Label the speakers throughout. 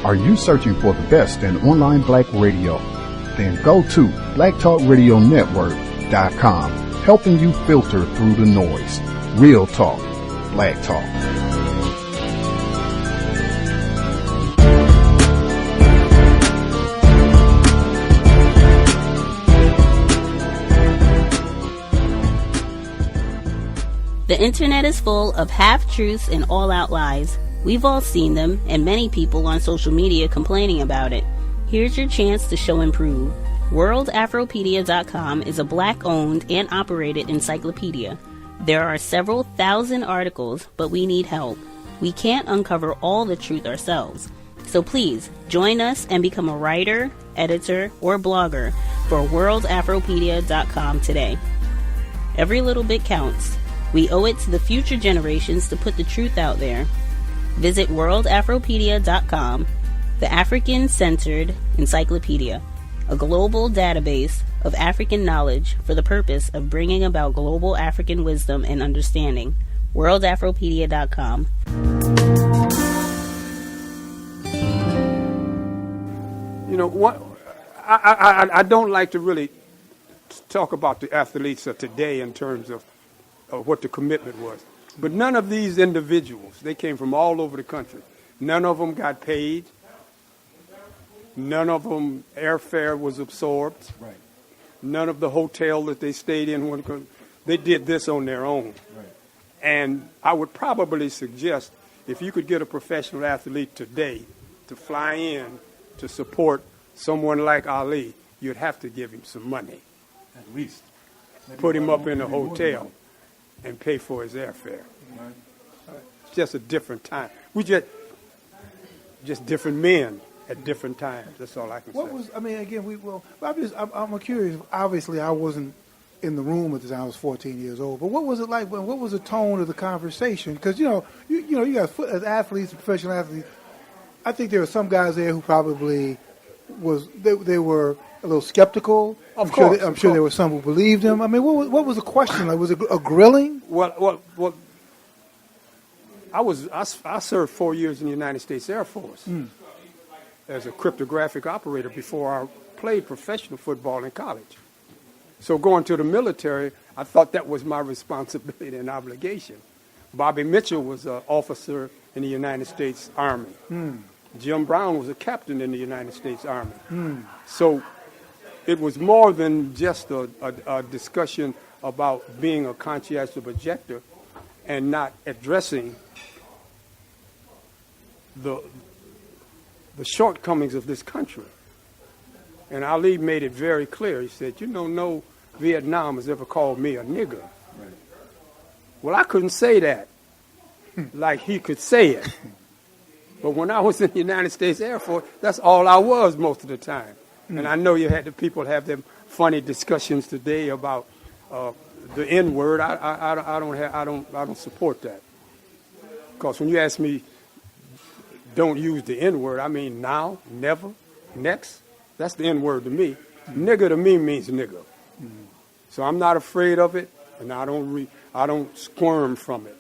Speaker 1: Are you searching for the best in online black radio? Then go to blacktalkradionetwork.com, helping you filter through the noise. Real talk, black talk.
Speaker 2: The internet is full of half-truths and all-out lies. We've all seen them, and many people on social media complaining about it. Here's your chance to show and prove. WorldAfropedia.com is a black-owned and operated encyclopedia. There are several thousand articles, but we need help. We can't uncover all the truth ourselves. So please, join us and become a writer, editor, or blogger for WorldAfropedia.com today. Every little bit counts. We owe it to the future generations to put the truth out there. Visit WorldAfropedia.com, the African-centered encyclopedia, a global database of African knowledge for the purpose of bringing about global African wisdom and understanding. WorldAfropedia.com.
Speaker 3: You know, what I don't like to really talk about the athletes of today in terms of what the commitment was. But none of these individuals, they came from all over the country. None of them got paid. None of them airfare was absorbed. Right. None of the hotel that they stayed in, they did this on their own. Right. And I would probably suggest if you could get a professional athlete today to fly in to support someone like Ali, you'd have to give him some money.
Speaker 4: At least.
Speaker 3: Maybe put him up in a hotel and pay for his airfare. Right. It's just a different time. We just different men at different times. That's all I can say.
Speaker 4: I'm curious. Obviously, I wasn't in the room at the time. I was 14 years old. But what was it like? What was the tone of the conversation? Because you got as athletes, professional athletes. I think there were some guys there who probably they were a little skeptical. I'm sure there were some who believed him. I mean, what was the question? Like, was it a grilling?
Speaker 3: Well. I served 4 years in the United States Air Force as a cryptographic operator before I played professional football in college. So going to the military, I thought that was my responsibility and obligation. Bobby Mitchell was an officer in the United States Army. Jim Brown was a captain in the United States Army. So it was more than just a discussion about being a conscientious objector and not addressing the shortcomings of this country. And Ali made it very clear. He said, no Vietnam has ever called me a nigger. Right. Well, I couldn't say that like he could say it. But when I was in the United States Air Force, that's all I was most of the time. And I know you had the people have them funny discussions today about the N-word. I don't support that. Because when you ask me, don't use the N-word, I mean now, never, next. That's the N-word to me. Nigger to me means nigger. So I'm not afraid of it, and I don't squirm from it.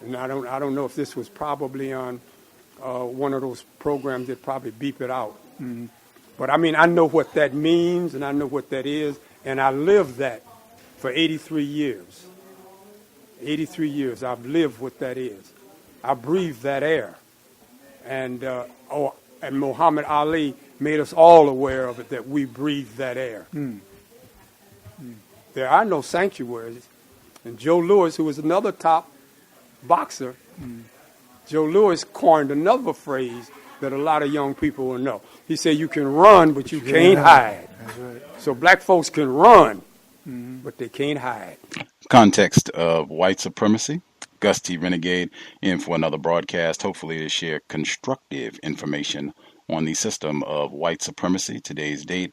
Speaker 3: And I don't know if this was probably on one of those programs that probably beep it out. But I mean, I know what that means, and I know what that is, and I lived that for 83 years. 83 years, I've lived what that is. I breathe that air. And Muhammad Ali made us all aware of it, that we breathe that air. There are no sanctuaries. And Joe Louis, who was another top boxer, Joe Louis coined another phrase that a lot of young people will know. He said, you can run, but you can't hide. That's right. So black folks can run, but they can't hide.
Speaker 5: Context of White Supremacy. Gus T Renegade in for another broadcast, hopefully to share constructive information on the system of white supremacy. Today's date,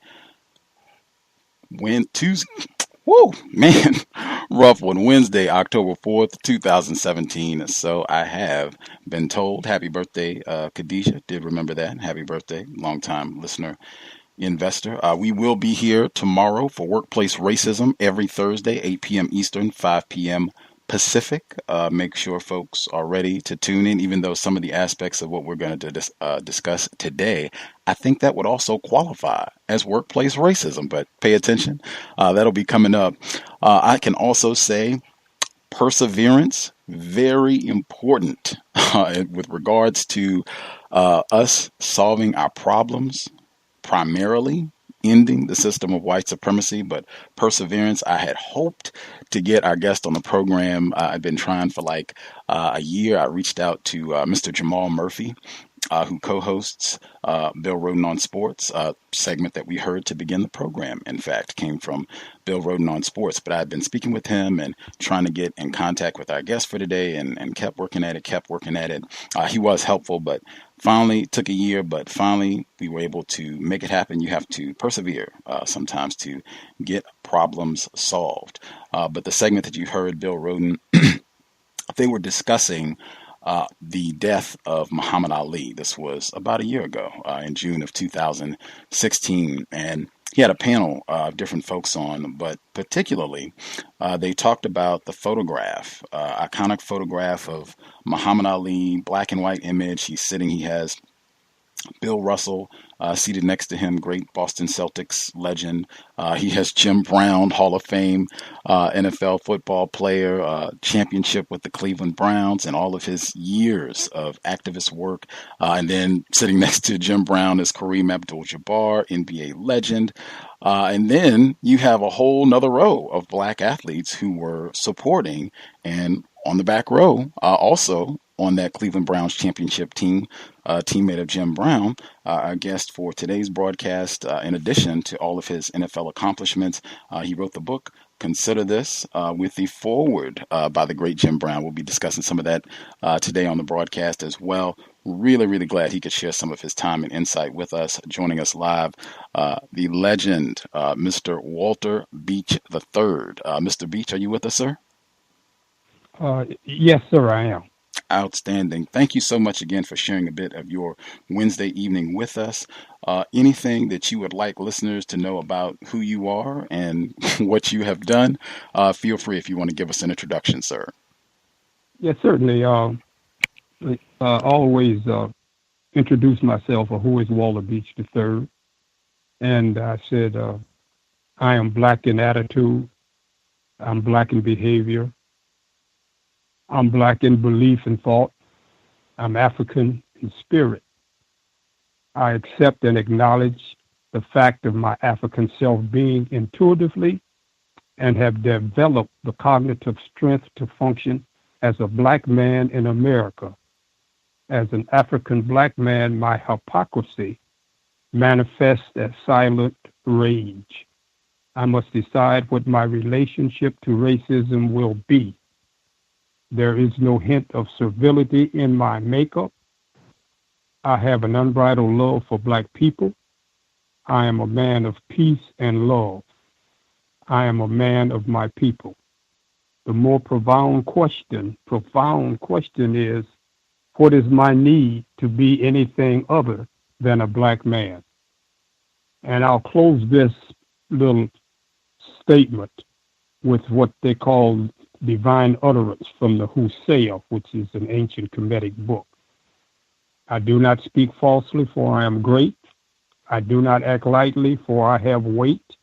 Speaker 5: rough one, Wednesday, October 4th, 2017. So I have been told, happy birthday, Khadijah, did remember that. Happy birthday, longtime listener, investor. We will be here tomorrow for Workplace Racism every Thursday, 8 p.m. Eastern, 5 p.m. Pacific. Make sure folks are ready to tune in, even though some of the aspects of what we're going to discuss today, I think that would also qualify as workplace racism, but pay attention. That'll be coming up. I can also say perseverance, very important with regards to us solving our problems, primarily ending the system of white supremacy, but perseverance. I had hoped to get our guest on the program. I've been trying for like a year. I reached out to Mr. Jamal Murphy, who co-hosts Bill Roden on Sports, segment that we heard to begin the program. In fact, came from Bill Roden on Sports. But I've been speaking with him and trying to get in contact with our guest for today, and kept working at it. He was helpful, but finally took a year, but finally we were able to make it happen. You have to persevere sometimes to get problems solved. But the segment that you heard, Bill Roden, they were discussing the death of Muhammad Ali. This was about a year ago, in June of 2016. And he had a panel of different folks on, but particularly they talked about the photograph, iconic photograph of Muhammad Ali, black and white image. He has Bill Russell seated next to him, great Boston Celtics legend. He has Jim Brown, Hall of Fame NFL football player, championship with the Cleveland Browns, and all of his years of activist work. And then sitting next to Jim Brown is Kareem Abdul-Jabbar, NBA legend. And then you have a whole nother row of black athletes who were supporting, and on the back row, also on that Cleveland Browns championship team, teammate of Jim Brown, our guest for today's broadcast. In addition to all of his NFL accomplishments, he wrote the book, Consider This, with the foreword by the great Jim Brown. We'll be discussing some of that today on the broadcast as well. Really, really glad he could share some of his time and insight with us. Joining us live, the legend, Mr. Walter Beach III. Mr. Beach, are you with us, sir?
Speaker 6: Yes, sir, I am.
Speaker 5: Outstanding. Thank you so much again for sharing a bit of your Wednesday evening with us. Anything that you would like listeners to know about who you are and what you have done, feel free if you want to give us an introduction, sir.
Speaker 6: Yes, certainly. Always introduce myself, who is Walter Beach III. And I said, I am black in attitude. I'm black in behavior. I'm black in belief and thought. I'm African in spirit. I accept and acknowledge the fact of my African self being intuitively and have developed the cognitive strength to function as a black man in America. As an African black man, my hypocrisy manifests as silent rage. I must decide what my relationship to racism will be. There is no hint of servility in my makeup. I have an unbridled love for black people. I am a man of peace and love. I am a man of my people. The more profound question is, what is my need to be anything other than a black man? And I'll close this little statement with what they call divine utterance from the Hosea, which is an ancient Kemetic book. I do not speak falsely, for I am great. I do not act lightly, for I have weight.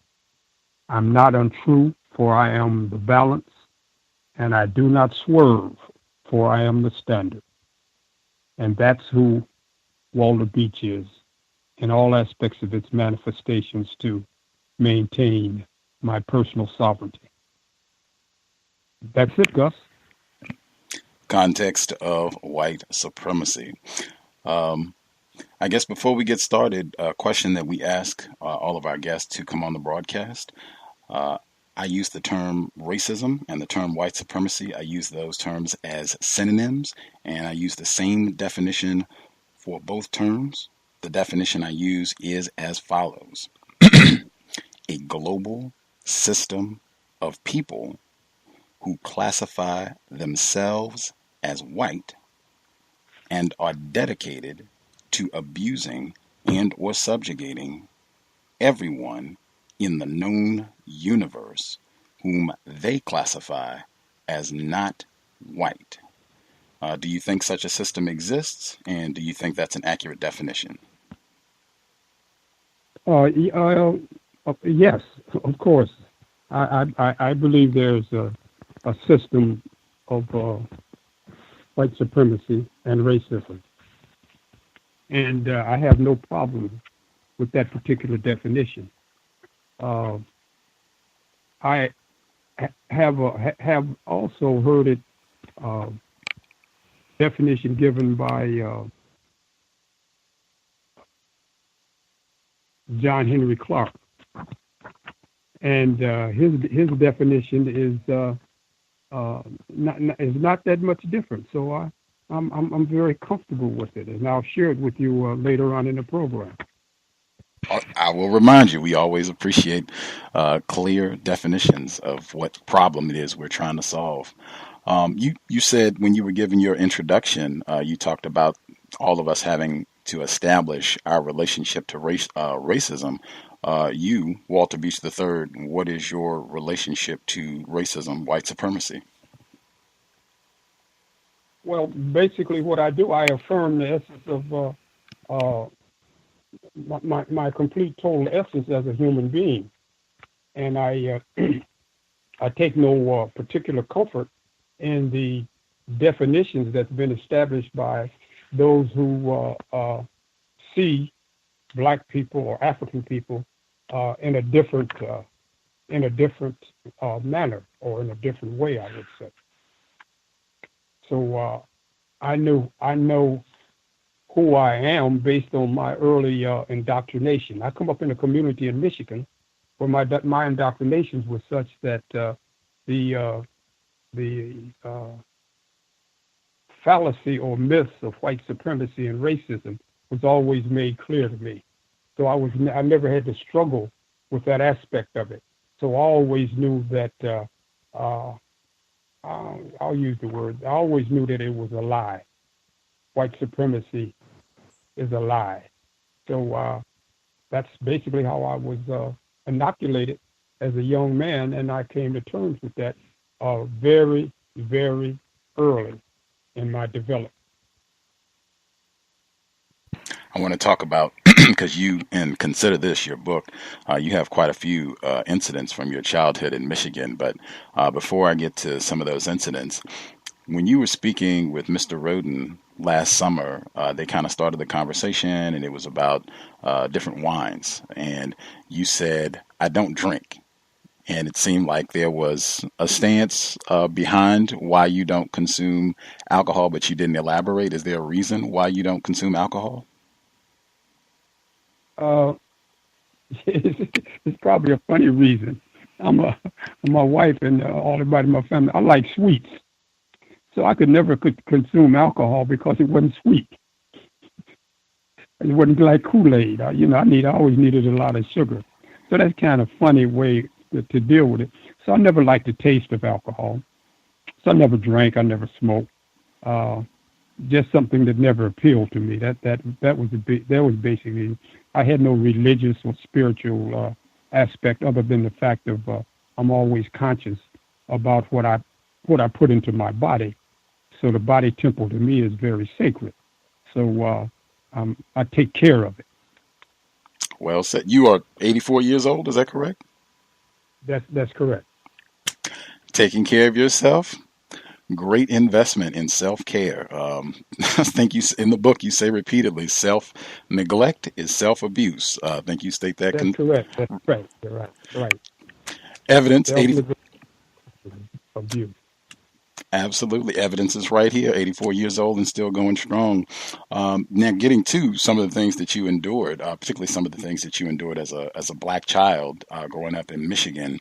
Speaker 6: I'm not untrue, for I am the balance. And I do not swerve, for I am the standard. And that's who Walter Beach is in all aspects of its manifestations to maintain my personal sovereignty. That's it, Gus.
Speaker 5: Context of White Supremacy. I guess before we get started, a question that we ask all of our guests who come on the broadcast. I use the term racism and the term white supremacy. I use those terms as synonyms, and I use the same definition for both terms. The definition I use is as follows. A global system of people who classify themselves as white and are dedicated to abusing and or subjugating everyone in the known universe whom they classify as not white. Do you think such a system exists, and do you think that's an accurate definition?
Speaker 6: Yes, of course. I believe there's a system of white supremacy and racism. And I have no problem with that particular definition. I have also heard it definition given by John Henry Clark, and his definition is not that much different. So I'm very comfortable with it, and I'll share it with you later on in the program.
Speaker 5: I will remind you, we always appreciate clear definitions of what problem it is we're trying to solve. You said when you were giving your introduction, you talked about all of us having to establish our relationship to racism. You, Walter Beach III, what is your relationship to racism, white supremacy?
Speaker 6: Well, basically what I do, I affirm the essence of my complete total essence as a human being. And I take no particular comfort in the definitions that's been established by those who see black people or African people in a different manner, or in a different way, I would say. So I know who I am based on my early indoctrination. I come up in a community in Michigan where my indoctrinations were such that the fallacy or myths of white supremacy and racism was always made clear to me. So I never had to struggle with that aspect of it. So I always knew that I'll use the word. I always knew that it was a lie. White supremacy is a lie. So that's basically how I was inoculated as a young man, and I came to terms with that very, very early in my development.
Speaker 5: I want to talk about, because and consider this your book, you have quite a few incidents from your childhood in Michigan. But before I get to some of those incidents, when you were speaking with Mr. Roden last summer, they kind of started the conversation, and it was about different wines. And you said, I don't drink. And it seemed like there was a stance behind why you don't consume alcohol, but you didn't elaborate. Is there a reason why you don't consume alcohol?
Speaker 6: It's probably a funny reason. My wife and all everybody in my family, I like sweets. So I could never consume alcohol because it wasn't sweet. It wasn't like Kool-Aid. I always needed a lot of sugar. So that's kind of funny way to deal with it. So I never liked the taste of alcohol. So I never drank. I never smoked. Just something that never appealed to me. That was basically. I had no religious or spiritual aspect other than the fact of I'm always conscious about what I put into my body. So the body temple to me is very sacred. So I take care of it.
Speaker 5: Well said. You are 84 years old. Is that correct?
Speaker 6: That's correct.
Speaker 5: Taking care of yourself. Great investment in self-care. I think in the book you say repeatedly, self-neglect is self-abuse. I think you state that.
Speaker 6: That's correct. That's right. You're right.
Speaker 5: Evidence.
Speaker 6: Abuse.
Speaker 5: Absolutely. Evidence is right here. 84 years old and still going strong. Now, getting to some of the things that you endured, particularly some of the things that you endured as a black child growing up in Michigan.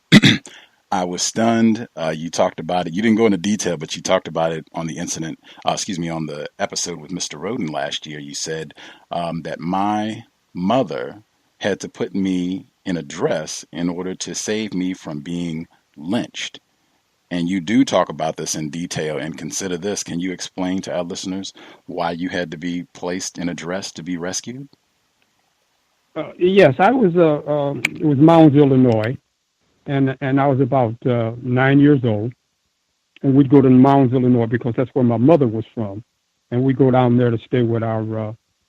Speaker 5: I was stunned. You talked about it. You didn't go into detail, but you talked about it on the on the episode with Mr. Roden last year. You said that my mother had to put me in a dress in order to save me from being lynched. And you do talk about this in detail, and consider this. Can you explain to our listeners why you had to be placed in a dress to be rescued?
Speaker 6: Yes, I was, it was Mounds, Illinois. And I was about 9 years old, and we'd go to Mounds, Illinois, because that's where my mother was from, and we'd go down there to stay with our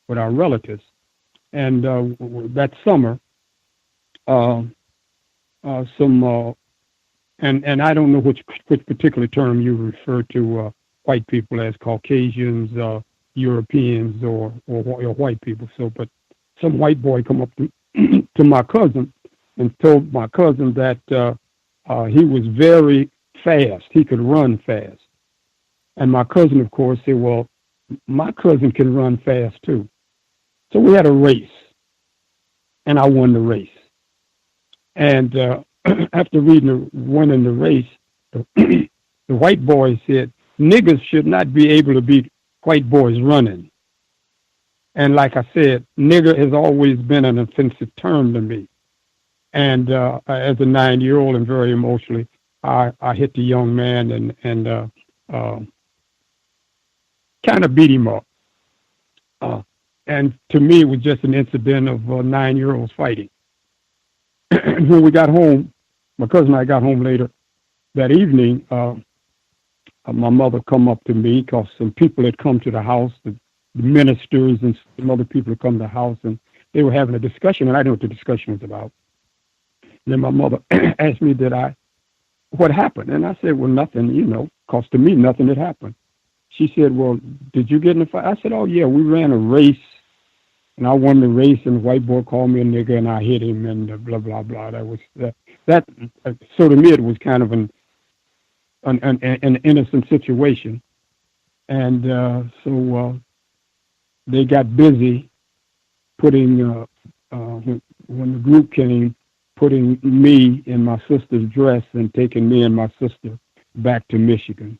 Speaker 6: relatives. And that summer, and I don't know which particular term you refer to white people as, Caucasians, Europeans, or white people. So, but some white boy come up to my cousin and told my cousin that he was very fast. He could run fast. And my cousin, of course, said, well, my cousin can run fast too. So we had a race, and I won the race. And after winning the race, the white boy said, niggers should not be able to beat white boys running. And like I said, nigger has always been an offensive term to me. And as a 9-year-old and very emotionally, I hit the young man and kind of beat him up. And to me, it was just an incident of 9-year-olds fighting. When we got home, my cousin and I got home later that evening, my mother come up to me because some people had come to the house, the ministers and some other people had come to the house, and they were having a discussion, and I didn't know what the discussion was about. And then my mother asked me, what happened? And I said, well, nothing, because to me, nothing had happened. She said, well, did you get in a fight? I said, oh, yeah, we ran a race, and I won the race, and the white boy called me a nigger, and I hit him, and blah, blah, blah. That was that. So to me, it was kind of an innocent situation. And so they got busy putting, when the group came, putting me in my sister's dress and taking me and my sister back to Michigan.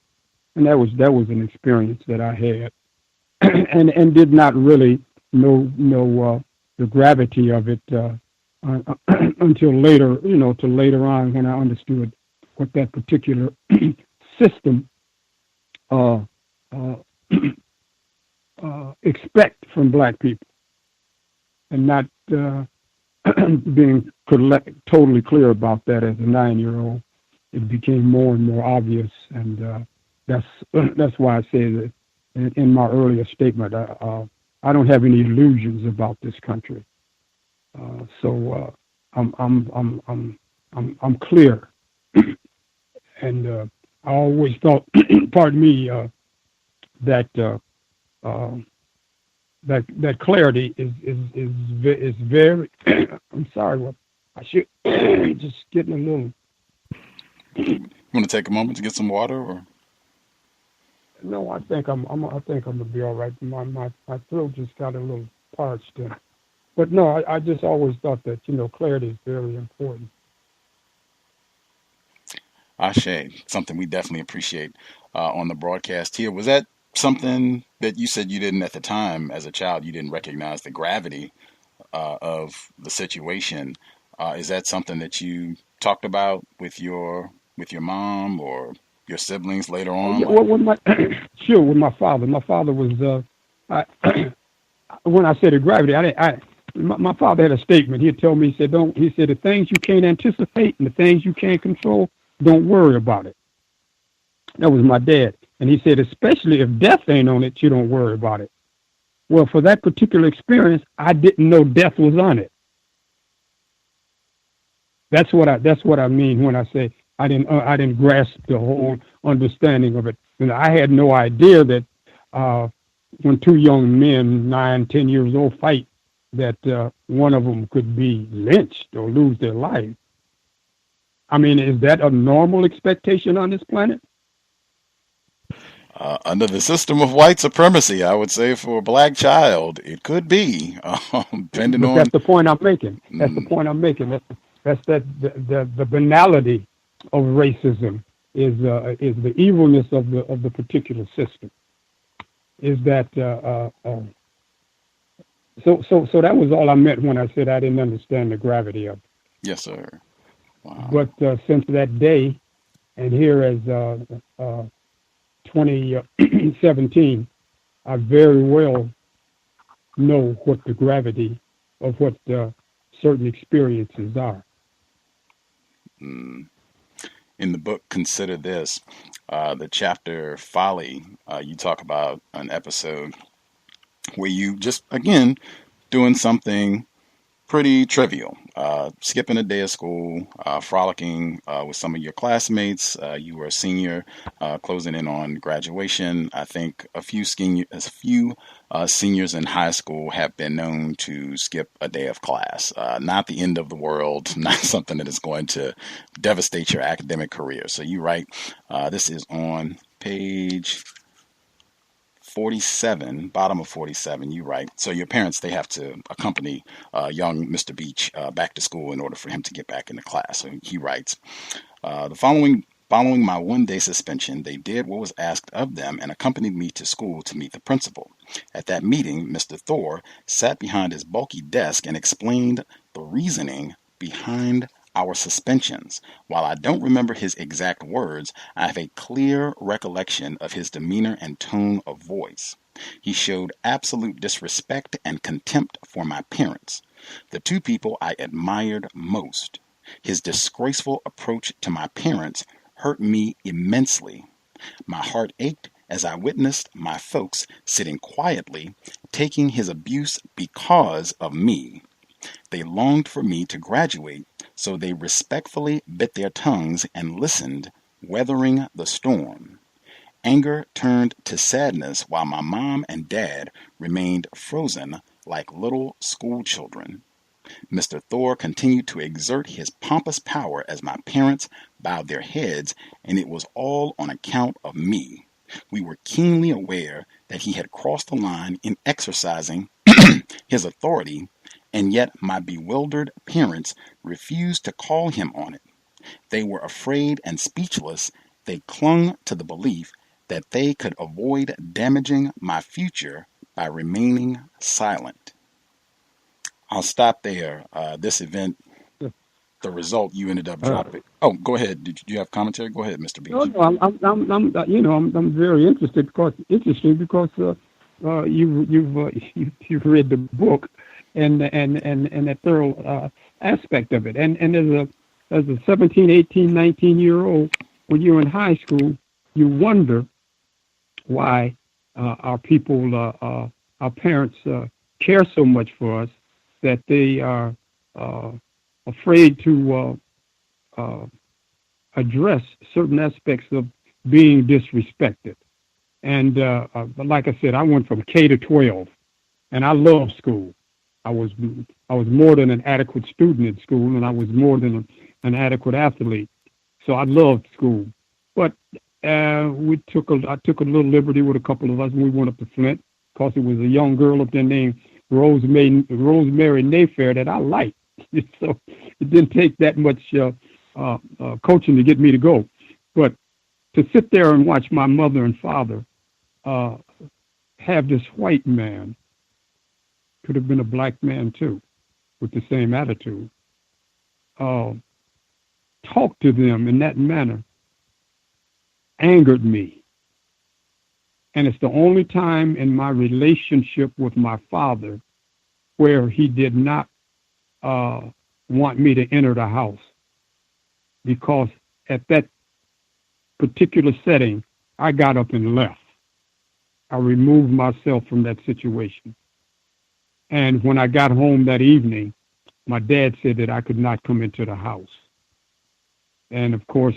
Speaker 6: And that was an experience that I had, and did not really know the gravity of it until later, till later on when I understood what that particular system expect from black people, and not being totally clear about that as a 9-year-old. It became more and more obvious, and that's why I say that in my earlier statement, I don't have any illusions about this country. So I'm clear, and I always thought, pardon me, that clarity is very. I'm sorry, what I should just getting a little.
Speaker 5: You want to take a moment to get some water, or?
Speaker 6: No, I think I'm gonna be all right. My throat just got a little parched, but no, I just always thought that clarity is very important.
Speaker 5: Ashe, something we definitely appreciate on the broadcast here. Was that something that you said you didn't at the time as a child? You didn't recognize the gravity of the situation. Is that something that you talked about with your mom or your siblings later on?
Speaker 6: Yeah, with my father. My father was, when I said the gravity, my father had a statement. He'd tell me, he said, the things you can't anticipate and the things you can't control, don't worry about it. That was my dad. And he said, especially if death ain't on it, you don't worry about it. Well, for that particular experience, I didn't know death was on it. That's what I mean when I say I didn't grasp the whole understanding of it. And I had no idea that when two young men, 9, 10 years old, fight, that one of them could be lynched or lose their life. I mean, is that a normal expectation on this planet?
Speaker 5: Under the system of white supremacy, I would say for a black child, it could be. Depending on.
Speaker 6: That's the point I'm making. That's the point I'm making. That's the banality of racism is the evilness of the particular system. Is that so that was all I meant when I said I didn't understand the gravity of it.
Speaker 5: Yes, sir. Wow.
Speaker 6: But since that day, and here as 2017, I very well know what the gravity of what certain experiences are.
Speaker 5: In the book, Consider This, the chapter Folly, you talk about an episode where you just, again, doing something pretty trivial, skipping a day of school, frolicking with some of your classmates. You were a senior, closing in on graduation. I think a few seniors in high school have been known to skip a day of class. Not the end of the world, not something that is going to devastate your academic career. So you write, this is on page 47, bottom of 47, you write, so your parents, they have to accompany young Mr. Beach back to school in order for him to get back into class. So he writes, following my one-day suspension, they did what was asked of them and accompanied me to school to meet the principal. At that meeting, Mr. Thor sat behind his bulky desk and explained the reasoning behind our suspensions. While I don't remember his exact words, I have a clear recollection of his demeanor and tone of voice. He showed absolute disrespect and contempt for my parents, the two people I admired most. His disgraceful approach to my parents hurt me immensely. My heart ached as I witnessed my folks sitting quietly, taking his abuse because of me. They longed for me to graduate, so they respectfully bit their tongues and listened, weathering the storm. Anger turned to sadness while my mom and dad remained frozen like little school children. Mr. Thor continued to exert his pompous power as my parents bowed their heads, and it was all on account of me. We were keenly aware that he had crossed the line in exercising his authority, and yet my bewildered parents refused to call him on it. They were afraid and speechless. They clung to the belief that they could avoid damaging my future by remaining silent. I'll stop there. This event, the result, you ended up dropping. Oh, go ahead. Did you have commentary? Go ahead, Mr. Beach.
Speaker 6: No, I'm very interested because you've read the book and that thorough aspect of it. And as a 17, 18, 19-year-old, when you're in high school, you wonder why our parents care so much for us that they are afraid to address certain aspects of being disrespected. And like I said, I went from K to 12, and I love school. I was more than an adequate student in school, and I was more than an adequate athlete. So I loved school. But I took a little liberty with a couple of us, and we went up to Flint because it was a young girl up there named Rosemary Nayfair that I liked. So it didn't take that much coaching to get me to go. But to sit there and watch my mother and father have this white man, could have been a black man too, with the same attitude, talk to them in that manner, angered me. And it's the only time in my relationship with my father where he did not want me to enter the house, because at that particular setting, I got up and left. I removed myself from that situation. And when I got home that evening, my dad said that I could not come into the house. And of course,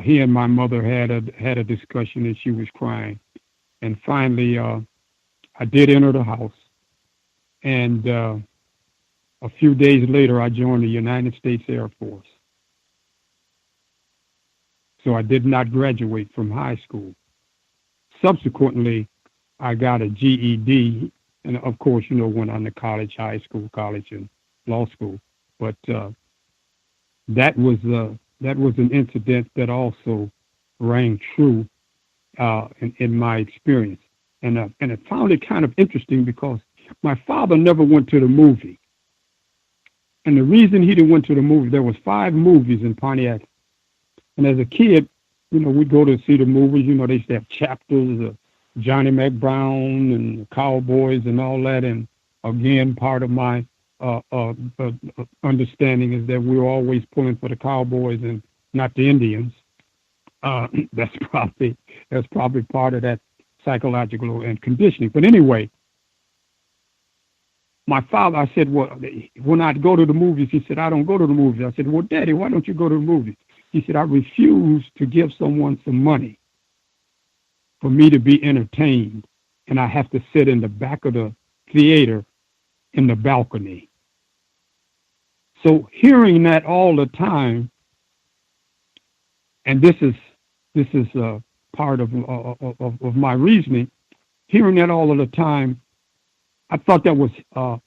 Speaker 6: he and my mother had a discussion, and she was crying. And finally, I did enter the house. And a few days later, I joined the United States Air Force. So I did not graduate from high school. Subsequently, I got a GED, and of course, went on to college, high school, college, and law school. But that was an incident that also rang true in my experience, and I found it kind of interesting because my father never went to the movie, and the reason he didn't went to the movie, there was 5 movies in Pontiac, and as a kid, we'd go to see the movies. They used to have chapters of Johnny McBrown and Cowboys and all that. And again, part of my understanding is that we were always pulling for the Cowboys and not the Indians. That's probably part of that psychological and conditioning. But anyway, my father, I said, well, when I go to the movies, he said, I don't go to the movies. I said, well, Daddy, why don't you go to the movies? He said, I refuse to give someone some money for me to be entertained, and I have to sit in the back of the theater in the balcony. So hearing that all the time, and this is part of my reasoning, hearing that all of the time, I thought that was a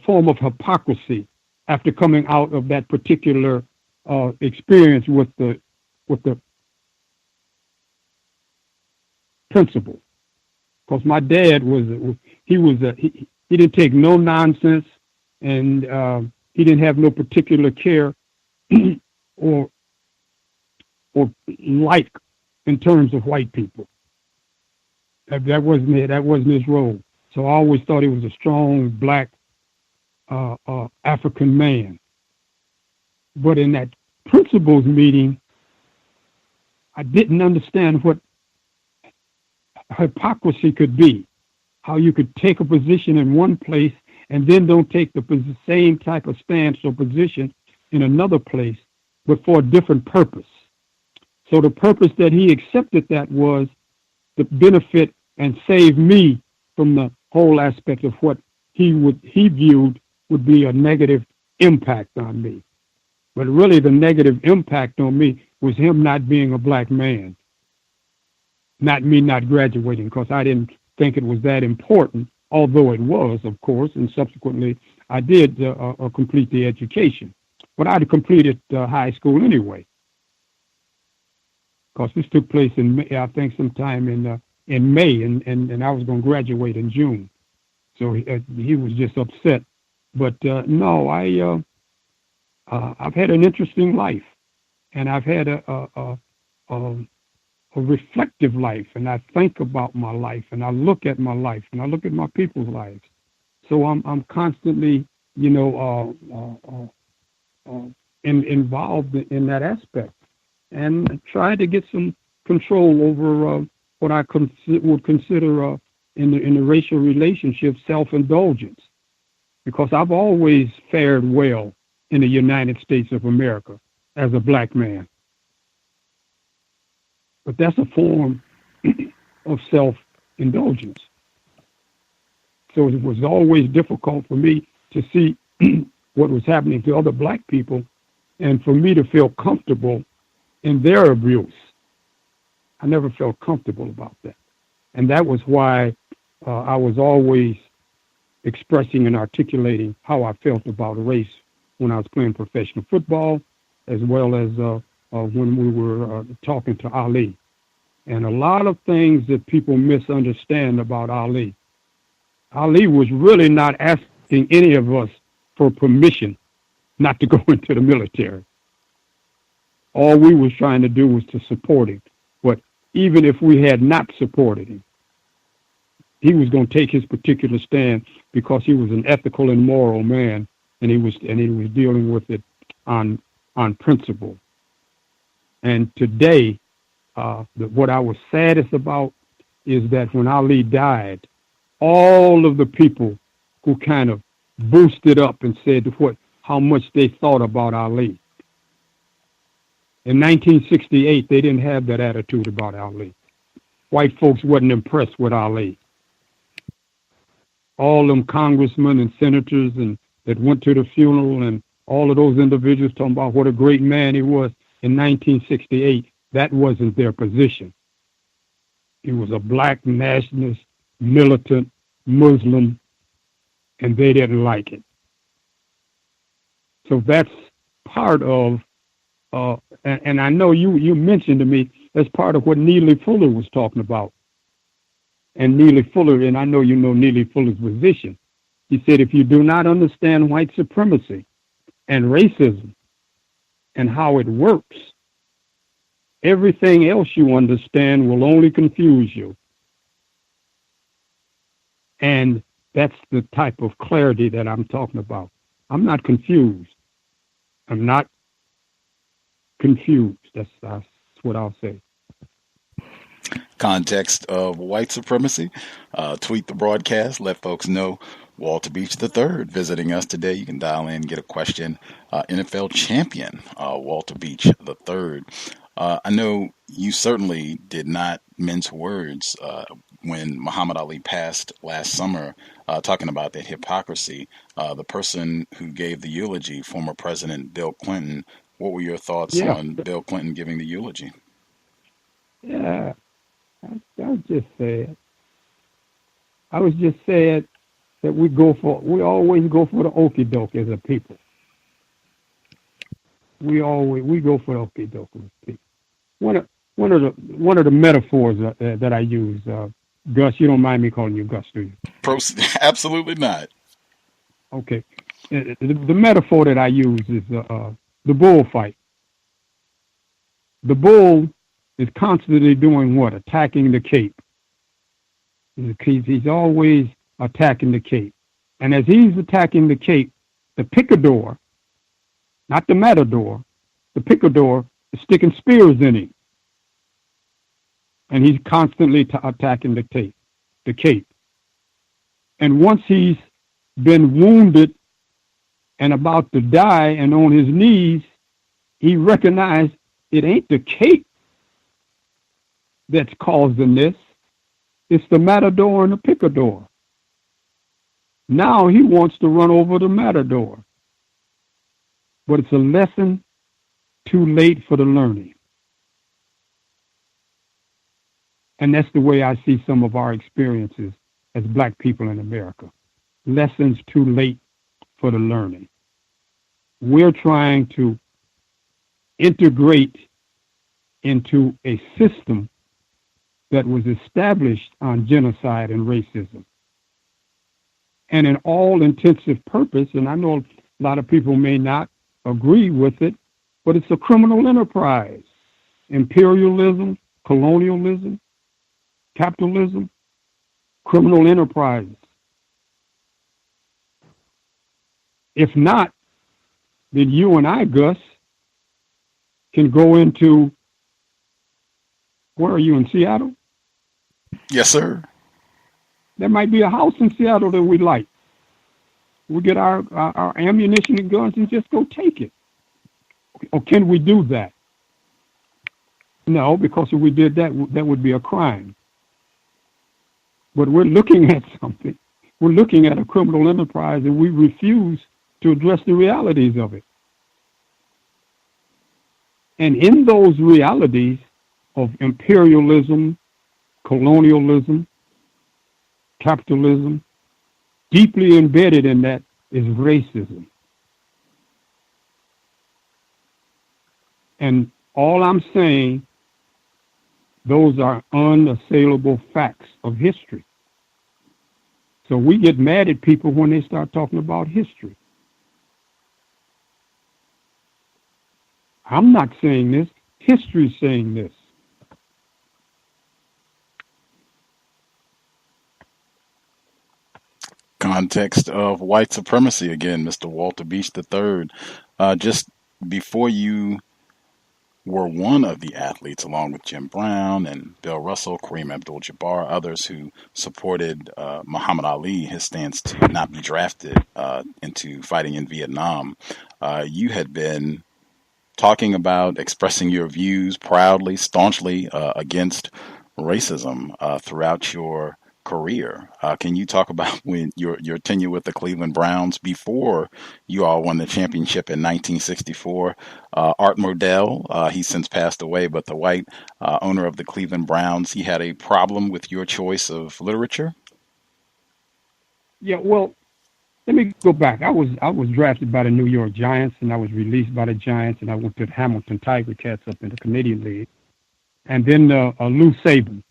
Speaker 6: form of hypocrisy after coming out of that particular experience with the principal. Because my dad he didn't take no nonsense, and he didn't have no particular care or like in terms of white people. That wasn't it. That wasn't his role. So I always thought he was a strong black African man. But in that principals meeting, I didn't understand what hypocrisy could be. How you could take a position in one place and then don't take the same type of stance or position in another place, but for a different purpose. So the purpose that he accepted that was to benefit and save me from the whole aspect of what he viewed would be a negative impact on me. But really the negative impact on me was him not being a black man, not me not graduating, because I didn't think it was that important, although it was, of course, and subsequently I did complete the education. But I'd completed high school anyway, because this took place in May, I think sometime in May, and I was going to graduate in June. So he was just upset. But no, I've had an interesting life, and I've had a reflective life, and I think about my life, and I look at my life, and I look at my people's lives. So I'm constantly, involved in that aspect, and try to get some control over what I would consider in the racial relationship self-indulgence, because I've always fared well in the United States of America as a black man. But that's a form of self-indulgence. So it was always difficult for me to see what was happening to other black people and for me to feel comfortable in their abuse. I never felt comfortable about that. And that was why I was always expressing and articulating how I felt about race when I was playing professional football, as well as when we were talking to Ali. And a lot of things that people misunderstand about Ali. Ali was really not asking any of us for permission not to go into the military. All we was trying to do was to support him. But even if we had not supported him, he was going to take his particular stand because he was an ethical and moral man, and he was dealing with it on principle. And today, what I was saddest about is that when Ali died, all of the people who kind of boosted up and said how much they thought about Ali. In 1968, they didn't have that attitude about Ali. White folks wasn't impressed with Ali. All them congressmen and senators and that went to the funeral and all of those individuals talking about what a great man he was in 1968, that wasn't their position. He was a black nationalist, militant, Muslim, and they didn't like it. So that's part of, and I know you mentioned to me, that's part of what Neely Fuller was talking about. And Neely Fuller, and I know you know Neely Fuller's position. He said, if you do not understand white supremacy and racism and how it works, everything else you understand will only confuse you. And that's the type of clarity that I'm talking about. I'm not confused. I'm not confused. That's what I'll say.
Speaker 5: Context of White Supremacy. Tweet the broadcast. Let folks know Walter Beach III visiting us today. You can dial in, get a question. NFL champion Walter Beach III. I know you certainly did not mince words when Muhammad Ali passed last summer, talking about that hypocrisy. The person who gave the eulogy, former President Bill Clinton, what were your thoughts
Speaker 6: Yeah,
Speaker 5: on Bill Clinton giving the eulogy?
Speaker 6: yeah. I was just sad. I was just sad that we always go for the okie doke as a people. We go for the okie doke as a people. One of the metaphors that I use, Gus, you don't mind me calling you Gus, do you?
Speaker 5: Absolutely not.
Speaker 6: Okay. The metaphor that I use is the bullfight. The bull is constantly doing what? Attacking the cape. He's always attacking the cape. And as he's attacking the cape, the picador, not the matador, the picador is sticking spears in him. And he's constantly attacking the cape. And once he's been wounded and about to die and on his knees, he recognized it ain't the cape that's causing this. It's the matador and the picador. Now he wants to run over the matador. But it's a lesson too late for the learning. And that's the way I see some of our experiences as Black people in America. Lessons too late for the learning. We're trying to integrate into a system that was established on genocide and racism. And in all intensive purpose, and I know a lot of people may not agree with it, but it's a criminal enterprise. Imperialism, colonialism, capitalism, criminal enterprises. If not, then you and I, Gus, can go into, where are you, in Seattle?
Speaker 5: Yes, sir.
Speaker 6: There might be a house in Seattle that we like. We get our ammunition and guns and just go take it. Or can we do that? No, because if we did that, that would be a crime. But we're looking at something. We're looking at a criminal enterprise and we refuse to address the realities of it. And in those realities of imperialism, colonialism, capitalism, deeply embedded in that is racism. And all I'm saying, those are unassailable facts of history. So we get mad at people when they start talking about history. I'm not saying this. History's saying this.
Speaker 5: Context of White Supremacy again, Mr. Walter Beach III. Just before you were one of the athletes, along with Jim Brown and Bill Russell, Kareem Abdul-Jabbar, others who supported Muhammad Ali, his stance to not be drafted into fighting in Vietnam. You had been talking about expressing your views proudly, staunchly against racism throughout your career. Can you talk about when your tenure with the Cleveland Browns before you all won the championship in 1964? Art Modell, he's since passed away, but the white owner of the Cleveland Browns, he had a problem with your choice of literature?
Speaker 6: Yeah, well, let me go back. I was drafted by the New York Giants, and I was released by the Giants, and I went to the Hamilton Tiger Cats up in the Canadian League. And then Lou Saban,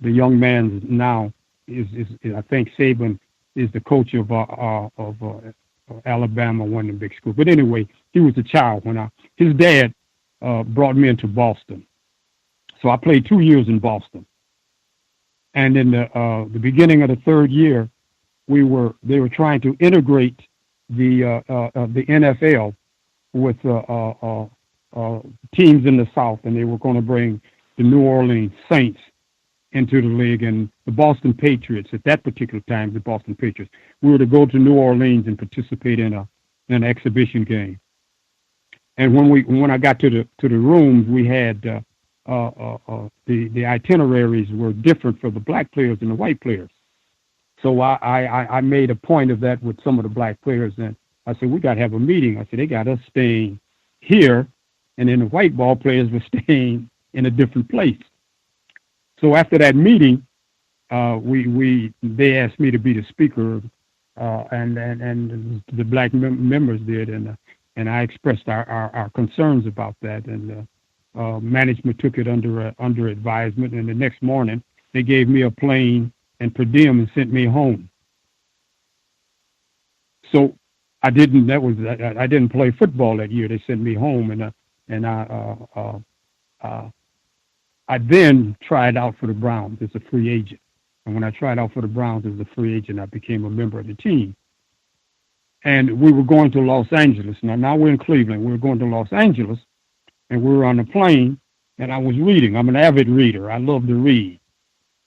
Speaker 6: the young man now is I think Saban is the coach of Alabama, one of the big schools. But anyway, he was a child when his dad brought me into Boston. So I played 2 years in Boston. And in the beginning of the third year, they were trying to integrate the NFL with teams in the South, and they were going to bring the New Orleans Saints into the league, and the Boston Patriots, at that particular time, the Boston Patriots, we were to go to New Orleans and participate in an exhibition game. And when I got to the rooms, we had the itineraries were different for the black players and the white players. So I made a point of that with some of the black players, and I said, we got to have a meeting. I said, they got us staying here, and then the white ball players were staying in a different place. So after that meeting, they asked me to be the speaker, and the black members did, and I expressed our concerns about that, and management took it under advisement, and the next morning they gave me a plane and per diem and sent me home. So I didn't play football that year. They sent me home, and I then tried out for the Browns as a free agent. And when I tried out for the Browns as a free agent, I became a member of the team. And we were going to Los Angeles. Now we're in Cleveland. We were going to Los Angeles, and we were on the plane, and I was reading. I'm an avid reader. I love to read.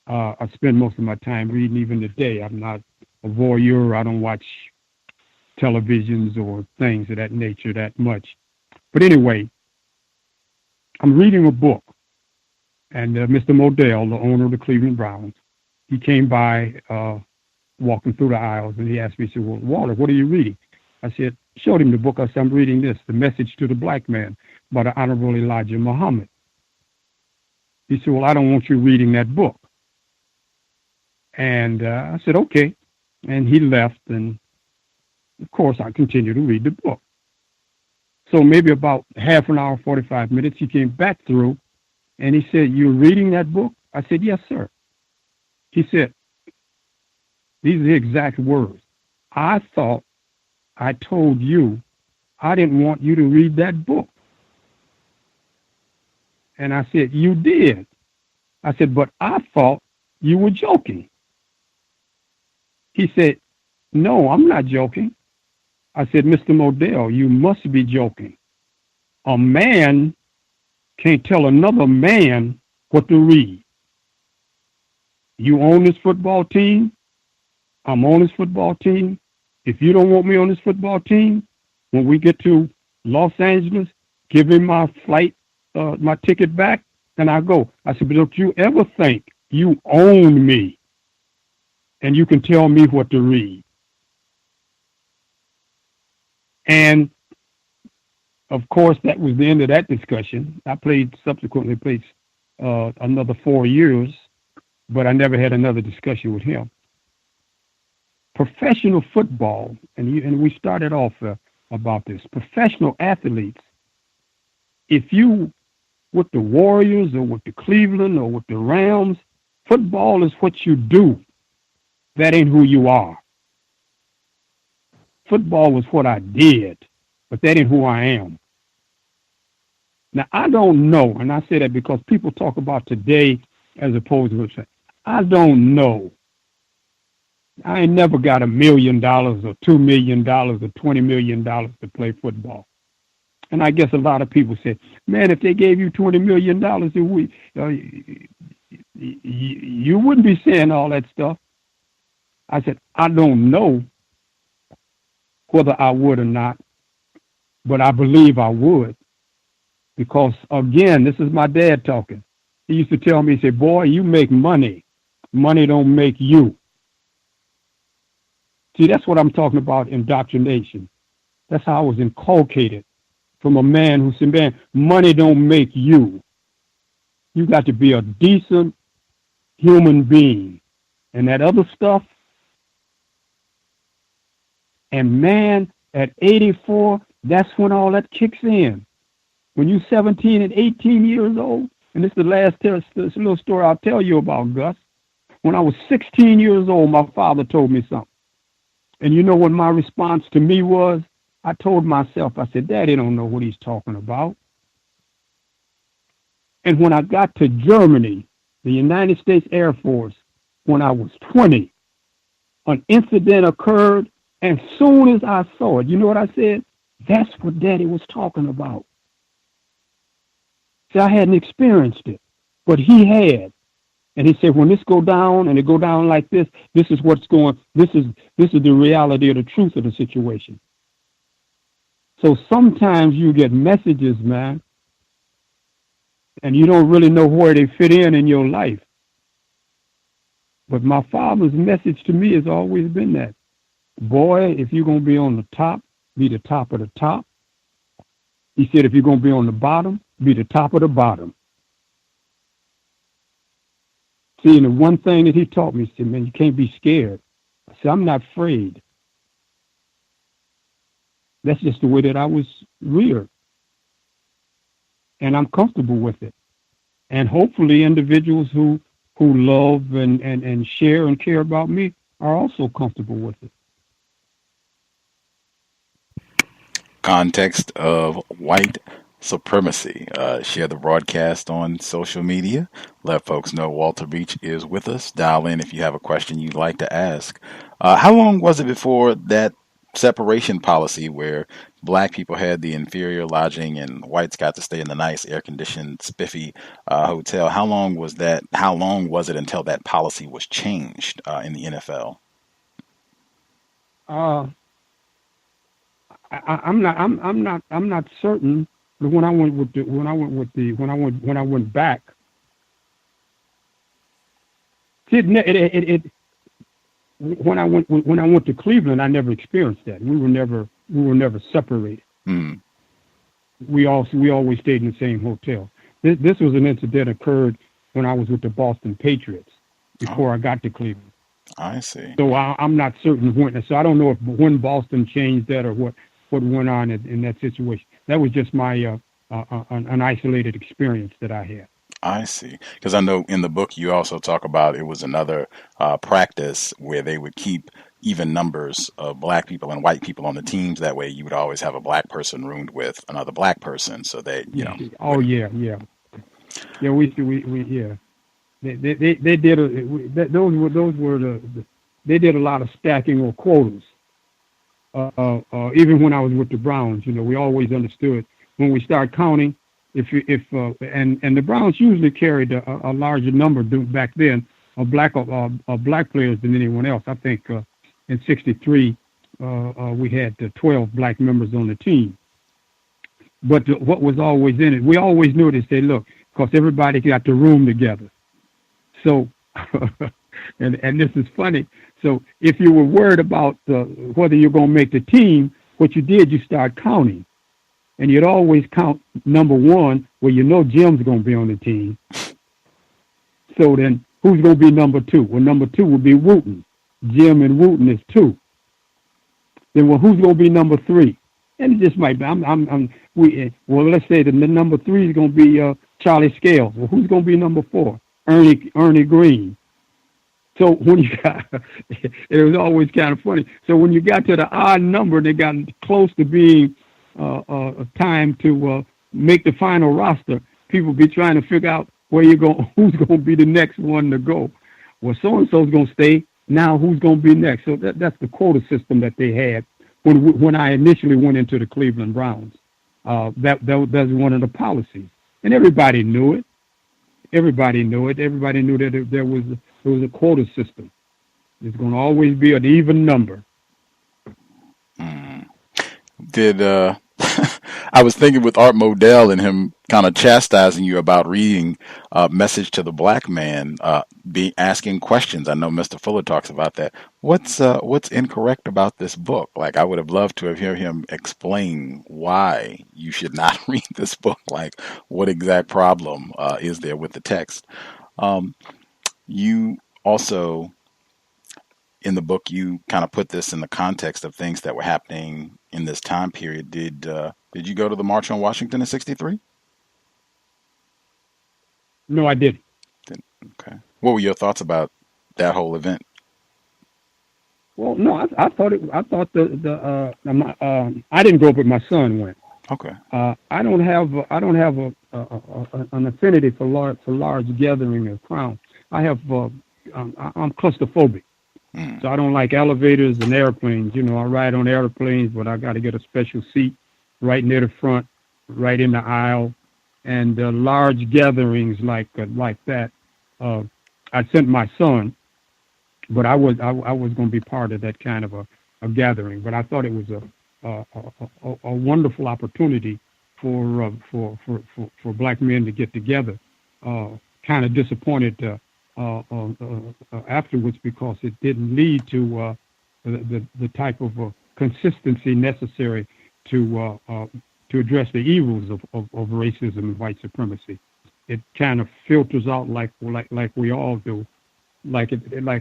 Speaker 6: I spend most of my time reading even today. I'm not a voyeur. I don't watch televisions or things of that nature that much. But anyway, I'm reading a book, and Mr. Modell, the owner of the Cleveland Browns, he came by walking through the aisles, and he asked me, he said, well, Walter, what are you reading? I said, showed him the book. I said, I'm reading this, The Message to the Black Man by the Honorable Elijah Muhammad. He said, well, I don't want you reading that book. And I said, okay. And he left, and of course, I continued to read the book. So maybe about half an hour, 45 minutes, he came back through, and he said, you're reading that book? I said, yes, sir. He said, these are the exact words. I thought I told you I didn't want you to read that book. And I said, you did. I said, but I thought you were joking. He said, no, I'm not joking. I said, Mr. Modell, you must be joking. A man can't tell another man what to read. You own this football team. I'm on this football team. If you don't want me on this football team, when we get to Los Angeles, give me my flight, my ticket back, and I go. I said, but don't you ever think you own me and you can tell me what to read. And of course, that was the end of that discussion. I subsequently played another 4 years, but I never had another discussion with him. Professional football, and we started off about this, professional athletes, if you with the Warriors or with the Cleveland or with the Rams, football is what you do. That ain't who you are. Football was what I did, but that ain't who I am. Now, I don't know, and I say that because people talk about today as opposed to, I don't know. I ain't never got $1 million or $2 million or $20 million to play football. And I guess a lot of people say, man, if they gave you $20 million a week, you wouldn't be saying all that stuff. I said, I don't know whether I would or not, but I believe I would. Because, again, this is my dad talking. He used to tell me, he said, boy, you make money. Money don't make you. See, that's what I'm talking about, indoctrination. That's how I was inculcated from a man who said, man, money don't make you. You got to be a decent human being. And that other stuff, and man, at 84, that's when all that kicks in. When you're 17 and 18 years old, and this is the last this little story I'll tell you about, Gus. When I was 16 years old, my father told me something. And you know what my response to me was? I told myself, I said, Daddy don't know what he's talking about. And when I got to Germany, the United States Air Force, when I was 20, an incident occurred. And soon as I saw it, you know what I said? That's what Daddy was talking about. See, I hadn't experienced it, but he had. And he said, when this go down and it go down like this is what's going, this is the reality of the truth of the situation. So sometimes you get messages, man, and you don't really know where they fit in your life. But my father's message to me has always been that, boy, if you're going to be on the top, be the top of the top. He said, if you're going to be on the bottom, be the top of the bottom. See, and the one thing that he taught me, he said, man, you can't be scared. I said, I'm not afraid. That's just the way that I was reared. And I'm comfortable with it. And hopefully individuals who love and share and care about me are also comfortable with it.
Speaker 5: Context of White Supremacy. Share the broadcast on social media. Let folks know Walter Beach is with us. Dial in if you have a question you'd like to ask. How long was it before that separation policy where black people had the inferior lodging and whites got to stay in the nice air-conditioned, spiffy hotel? How long was that? How long was it until that policy was changed in the NFL?
Speaker 6: I'm not certain. But when I went back, when I went to Cleveland, I never experienced that. We were never separated.
Speaker 5: Mm.
Speaker 6: We always stayed in the same hotel. This was an incident that occurred when I was with the Boston Patriots before I got to Cleveland.
Speaker 5: I see.
Speaker 6: So I'm not certain when. So I don't know when Boston changed that or what went on in that situation. That was just my an isolated experience that I had.
Speaker 5: I see. Because I know in the book you also talk about it was another practice where they would keep even numbers of black people and white people on the teams. That way you would always have a black person roomed with another black person. So they, you know.
Speaker 6: Oh, yeah. Yeah, we yeah. They did they did a lot of stacking or quotas. Even when I was with the Browns, we always understood when we start counting, and the Browns usually carried a larger number back then of black players than anyone else. I think in '63 we had 12 black members on the team. But what was always in it, we always knew they said, look, because everybody got the room together. So, and this is funny. So if you were worried about whether you're going to make the team, what you did, you start counting. And you'd always count number one, where Jim's going to be on the team. So then who's going to be number two? Well, number two would be Wooten. Jim and Wooten is two. Then, well, who's going to be number three? And it just might be, let's say the number three is going to be Charlie Scales. Well, who's going to be number four? Ernie Green. So when you got, it was always kind of funny. So when you got to the odd number, they got close to being time to make the final roster. People be trying to figure out who's going to be the next one to go. Well, so-and-so's going to stay. Now who's going to be next? So that's the quota system that they had when I initially went into the Cleveland Browns. That was one of the policies. And everybody knew it. Everybody knew it. Everybody knew that there was a quota system. It's going to always be an even number.
Speaker 5: I was thinking with Art Modell and him kind of chastising you about reading Message to the Black Man, asking questions. I know Mr. Fuller talks about that. What's incorrect about this book? Like, I would have loved to have heard him explain why you should not read this book. Like, what exact problem is there with the text? You also, in the book, you kind of put this in the context of things that were happening in this time period. Did you go to the March on Washington in '63?
Speaker 6: No, I didn't.
Speaker 5: Okay. What were your thoughts about that whole event?
Speaker 6: Well, no, I thought I didn't go, but my son went.
Speaker 5: Okay.
Speaker 6: I don't have an affinity for large gathering of crowds. I'm claustrophobic. So I don't like elevators and airplanes. I ride on airplanes, but I got to get a special seat right near the front, right in the aisle. And large gatherings like that, I sent my son, but I was going to be part of that kind of a gathering. But I thought it was a wonderful opportunity for black men to get together. Kind of disappointed afterwards because it didn't lead to the type of consistency necessary to address the evils of racism and white supremacy. It kind of filters out like we all do, like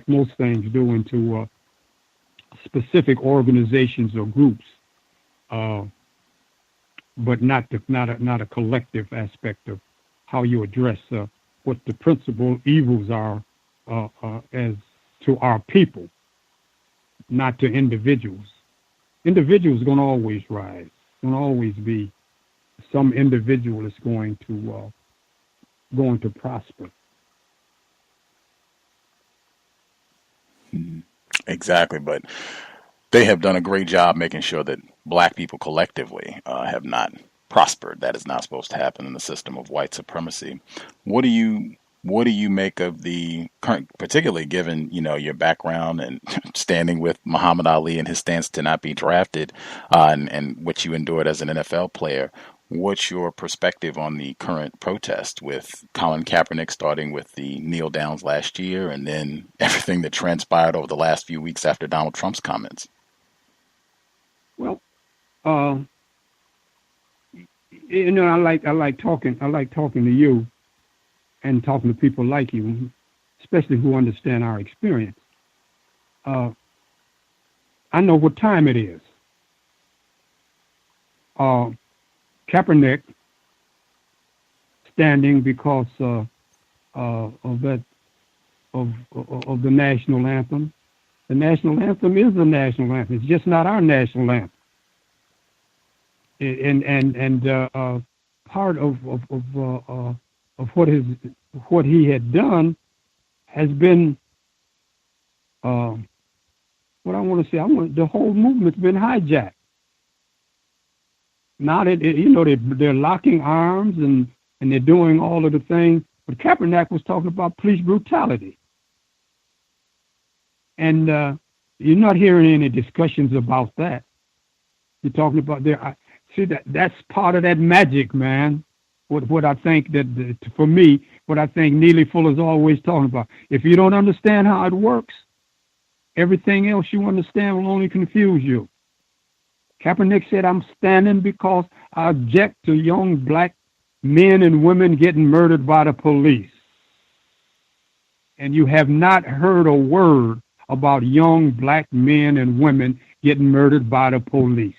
Speaker 6: most things do, into specific organizations or groups, but not a collective aspect of how you address what the principal evils are as to our people, not to individuals. Individuals are going to always rise. Going to always be some individual is going to prosper.
Speaker 5: Exactly, but they have done a great job making sure that black people collectively have not prospered. That is not supposed to happen in the system of white supremacy. What do you make of the current, particularly given your background and standing with Muhammad Ali and his stance to not be drafted, and what you endured as an NFL player? What's your perspective on the current protest with Colin Kaepernick starting with the kneel downs last year and then everything that transpired over the last few weeks after Donald Trump's comments?
Speaker 6: Well, I like talking to you and talking to people like you, especially who understand our experience. I know what time it is. Kaepernick standing because of the national anthem. The national anthem is the national anthem. It's just not our national anthem. And part of what he had done has been what I want to say. The whole movement's been hijacked. Now that they're locking arms and they're doing all of the things, but Kaepernick was talking about police brutality, and you're not hearing any discussions about that. You're talking about that's part of that magic, man. What I think for me, what I think Neely Fuller's always talking about. If you don't understand how it works, everything else you understand will only confuse you. Kaepernick said, "I'm standing because I object to young black men and women getting murdered by the police." And you have not heard a word about young black men and women getting murdered by the police.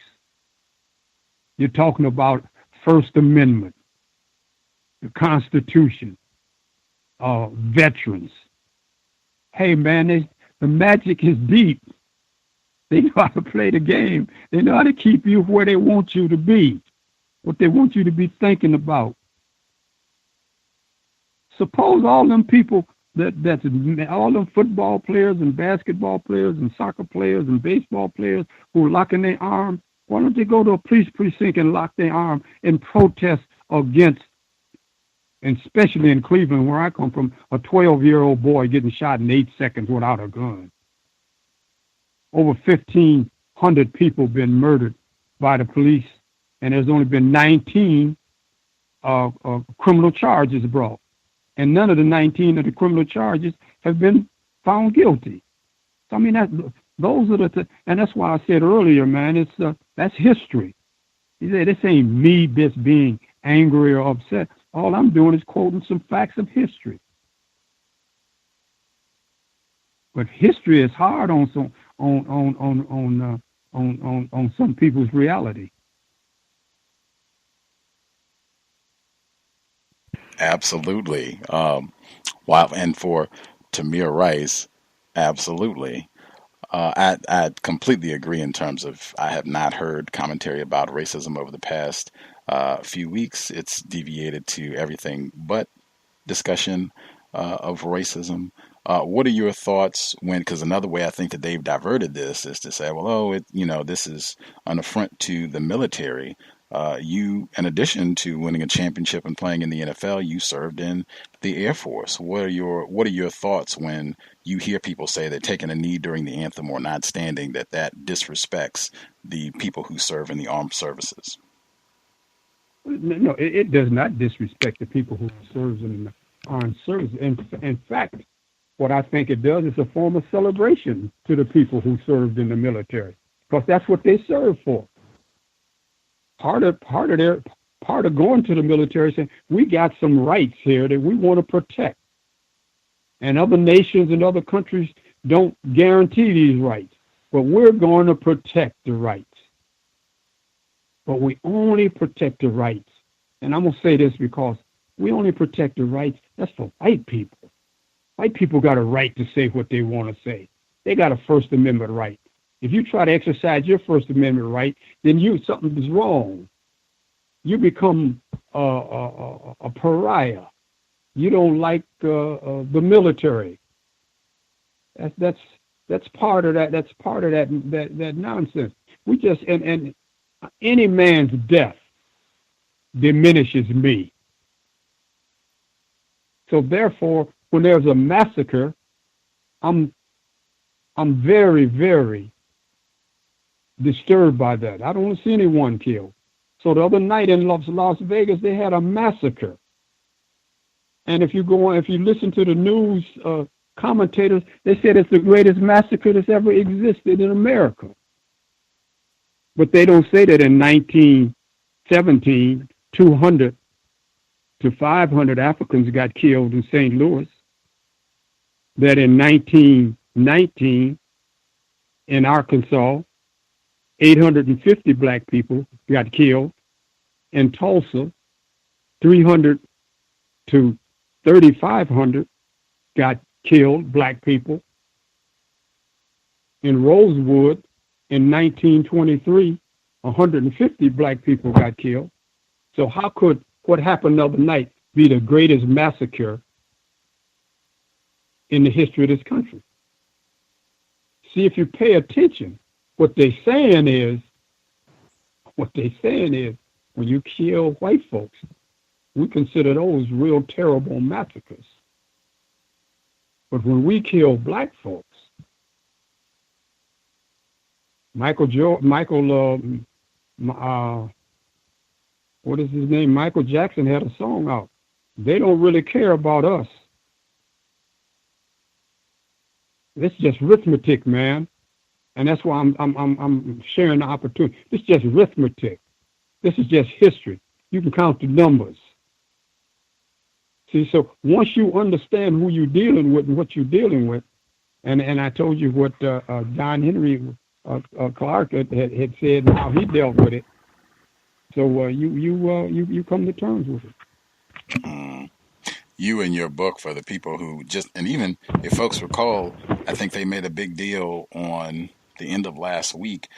Speaker 6: You're talking about First Amendment, the Constitution, veterans. Hey, man, the magic is deep. They know how to play the game. They know how to keep you where they want you to be, what they want you to be thinking about. Suppose all them people that's all them football players and basketball players and soccer players and baseball players who are locking their arm, why don't they go to a police precinct and lock their arm and protest against, and especially in Cleveland, where I come from, a 12-year-old boy getting shot in 8 seconds without a gun. Over 1,500 people been murdered by the police, and there's only been 19 criminal charges brought. And none of the 19 of the criminal charges have been found guilty. So, I mean, those are and that's why I said earlier, man, that's history. You say, this ain't me just being angry or upset. All I'm doing is quoting some facts of history. But history is hard on some people's reality.
Speaker 5: Absolutely. Wow. And for Tamir Rice, absolutely. I completely agree in terms of I have not heard commentary about racism over the past few weeks. It's deviated to everything but discussion of racism. What are your thoughts because another way I think that they've diverted this is to say, well, this is an affront to the military. You, in addition to winning a championship and playing in the NFL, you served in the Air Force. What are your thoughts when you hear people say that taking a knee during the anthem or not standing, that disrespects the people who serve in the armed services?
Speaker 6: No, it does not disrespect the people who serve in the armed services. In fact, what I think it does is a form of celebration to the people who served in the military, because that's what they served for. Part of going to the military saying we got some rights here that we want to protect, and other nations and other countries don't guarantee these rights, but we're going to protect the rights. But we only protect the rights, and I'm gonna say this because we only protect the rights. That's for white people. White people got a right to say what they want to say. They got a First Amendment right. If you try to exercise your First Amendment right, then something is wrong. You become a pariah. You don't like the military. That's part of that. That's part of that nonsense. We just and any man's death diminishes me. So therefore, when there's a massacre, I'm very, very disturbed by that. I don't want to see anyone killed. So the other night in Las Vegas, they had a massacre. And if you listen to the news commentators, they said it's the greatest massacre that's ever existed in America. But they don't say that in 1917, 200 to 500 Africans got killed in St. Louis. That in 1919, in Arkansas, 850 black people got killed. In Tulsa, 300 to 3,500 got killed, black people. In Rosewood, in 1923, 150 black people got killed. So how could what happened the other night be the greatest massacre in the history of this country? See, if you pay attention, what they're saying is, when you kill white folks, we consider those real terrible massacres. But when we kill black folks, Michael, what is his name? Michael Jackson had a song out. They don't really care about us. This is just arithmetic, man. And that's why I'm sharing the opportunity. This is just arithmetic. This is just history. You can count the numbers. See, so once you understand who you're dealing with and what you're dealing with, and I told you what John Henry Clark had said and how he dealt with it. So you come to terms with it.
Speaker 5: You in your book, for the people who and even if folks recall, I think they made a big deal on the end of last week.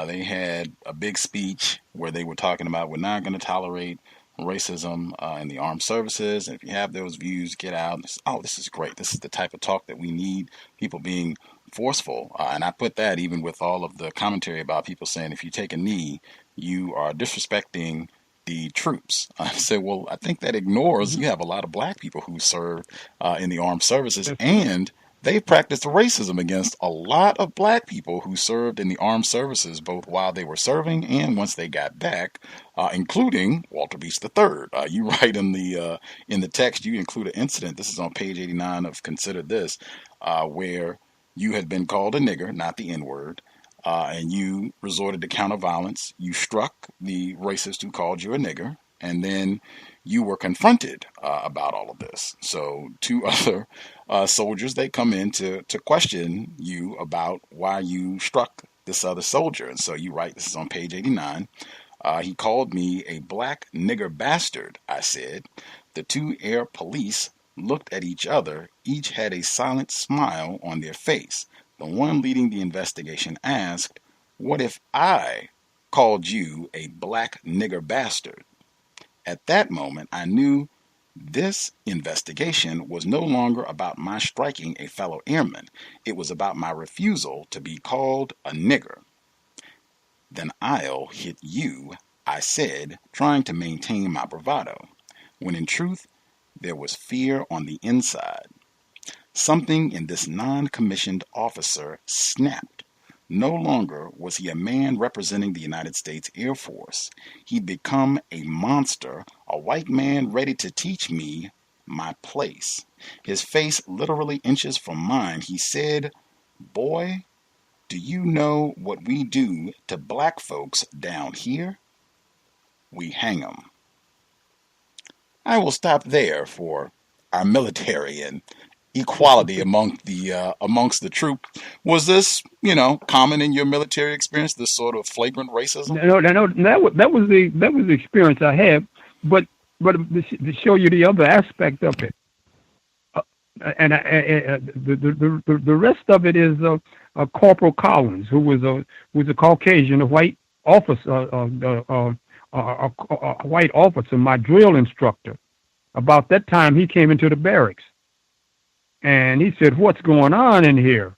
Speaker 5: They had a big speech where they were talking about we're not going to tolerate racism in the armed services. And if you have those views, get out. This is great. This is the type of talk that we need. People being forceful. And I put that even with all of the commentary about people saying if you take a knee, you are disrespecting the troops. I said, well, I think that ignores you have a lot of black people who serve in the armed services, and they practiced racism against a lot of black people who served in the armed services, both while they were serving and once they got back, including Walter Beach III. You write in the text, you include an incident. This is on page 89 of Consider This, where you had been called a nigger, not the N-word. And you resorted to counter violence. You struck the racist who called you a nigger, and then you were confronted about all of this. So two other soldiers, they come in to question you about why you struck this other soldier. And so you write, this is on page 89, he called me a black nigger bastard, I said. The two air police looked at each other. Each had a silent smile on their face. The one leading the investigation asked, what if I called you a black nigger bastard? At that moment, I knew this investigation was no longer about my striking a fellow airman. It was about my refusal to be called a nigger. Then I'll hit you I said, trying to maintain my bravado, when in truth there was fear on the inside. Something in this non-commissioned officer snapped. No longer was he a man representing the United States Air Force. He'd become a monster, a white man ready to teach me my place. His face literally inches from mine. He said, "Boy, do you know what we do to black folks down here? We hang 'em." I will stop there for our military and equality amongst the troop. Was this, common in your military experience? This sort of flagrant racism?
Speaker 6: No, that was the experience I had. But to show you the other aspect of it, and the rest of it is Corporal Collins, who was a Caucasian, a white officer, a white officer, my drill instructor. About that time, he came into the barracks. And he said, "What's going on in here?"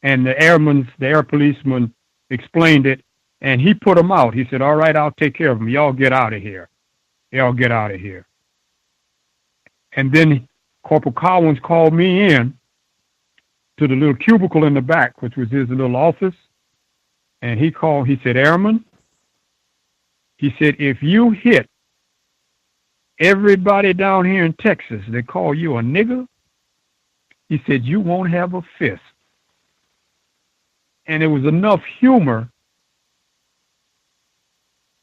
Speaker 6: And the air policeman explained it, and he put him out. He said, "All right, I'll take care of him. Y'all get out of here. Y'all get out of here." And then Corporal Collins called me in to the little cubicle in the back, which was his little office. And he said, "Airman," he said, "if you hit everybody down here in Texas, they call you a nigger," he said, "you won't have a fist." And there was enough humor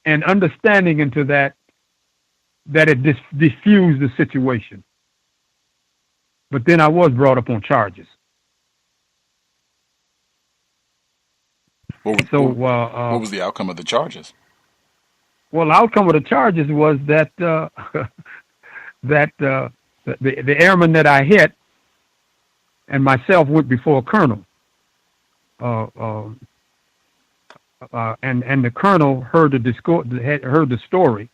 Speaker 6: and understanding into that it diffused the situation. But then I was brought up on charges.
Speaker 5: What was the outcome of the charges?
Speaker 6: Well, the outcome of the charges was that the airman that I hit and myself went before a colonel, and the colonel heard the story,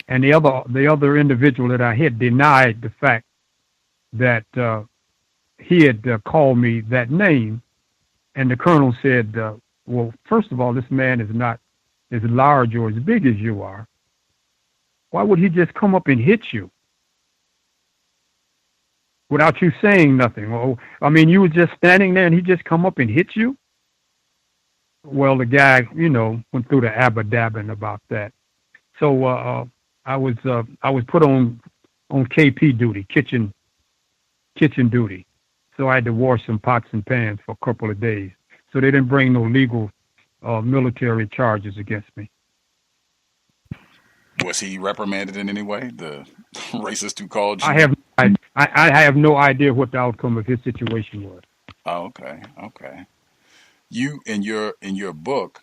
Speaker 6: and the other individual that I hit denied the fact that he had called me that name, and the colonel said, "Well, first of all, this man is not as large or as big as you are. Why would he just come up and hit you without you saying nothing? Well, I mean, you were just standing there and he just come up and hit you?" Well, the guy, went through the abba-dabbing about that. So I was put on KP duty, kitchen duty. So I had to wash some pots and pans for a couple of days. So they didn't bring no legal military charges against me.
Speaker 5: Was he reprimanded in any way? The racist who called you?
Speaker 6: I have no idea what the outcome of his situation was.
Speaker 5: Oh, okay. You in your book,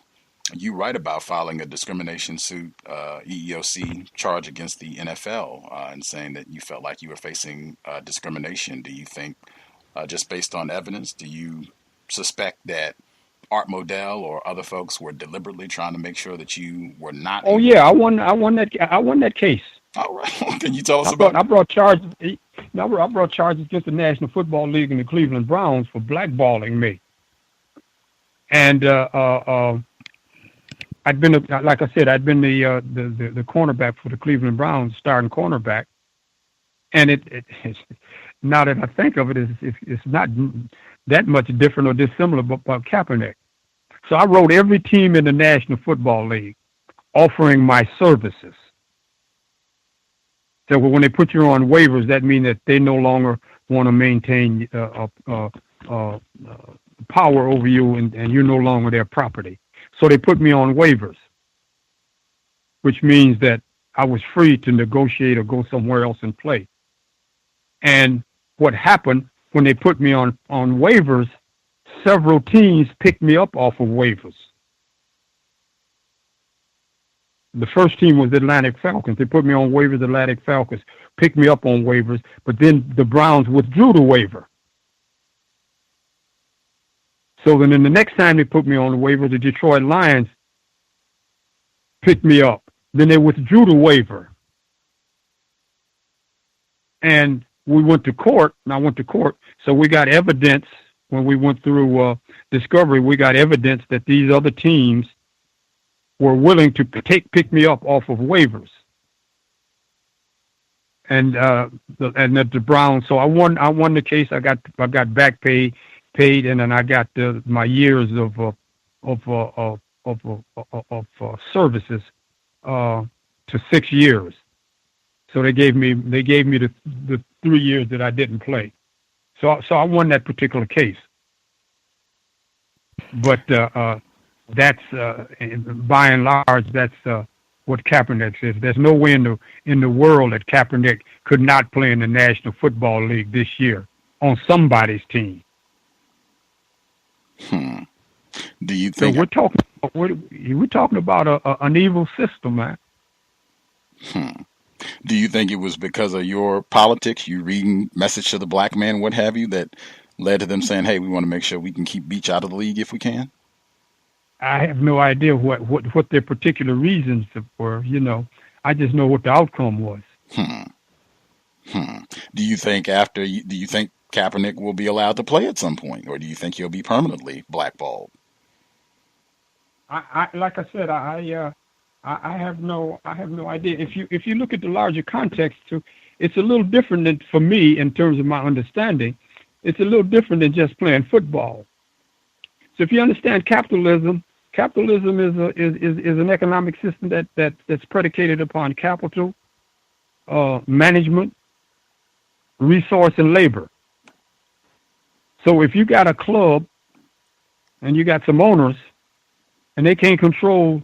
Speaker 5: you write about filing a discrimination suit, EEOC charge against the NFL, and saying that you felt like you were facing discrimination. Do you think, just based on evidence, do you suspect that Art Modell or other folks were deliberately trying to make sure that you were not?
Speaker 6: Oh yeah, I won that case.
Speaker 5: All right. Can you tell us about it?
Speaker 6: I brought charges against the National Football League and the Cleveland Browns for blackballing me. And I'd been, like I said, the cornerback for the Cleveland Browns, starting cornerback. And it's now that I think of it, it's not that much different or dissimilar about Kaepernick. So I wrote every team in the National Football League offering my services. So when they put you on waivers, that means that they no longer want to maintain power over you, and you're no longer their property. So they put me on waivers, which means that I was free to negotiate or go somewhere else and play. And what happened when they put me on waivers, several teams picked me up off of waivers. The first team was the Atlantic Falcons. They put me on waivers. The Atlantic Falcons picked me up on waivers, but then the Browns withdrew the waiver. So then the next time they put me on the waiver, the Detroit Lions picked me up. Then they withdrew the waiver. And we went to court, and I went to court. So we got evidence when we went through discovery. We got evidence that these other teams were willing to pick me up off of waivers. And the Browns. So I won the case. I got back paid, and then I got my years of services to 6 years. So they gave me the 3 years that I didn't play. So I won that particular case. But that's by and large that's what Kaepernick says. There's no way in the world that Kaepernick could not play in the National Football League this year on somebody's team.
Speaker 5: Do you think?
Speaker 6: So we're talking about an evil system, man.
Speaker 5: Do you think it was because of your politics, you reading Message to the Black Man, what have you, that led to them saying, "Hey, we want to make sure we can keep Beach out of the league if we can"?
Speaker 6: I have no idea what their particular reasons were. I just know what the outcome was.
Speaker 5: Do you think Kaepernick will be allowed to play at some point, or do you think he'll be permanently blackballed?
Speaker 6: I like I said, I have no idea. If you look at the larger context, it's a little different for me in terms of my understanding. It's a little different than just playing football. So if you understand capitalism is an economic system that's predicated upon capital, management, resource, and labor. So if you got a club and you got some owners and they can't control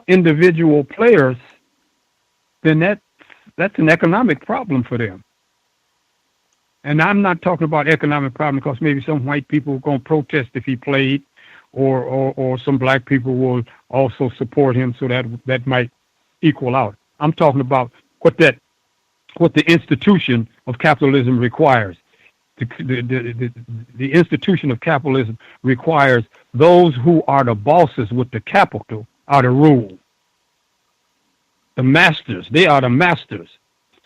Speaker 6: individual players, then that's an economic problem for them. And I'm not talking about economic problem because maybe some white people are going to protest if he played, or some black people will also support him, so that might equal out. I'm talking about what the institution of capitalism requires. The institution of capitalism requires those who are the bosses with the capital are the rule. The masters, they are the masters.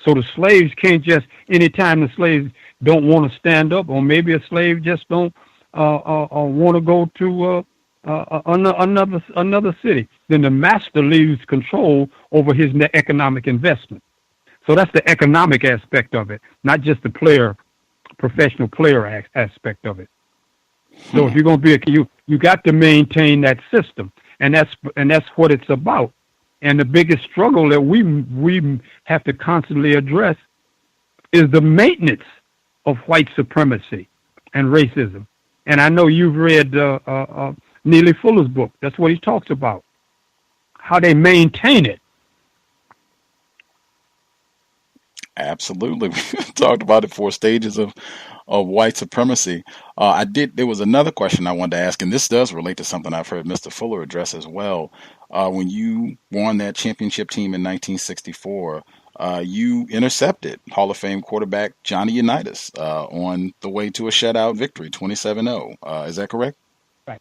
Speaker 6: So the slaves can't just, anytime the slaves don't want to stand up, or maybe a slave just don't want to go to another city, then the master leaves control over his economic investment. So that's the economic aspect of it, not just the professional player aspect of it. So if you're going to be you got to maintain that system, and that's what it's about. And the biggest struggle that we have to constantly address is the maintenance of white supremacy and racism. And I know you've read Neely Fuller's book. That's what he talks about, how they maintain it.
Speaker 5: Absolutely. We talked about it, 4 stages of white supremacy. There was another question I wanted to ask, and this does relate to something I've heard Mr. Fuller address as well. When you won that championship team in 1964, you intercepted Hall of Fame quarterback Johnny Unitas on the way to a shutout victory, 27-0. Is that correct?
Speaker 6: Right.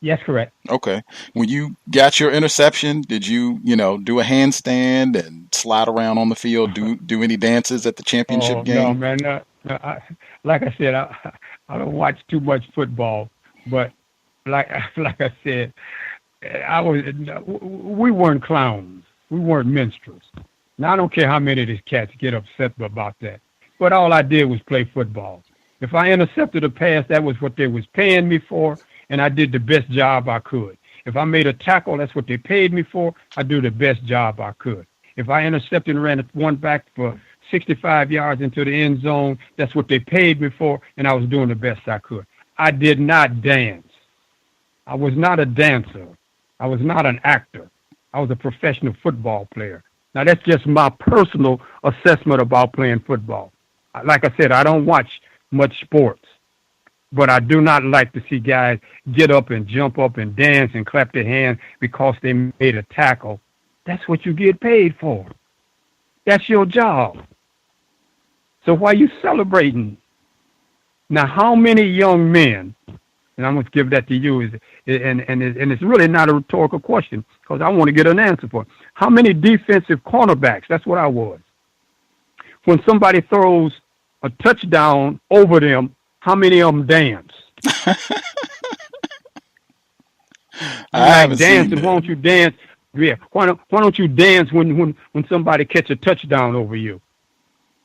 Speaker 6: Yes, correct.
Speaker 5: Okay. When you got your interception, did you do a handstand and slide around on the field, do any dances at the championship game?
Speaker 6: No, man. Like I said, I don't watch too much football, but like I said, we weren't clowns. We weren't minstrels. Now, I don't care how many of these cats get upset about that, but all I did was play football. If I intercepted a pass, that was what they was paying me for, and I did the best job I could. If I made a tackle, that's what they paid me for. I do the best job I could. If I intercepted and ran one back for 65 yards into the end zone, that's what they paid me for, and I was doing the best I could. I did not dance. I was not a dancer. I was not an actor. I was a professional football player. Now, that's just my personal assessment about playing football. Like I said, I don't watch much sports, but I do not like to see guys get up and jump up and dance and clap their hands because they made a tackle. That's what you get paid for. That's your job. So why are you celebrating? Now, how many young men, and I'm going to give that to you, and it's really not a rhetorical question because I want to get an answer for it. How many defensive cornerbacks, that's what I was, when somebody throws a touchdown over them, how many of them dance? You
Speaker 5: I
Speaker 6: like
Speaker 5: haven't seen
Speaker 6: dancing? Why
Speaker 5: that.
Speaker 6: don't you dance? Yeah. Why don't you dance when somebody catch a touchdown over you?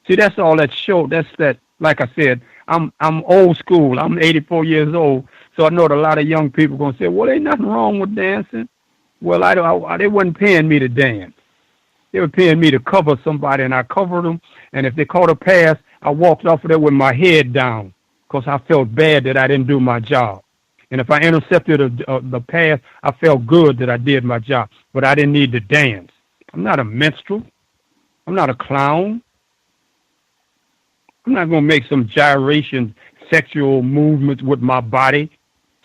Speaker 6: See, that's all that show. That's that. Like I said, I'm old school. I'm 84 years old, so I know that a lot of young people gonna say, "Well, ain't nothing wrong with dancing." Well, they wasn't paying me to dance. They were paying me to cover somebody, and I covered them. And if they caught a pass, I walked off of there with my head down because I felt bad that I didn't do my job. And if I intercepted the pass, I felt good that I did my job. But I didn't need to dance. I'm not a minstrel. I'm not a clown. I'm not going to make some gyration, sexual movements with my body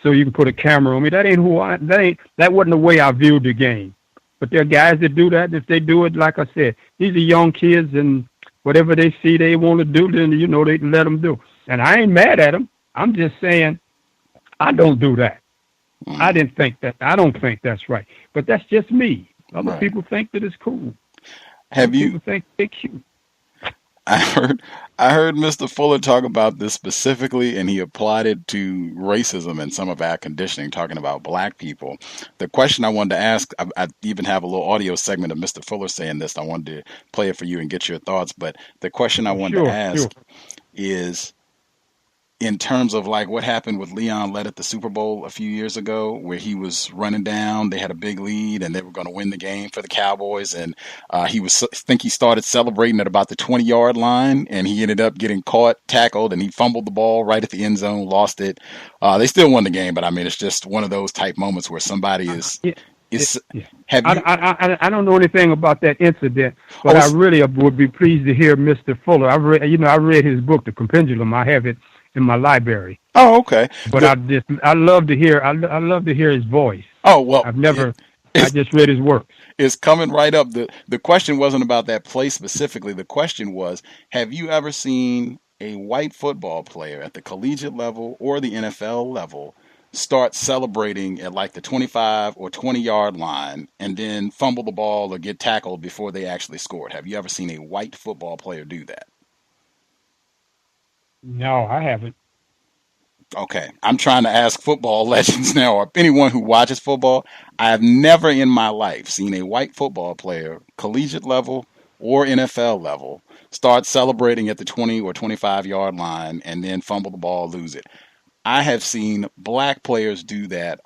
Speaker 6: so you can put a camera on me. That wasn't the way I viewed the game. But there are guys that do that. If they do it, like I said, these are young kids, and whatever they see they want to do, then, they can let them do. And I ain't mad at them. I'm just saying I don't do that. I don't think that's right. But that's just me. Other people think that it's cool. People think they're cute.
Speaker 5: I heard Mr. Fuller talk about this specifically, and he applied it to racism and some of our conditioning, talking about black people. The question I wanted to ask, I even have a little audio segment of Mr. Fuller saying this. I wanted to play it for you and get your thoughts. But the question I wanted to ask is, in terms of like what happened with Leon Lett at the Super Bowl a few years ago, where he was running down, they had a big lead and they were going to win the game for the Cowboys. And he started celebrating at about the 20-yard line, and he ended up getting caught, tackled, and he fumbled the ball right at the end zone, lost it. They still won the game, but I mean, it's just one of those type moments where somebody is.
Speaker 6: I don't know anything about that incident, but I really would be pleased to hear Mr. Fuller. I read his book, The Pendulum. I have it in my library.
Speaker 5: Oh, okay.
Speaker 6: But I love to hear his voice.
Speaker 5: Oh, well,
Speaker 6: I just read his work.
Speaker 5: It's coming right up. The question wasn't about that play specifically. The question was, have you ever seen a white football player at the collegiate level or the NFL level start celebrating at like the 25 or 20-yard line and then fumble the ball or get tackled before they actually scored? Have you ever seen a white football player do that?
Speaker 6: No, I haven't.
Speaker 5: Okay, I'm trying to ask football legends now, or anyone who watches football. I have never in my life seen a white football player, collegiate level or NFL level, start celebrating at the 20 or 25-yard line and then fumble the ball, lose it. I have seen black players do that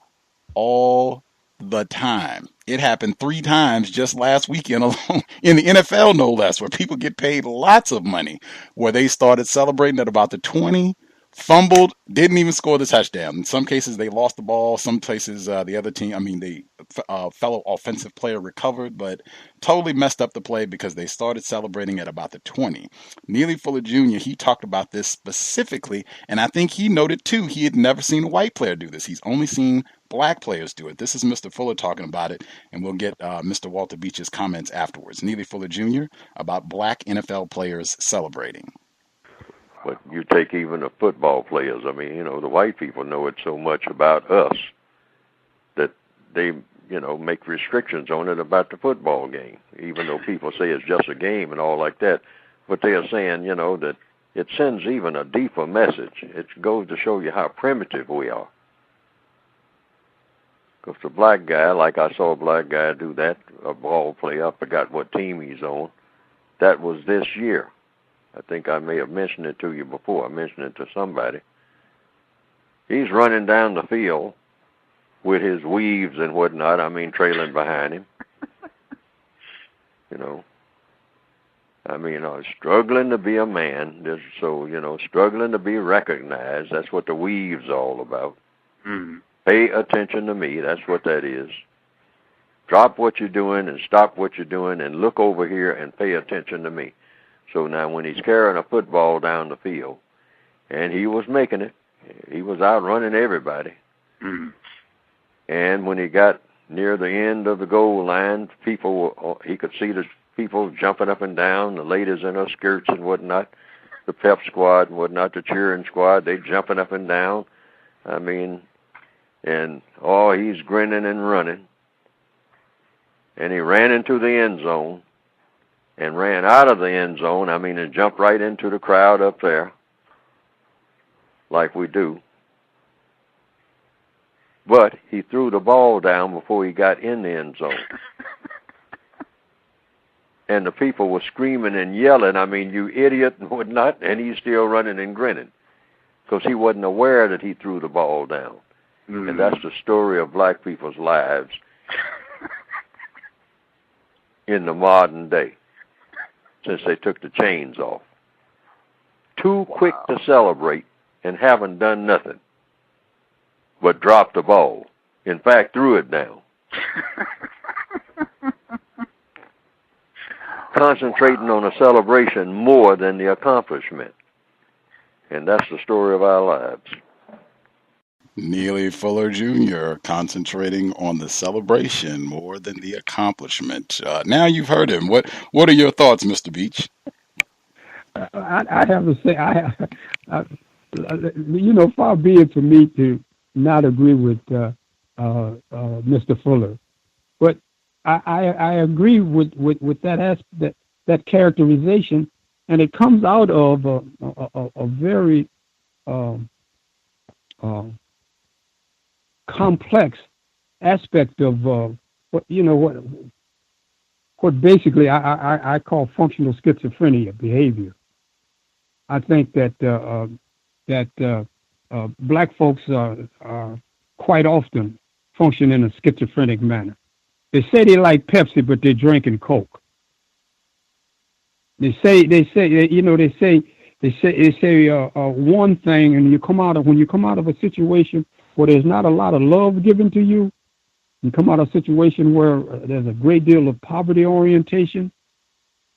Speaker 5: all the time. It happened 3 times just last weekend alone in the NFL, no less, where people get paid lots of money, where they started celebrating at about the 20, fumbled, didn't even score the touchdown. In some cases, they lost the ball. Some places, the other team, the fellow offensive player recovered, but totally messed up the play because they started celebrating at about the 20. Neely Fuller Jr., he talked about this specifically, and I think he noted, too, he had never seen a white player do this. He's only seen black players do it. This is Mr. Fuller talking about it, and we'll get Mr. Walter Beach's comments afterwards. Neely Fuller Jr. about black NFL players celebrating.
Speaker 7: But you take even the football players, the white people know it so much about us that they, make restrictions on it about the football game, even though people say it's just a game and all like that. But they are saying, that it sends even a deeper message. It goes to show you how primitive we are. Because the black guy, like I saw a black guy do that, a ball player, I forgot what team he's on, that was this year. I think I may have mentioned it to you before. I mentioned it to somebody. He's running down the field with his weaves and whatnot, trailing behind him. Struggling to be a man. Struggling to be recognized. That's what the weave's all about. Mm-hmm. Pay attention to me. That's what that is. Drop what you're doing and stop what you're doing and look over here and pay attention to me. So now when he's carrying a football down the field, and he was making it, he was outrunning everybody. Mm-hmm. And when he got near the end of the goal line, he could see the people jumping up and down, the ladies in their skirts and whatnot, the pep squad and whatnot, the cheering squad, they jumping up and down. He's grinning and running. And he ran into the end zone. And ran out of the end zone, and jumped right into the crowd up there, like we do. but he threw the ball down before he got in the end zone. And the people were screaming and yelling, I mean, you idiot and whatnot, and he's still running and grinning because he wasn't aware that he threw the ball down. Mm-hmm. And that's the story of black people's lives in the modern day since they took the chains off. Too quick to celebrate and haven't done nothing but dropped the ball. In fact, threw it down. Concentrating on a celebration more than the accomplishment. And that's the story of our lives.
Speaker 5: Neely Fuller Jr. concentrating on the celebration more than the accomplishment. Now you've heard him. What are your thoughts, Mr. Beach?
Speaker 6: I have to say, far be it for me to not agree with Mr. Fuller, but I agree with that characterization, and it comes out of a very complex aspect of what basically I call functional schizophrenia behavior. I think that black folks are quite often function in a schizophrenic manner. They say they like Pepsi, but they're drinking Coke. They say one thing, and when you come out of a situation where there's not a lot of love given to you, you come out of a situation where there's a great deal of poverty orientation,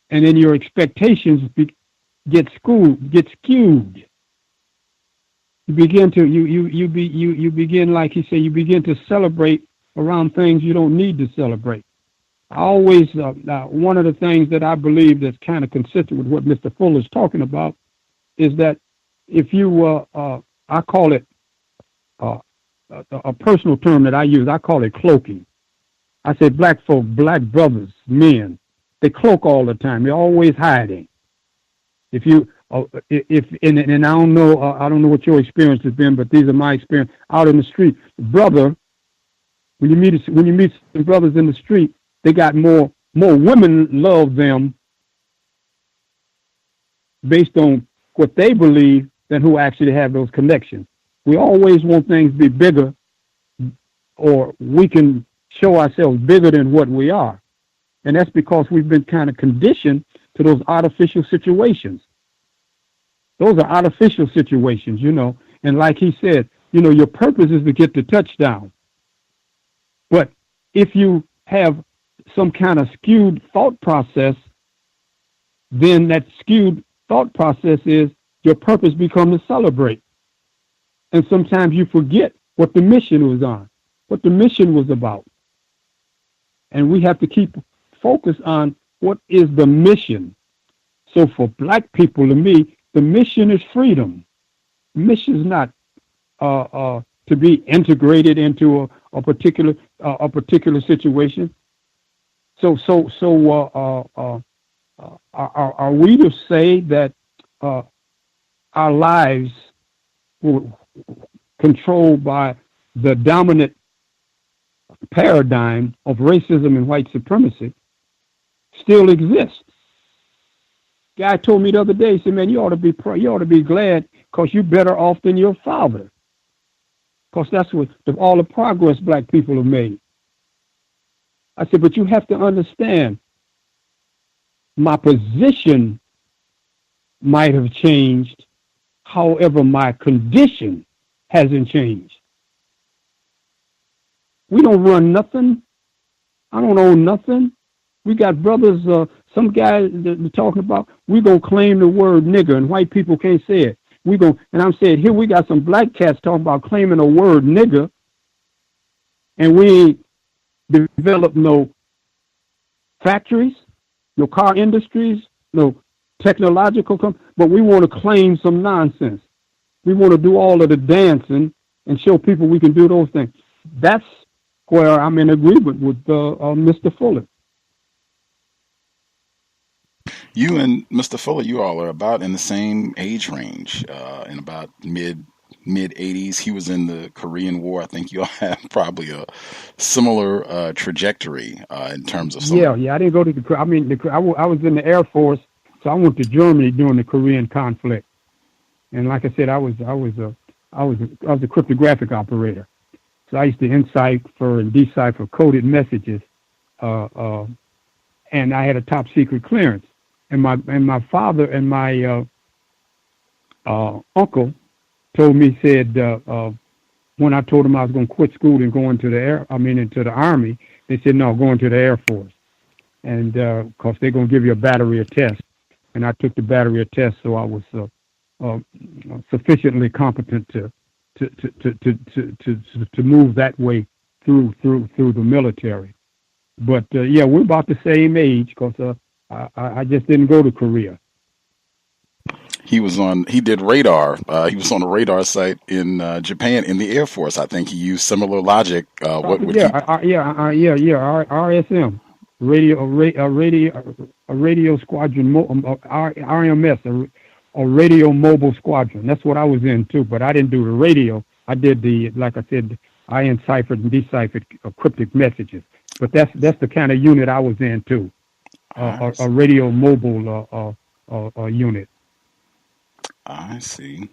Speaker 6: and then your expectations get skewed. You begin like he said, you begin to celebrate around things you don't need to celebrate. I always one of the things that I believe that's kind of consistent with what Mr. Fuller's talking about is that if you I call it a personal term that I use, I call it cloaking. I say black folk, black brothers, men, they cloak all the time. They're always hiding. If and I don't know what your experience has been, but these are my experience out in the street. Brother, when you meet some brothers in the street, they got more women love them based on what they believe than who actually have those connections. We always want things to be bigger, or we can show ourselves bigger than what we are. And that's because we've been kind of conditioned to those artificial situations. Those are artificial situations, And like he said, your purpose is to get the touchdown. But if you have some kind of skewed thought process, then that skewed thought process is your purpose becomes to celebrate. And sometimes you forget what the mission was on, what the mission was about. And we have to keep focus on what is the mission. So for black people, to me, the mission is freedom. The mission is not to be integrated into a particular situation. So are we to say that our lives were controlled by the dominant paradigm of racism and white supremacy still exists? Guy told me the other day, he said, "Man, you ought to be glad because you're better off than your father, because that's what all the progress black people have made." I said, "But you have to understand, my position might have changed, however, my condition hasn't changed. We don't run nothing. I don't own nothing. We got brothers, some guys that are talking about, we're going to claim the word nigger, and white people can't say it. And I'm saying, here we got some black cats talking about claiming the word nigger, and we ain't developed no factories, no car industries, no technological, but we want to claim some nonsense. We want to do all of the dancing and show people we can do those things. That's where I'm in agreement with Mr. Fuller.
Speaker 5: You and Mr. Fuller, you all are about in the same age range, in about mid mid 80s. He was in the Korean War. I think you'll have probably a similar trajectory in terms of some.
Speaker 6: Yeah, I didn't go to the. I mean, I was in the Air Force, so I went to Germany during the Korean conflict. And like I said, I was a cryptographic operator. So I used to encipher and decipher coded messages, and I had a top secret clearance. And my father and my uncle told me, said when I told them I was going to quit school and go into the Army, they said no, go into the Air Force, and because they're going to give you a battery of tests. And I took the battery of tests, so I was sufficiently competent to move that way through the military. But yeah, we're about the same age because I just didn't go to Korea.
Speaker 5: He did radar. He was on a radar site in Japan in the Air Force. I think he used similar logic.
Speaker 6: RSM, radio squadron, RMS, a radio mobile squadron. That's what I was in too, but I didn't do the radio. I did like I said, I enciphered and deciphered cryptic messages. But that's the kind of unit I was in too, a radio mobile unit.
Speaker 5: I see.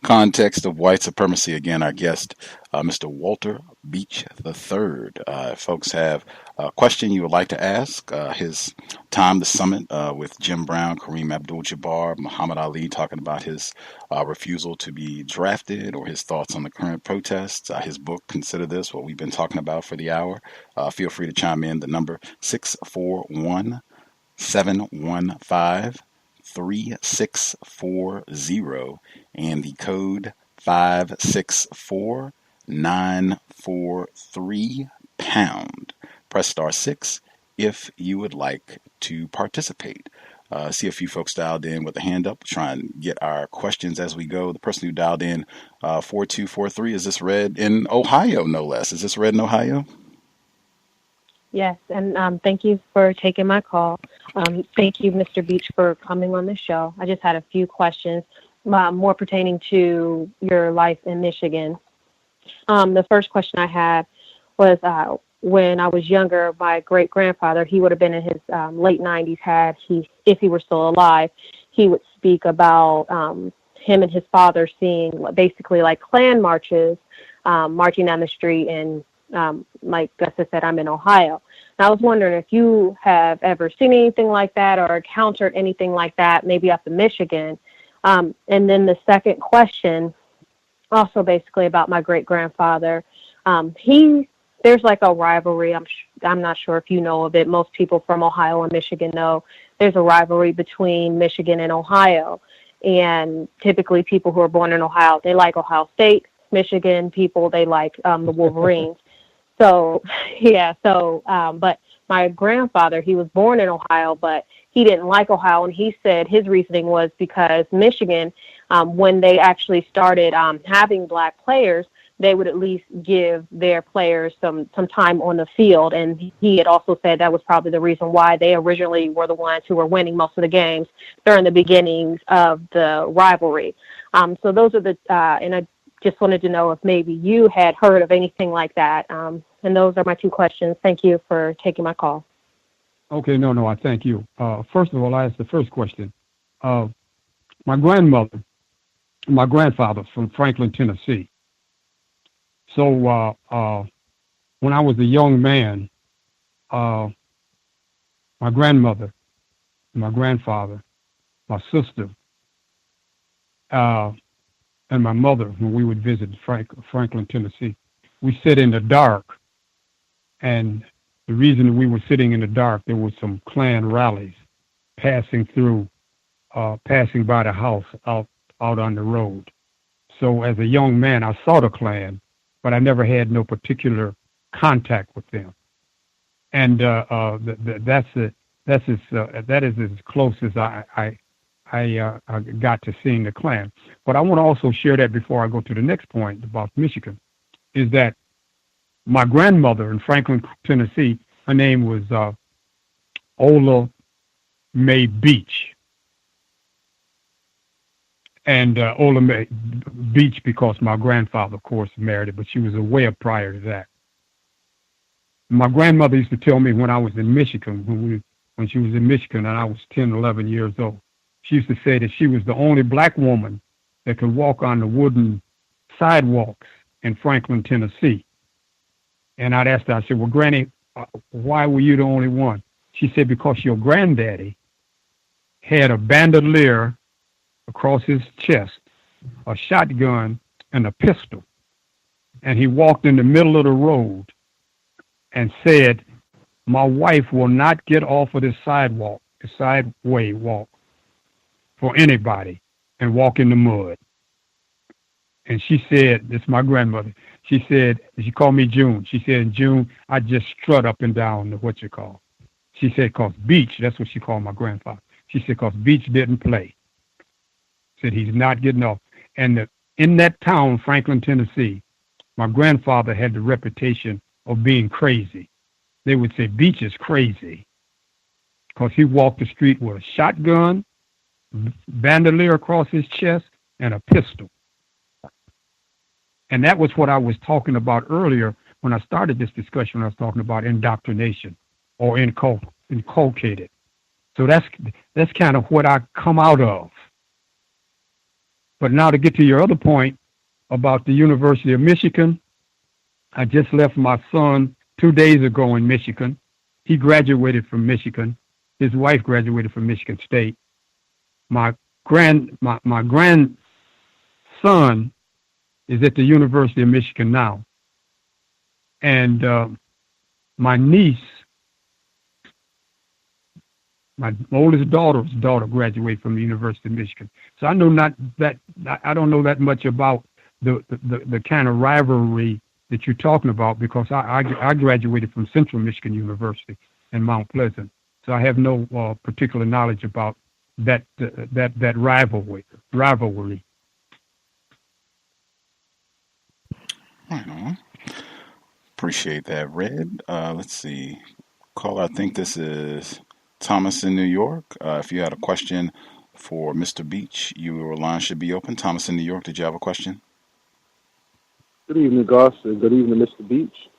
Speaker 5: Context of White Supremacy. Again, our guest, Mr. Walter Beach III. If folks have a question you would like to ask, his time to summit with Jim Brown, Kareem Abdul-Jabbar, Muhammad Ali, talking about his refusal to be drafted or his thoughts on the current protests, his book, Consider This, what we've been talking about for the hour. Feel free to chime in. The number 641-715-3640 and the code 564-943#. Press *6 if you would like to participate. See a few folks dialed in with a hand up. Try and get our questions as we go. The person who dialed in 4243, is this read in Ohio, no less? Is this read in Ohio?
Speaker 8: Yes, and thank you for taking my call. Thank you, Mr. Beach, for coming on the show. I just had a few questions, more pertaining to your life in Michigan. The first question I had was when I was younger, my great-grandfather, he would have been in his late 90s, if he were still alive, he would speak about him and his father seeing basically like Klan marches, marching down the street, and like Gus said, I'm in Ohio. And I was wondering if you have ever seen anything like that or encountered anything like that, maybe up in Michigan. And then the second question, also basically about my great-grandfather, there's like a rivalry. I'm not sure if you know of it. Most people from Ohio and Michigan know there's a rivalry between Michigan and Ohio. And typically people who are born in Ohio, they like Ohio State. Michigan people, they like the Wolverines. So, yeah, but my grandfather, he was born in Ohio, but he didn't like Ohio, and he said his reasoning was because Michigan, when they actually started having black players, they would at least give their players some time on the field, and he had also said that was probably the reason why they originally were the ones who were winning most of the games during the beginnings of the rivalry. So those are and I just wanted to know if maybe you had heard of anything like that. And those are my two questions. Thank you for taking my call.
Speaker 6: Okay, no, I thank you. First of all, I asked the first question. My grandfather from Franklin, Tennessee. So when I was a young man, my grandmother, my grandfather, my sister, and my mother, when we would visit Franklin, Tennessee, we sit in the dark. And the reason we were sitting in the dark, there were some Klan rallies passing by the house out on the road. So as a young man, I saw the Klan, but I never had no particular contact with them. And that is as close as I got to seeing the Klan. But I want to also share that before I go to the next point about Michigan, is that my grandmother in Franklin, Tennessee, her name was Ola Mae Beach. And Ola Beach, because my grandfather, of course, married her, but she was aware prior to that. My grandmother used to tell me when I was in Michigan, when she was in Michigan and I was 10, 11 years old, she used to say that she was the only black woman that could walk on the wooden sidewalks in Franklin, Tennessee. And I'd ask her, I said, well, Granny, why were you the only one? She said, because your granddaddy had a bandolier across his chest, a shotgun, and a pistol. And he walked in the middle of the road and said, my wife will not get off of this sidewalk, the sideway walk, for anybody and walk in the mud. And she said, this is my grandmother, she said, she called me June. She said, in June, I just strut up and down the what you call. She said, because Beach, that's what she called my grandfather. She said, because Beach didn't play. Said he's not getting off. And in that town, Franklin, Tennessee, my grandfather had the reputation of being crazy. They would say, Beach is crazy, because he walked the street with a shotgun, bandolier across his chest, and a pistol. And that was what I was talking about earlier when I started this discussion. I was talking about indoctrination or inculcated. So that's kind of what I come out of. But now to get to your other point about the University of Michigan, I just left my son 2 days ago in Michigan. He graduated from Michigan. His wife graduated from Michigan State. My grandson is at the University of Michigan now. And my niece, my oldest daughter's daughter graduated from the University of Michigan. So I know I don't know that much about the kind of rivalry that you're talking about, because I graduated from Central Michigan University in Mount Pleasant. So I have no particular knowledge about that rivalry.
Speaker 5: Appreciate that, Red. Let's see. Caller, I think this is Thomas in New York. If you had a question for Mr. Beach, your line should be open. Thomas in New York, did you have a question?
Speaker 9: Good evening, Gus, and good evening, Mr. Beach.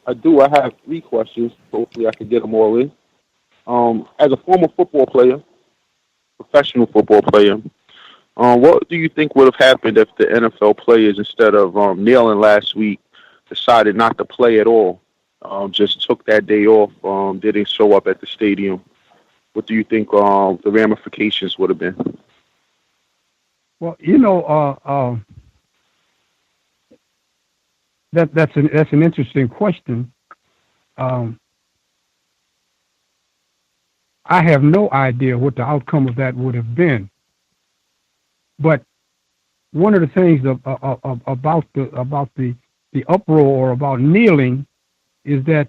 Speaker 9: I do. I have 3 questions. Hopefully I can get them all in. As a former football player, professional football player, what do you think would have happened if the NFL players, instead of kneeling last week, decided not to play at all, just took that day off, didn't show up at the stadium? What do you think the ramifications would have been?
Speaker 6: Well, that's an interesting question. I have no idea what the outcome of that would have been. But one of the things about the uproar or about kneeling is that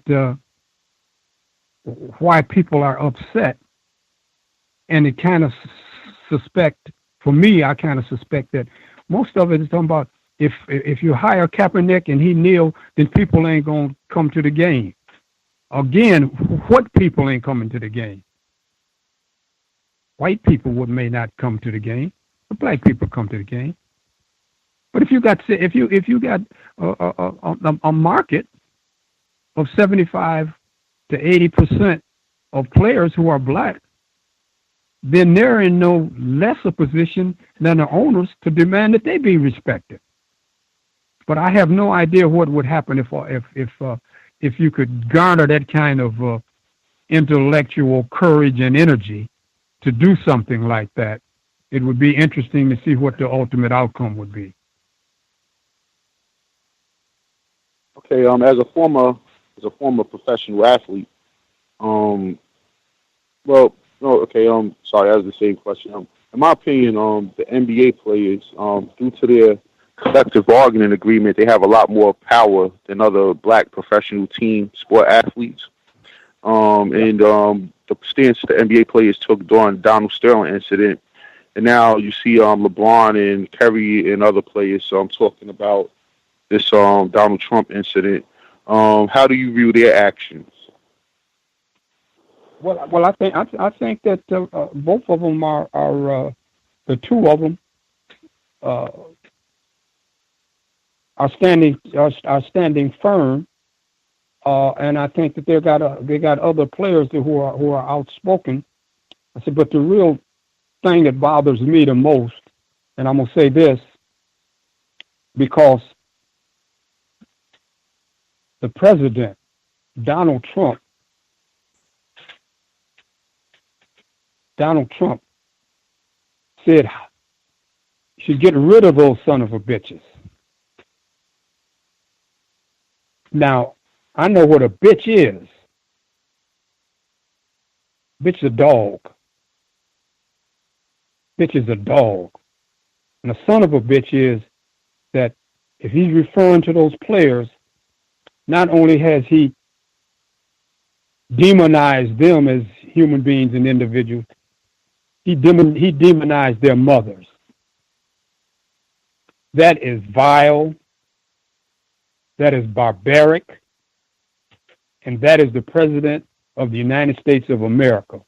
Speaker 6: why people are upset, and it kind of for me, I kind of suspect that most of it is talking about if you hire Kaepernick and he kneel, then people ain't gonna come to the game. Again, what people ain't coming to the game? White people may not come to the game, but black people come to the game. But if you got a market of 75 to 80% of players who are black, then they're in no less a position than the owners to demand that they be respected. But I have no idea what would happen if you could garner that kind of intellectual courage and energy to do something like that. It would be interesting to see what the ultimate outcome would be.
Speaker 9: Okay, as a former professional athlete, sorry, that was the same question. In my opinion, the NBA players, due to their collective bargaining agreement, they have a lot more power than other black professional team sport athletes. The stance the NBA players took during Donald Sterling incident, and now you see LeBron and Curry and other players talking about this Donald Trump incident. How do you view their actions?
Speaker 6: Well, I think that both of them are the two of them are standing firm, and I think that they got other players who are outspoken. I said, but the real thing that bothers me the most, and I'm gonna say this, because the president, Donald Trump said should get rid of those son of a bitches. Now, I know what a bitch is. Bitch is a dog. Bitch is a dog. And a son of a bitch is that if he's referring to those players, not only has he demonized them as human beings and individuals, he demonized their mothers. That is vile. That is barbaric. And that is the President of the United States of America.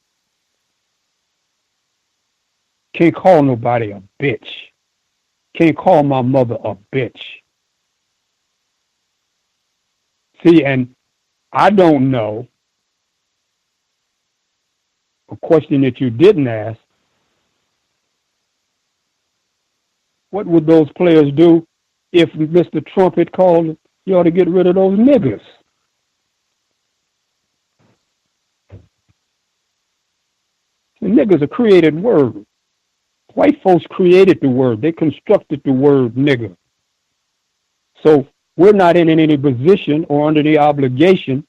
Speaker 6: Can't call nobody a bitch. Can't call my mother a bitch. See, and I don't know, a question that you didn't ask, what would those players do if Mr. Trump had called, you ought to get rid of those niggas? The niggas a created word. White folks created the word. They constructed the word nigger. So we're not in any position or under the obligation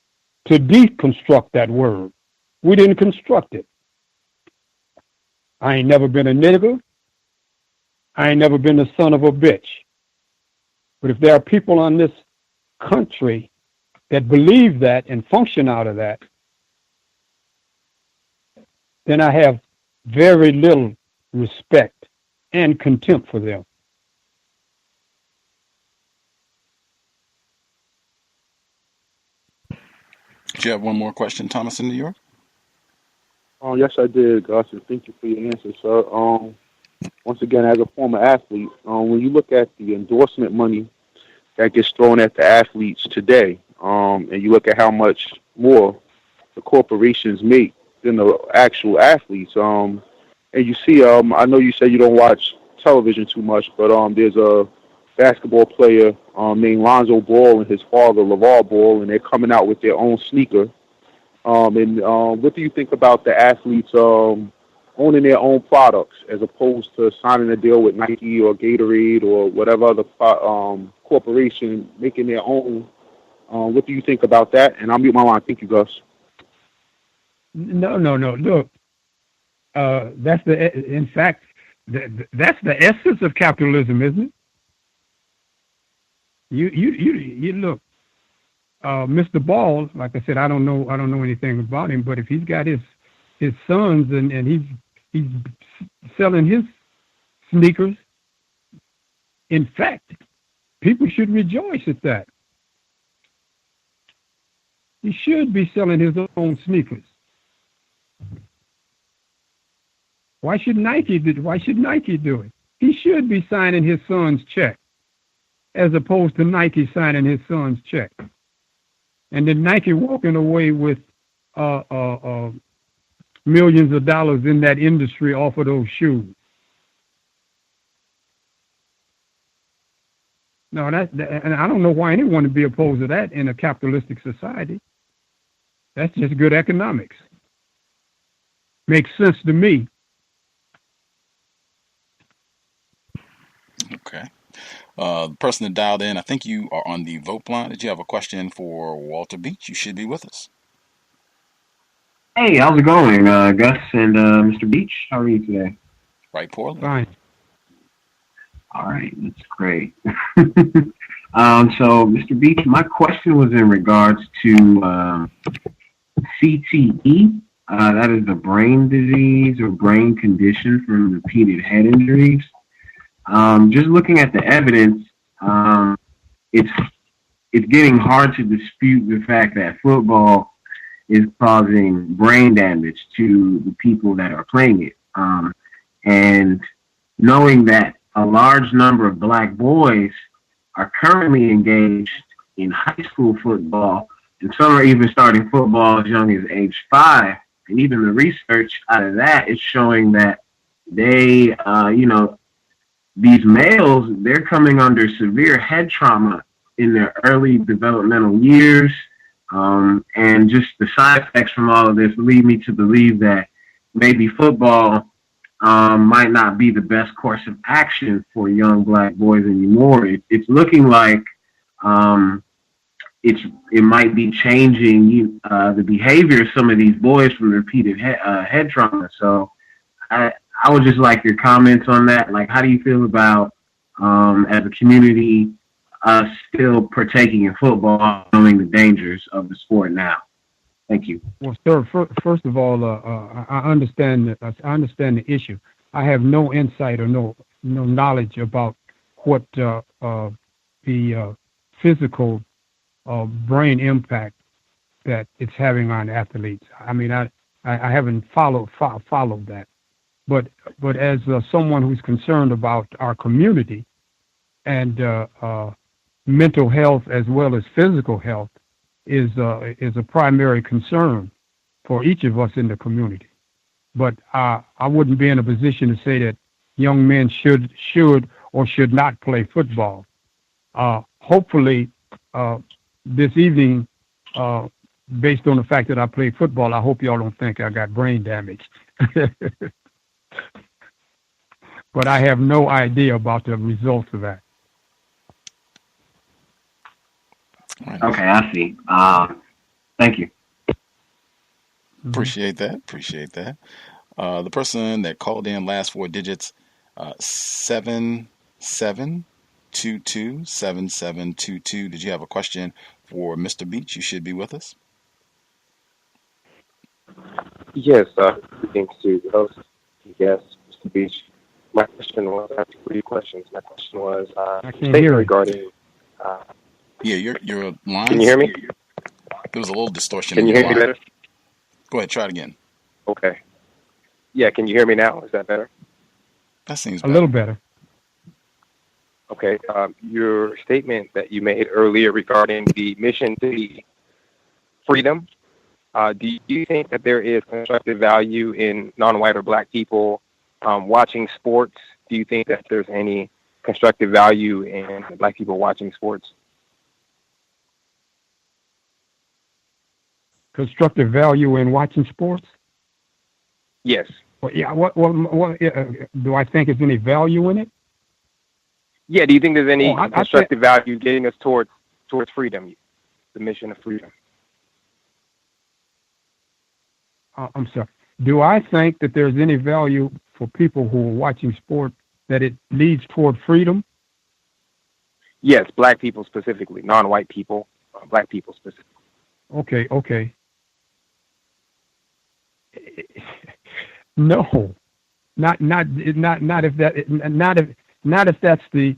Speaker 6: to deconstruct that word. We didn't construct it. I ain't never been a nigger. I ain't never been the son of a bitch. But if there are people on this country that believe that and function out of that, then I have very little respect and contempt for them.
Speaker 5: Do you have one more question, Thomas, in New York?
Speaker 9: Yes, I did, Gus, and thank you for your answer, sir. Once again, as a former athlete, when you look at the endorsement money that gets thrown at the athletes today, and you look at how much more the corporations make than the actual athletes, and you see, I know you said you don't watch television too much, but there's a basketball player named Lonzo Ball and his father, LeVar Ball, and they're coming out with their own sneaker. And what do you think about the athletes owning their own products as opposed to signing a deal with Nike or Gatorade or whatever other corporation making their own? What do you think about that? And I'll mute my line. Thank you, Gus.
Speaker 6: No. Look, that's in fact, that's the essence of capitalism, isn't it? You look, Mr. Ball, like I said, I don't know anything about him, but if he's got his sons and he's selling his sneakers, in fact, people should rejoice at that. He should be selling his own sneakers. Why should Nike do it? He should be signing his son's check as opposed to Nike signing his son's check. And then Nike walking away with millions of dollars in that industry off of those shoes. No, and I don't know why anyone would be opposed to that in a capitalistic society. That's just good economics. Makes sense to me.
Speaker 5: Okay. The person that dialed in, I think you are on the vote line. Did you have a question for Walter Beach? You should be with us.
Speaker 10: Hey, how's it going, Gus and Mr. Beach? How are you today?
Speaker 5: Right, poorly.
Speaker 6: Fine.
Speaker 10: All right, that's great. So, Mr. Beach, my question was in regards to CTE. That is the brain disease or brain condition from repeated head injuries. Just looking at the evidence, it's getting hard to dispute the fact that football is causing brain damage to the people that are playing it. And knowing that a large number of black boys are currently engaged in high school football, and some are even starting football as young as age 5. And even the research out of that is showing that they, these males, they're coming under severe head trauma in their early developmental years. And just the side effects from all of this lead me to believe that maybe football might not be the best course of action for young black boys anymore. It's looking like it might be changing the behavior of some of these boys from repeated head trauma. So I would just like your comments on that. Like, how do you feel about, as a community, still partaking in football, knowing the dangers of the sport now? Thank you.
Speaker 6: Well, sir, first of all, I understand the issue. I have no insight or no knowledge about what the physical brain impact that it's having on athletes. I mean, I haven't followed that, but as someone who's concerned about our community and mental health as well as physical health is a primary concern for each of us in the community. But I wouldn't be in a position to say that young men should or should not play football. Hopefully, this evening, based on the fact that I play football, I hope y'all don't think I got brain damage. But I have no idea about the results of that.
Speaker 10: Okay, I see. Thank you.
Speaker 5: Appreciate that. The person that called in, last 4 digits, 7722. Did you have a question for Mr. Beach? You should be with us.
Speaker 11: Yes, thanks to the host, yes, Mr. Beach. My question was, I have 3 questions. My question was,
Speaker 6: I can't hear
Speaker 11: regarding.
Speaker 5: Yeah, your line.
Speaker 11: Can you hear me?
Speaker 5: There was a little distortion.
Speaker 11: Can you hear me better?
Speaker 5: Go ahead, try it again.
Speaker 11: Okay. Yeah, can you hear me now? Is that better?
Speaker 5: That seems
Speaker 6: better. A little better.
Speaker 11: Okay. Your statement that you made earlier regarding the mission to be freedom, do you think that there is constructive value in non-white or black people watching sports? Do you think that there's any constructive value in black people watching sports?
Speaker 6: Constructive value in watching sports?
Speaker 11: Yes.
Speaker 6: Well, yeah. What do I think is any value in it?
Speaker 11: Yeah. Do you think there's any constructive value getting us towards freedom, the mission of freedom?
Speaker 6: I'm sorry. Do I think that there's any value for people who are watching sport that it leads toward freedom?
Speaker 11: Yes, black people specifically, non-white people, black people specifically.
Speaker 6: Okay. No, not if that's the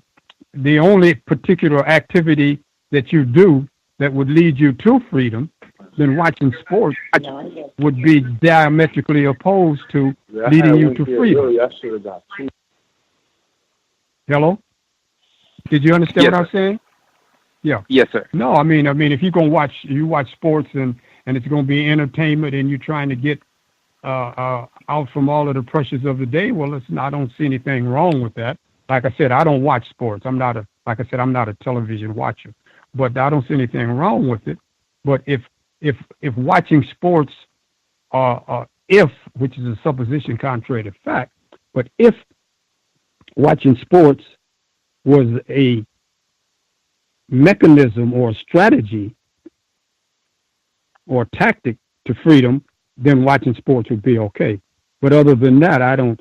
Speaker 6: only particular activity that you do that would lead you to freedom. Then watching sports would be diametrically opposed to leading you to freedom. Hello? Did you understand what I was saying? Yeah.
Speaker 11: Yes, sir.
Speaker 6: No, I mean, if you're gonna watch sports and it's gonna be entertainment and you're trying to get out from all of the pressures of the day, well, I don't see anything wrong with that. Like I said, I don't watch sports. I'm not a television watcher, but I don't see anything wrong with it. But if watching sports, which is a supposition contrary to fact, but if watching sports was a mechanism or strategy or tactic to freedom, then watching sports would be okay. But other than that, I don't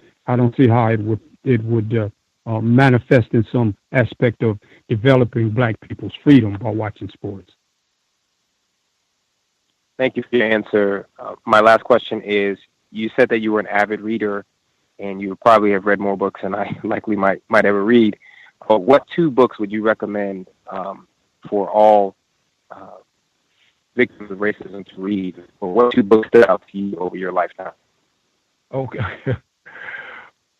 Speaker 6: see how it would manifest in some aspect of developing black people's freedom by watching sports.
Speaker 11: Thank you for your answer. My last question is, you said that you were an avid reader and you probably have read more books than I likely might ever read. But what 2 books would you recommend for all victims of racism to read? Or what 2 books stood out to you over your lifetime?
Speaker 6: Okay.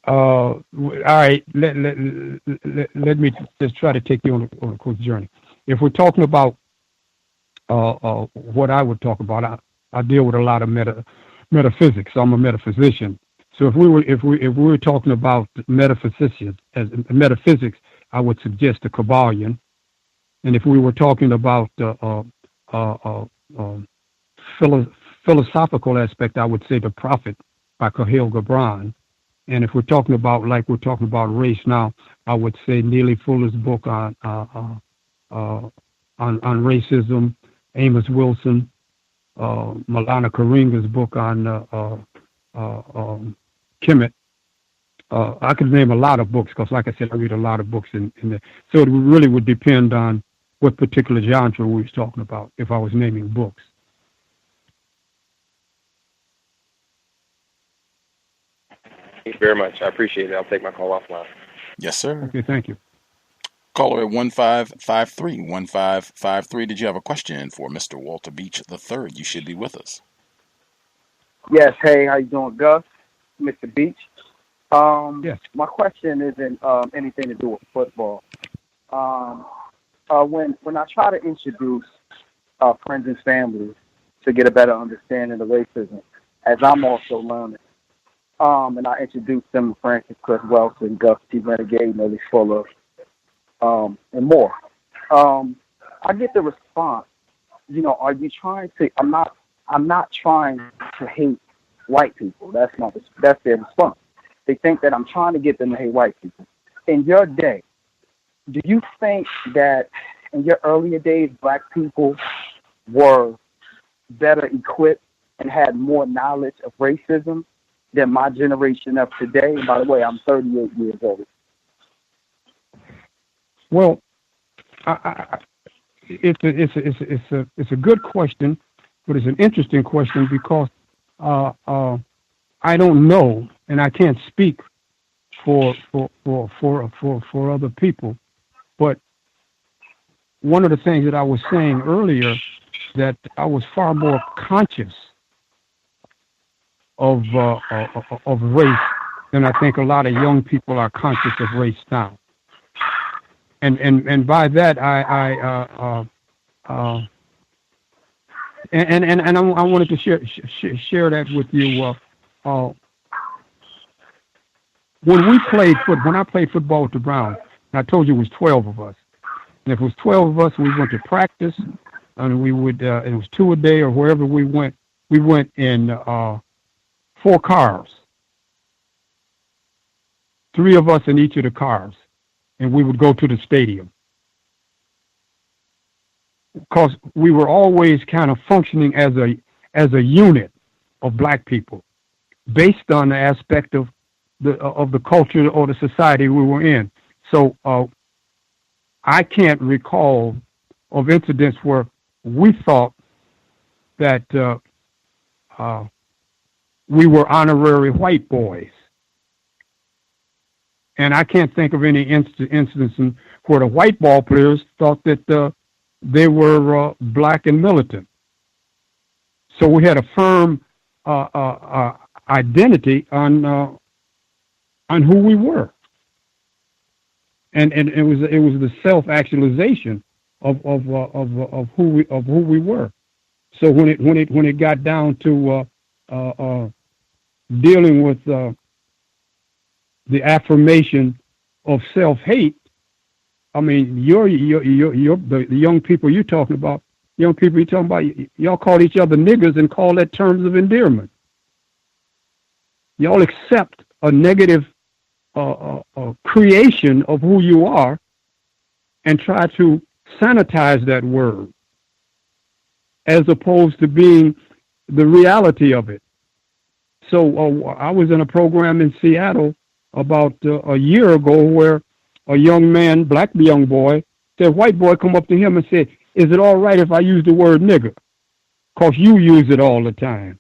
Speaker 6: All right. Let me just try to take you on a quick journey. If we're talking about what I would talk about, I deal with a lot of metaphysics. I'm a metaphysician. So if we were talking about metaphysics, I would suggest the Kabbalion. And if we were talking about philosophical aspect, I would say The Prophet by Khalil Gibran. And if we're talking about, like we're talking about race now, I would say Neely Fuller's book on racism, Amos Wilson, Maulana Karim's book on Kemet. I could name a lot of books because, like I said, I read a lot of books in there. So it really would depend on what particular genre we was talking about if I was naming books.
Speaker 11: Thank you very much. I appreciate it. I'll take my call offline.
Speaker 5: Yes, sir.
Speaker 6: Okay, thank you.
Speaker 5: Caller at 1553. 1553. Did you have a question for Mr. Walter Beach III? You should be with us.
Speaker 12: Yes. Hey, how you doing, Gus? Mr. Beach.
Speaker 6: Yes.
Speaker 12: My question isn't anything to do with football. When I try to introduce friends and family to get a better understanding of racism, as I'm also learning, and I introduce them to Francis C.O.W.S and Gus T Renegade, Nelly Fuller, and more. I get the response, are you trying to? I'm not trying to hate white people. That's their response. They think that I'm trying to get them to hate white people. In your day, do you think that in your earlier days, black people were better equipped and had more knowledge of racism than my generation of today? By the way, I'm 38 years old.
Speaker 6: Well, it's a good question, but it's an interesting question because I don't know, and I can't speak for other people. But one of the things that I was saying earlier, that I was far more conscious of race than I think a lot of young people are conscious of race now. And by that I wanted to share that with you. When I played football with the Browns, I told you it was 12 of us. And if it was 12 of us, we went to practice, and we would. It was 2 a day, or wherever we went. We went in 4 cars, 3 of us in each of the cars, and we would go to the stadium. Because we were always kind of functioning as a unit of black people, based on the aspect of the culture or the society we were in. So I can't recall of incidents where we thought that we were honorary white boys. And I can't think of any incidents where the white ball players thought that they were black and militant. So we had a firm identity on who we were, and it was the self-actualization of who we were. So when it got down to dealing with the affirmation of self-hate, I mean, the young people you're talking about, y'all call each other niggers and call that terms of endearment. Y'all accept a negative creation of who you are and try to sanitize that word as opposed to being the reality of it. So I was in a program in Seattle about a year ago where a young man, black young boy, said, white boy come up to him and said, is it all right if I use the word nigger? Because you use it all the time.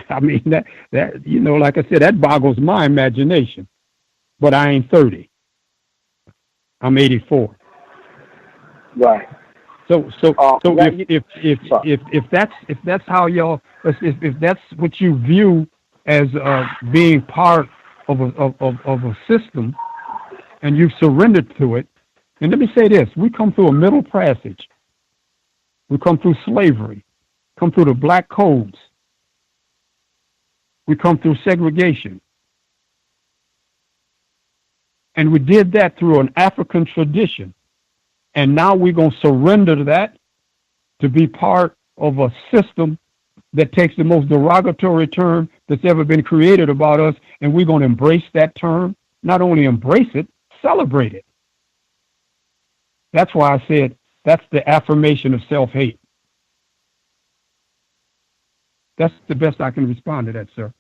Speaker 6: I mean, that like I said, that boggles my imagination. But I ain't 30. I'm 84.
Speaker 12: Right.
Speaker 6: So if that's how y'all, if that's what you view as being part of a system, and you've surrendered to it. And let me say this: we come through a middle passage. We come through slavery, come through the black codes. We come through segregation. And we did that through an African tradition. And now we're going to surrender to that to be part of a system that takes the most derogatory term that's ever been created about us, and we're going to embrace that term. Not only embrace it, celebrate it. That's why I said that's the affirmation of self-hate. That's the best I can respond to that, sir.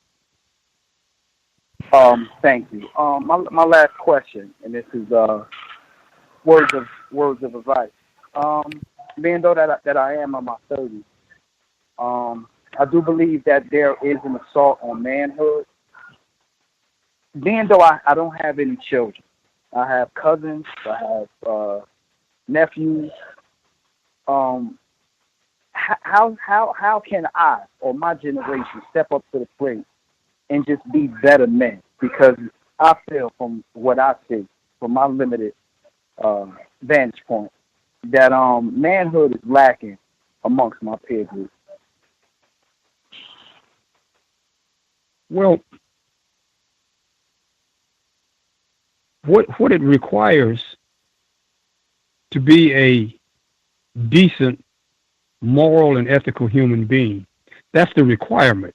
Speaker 12: Thank you. My last question, and this is words of advice. Being though that I am in my 30s, I do believe that there is an assault on manhood. Being though I don't have any children, I have cousins, I have nephews. How can I or my generation step up to the plate and just be better men? Because I feel, from what I see, from my limited vantage point, that manhood is lacking amongst my peer group.
Speaker 6: Well, what it requires to be a decent, moral, and ethical human being, that's the requirement.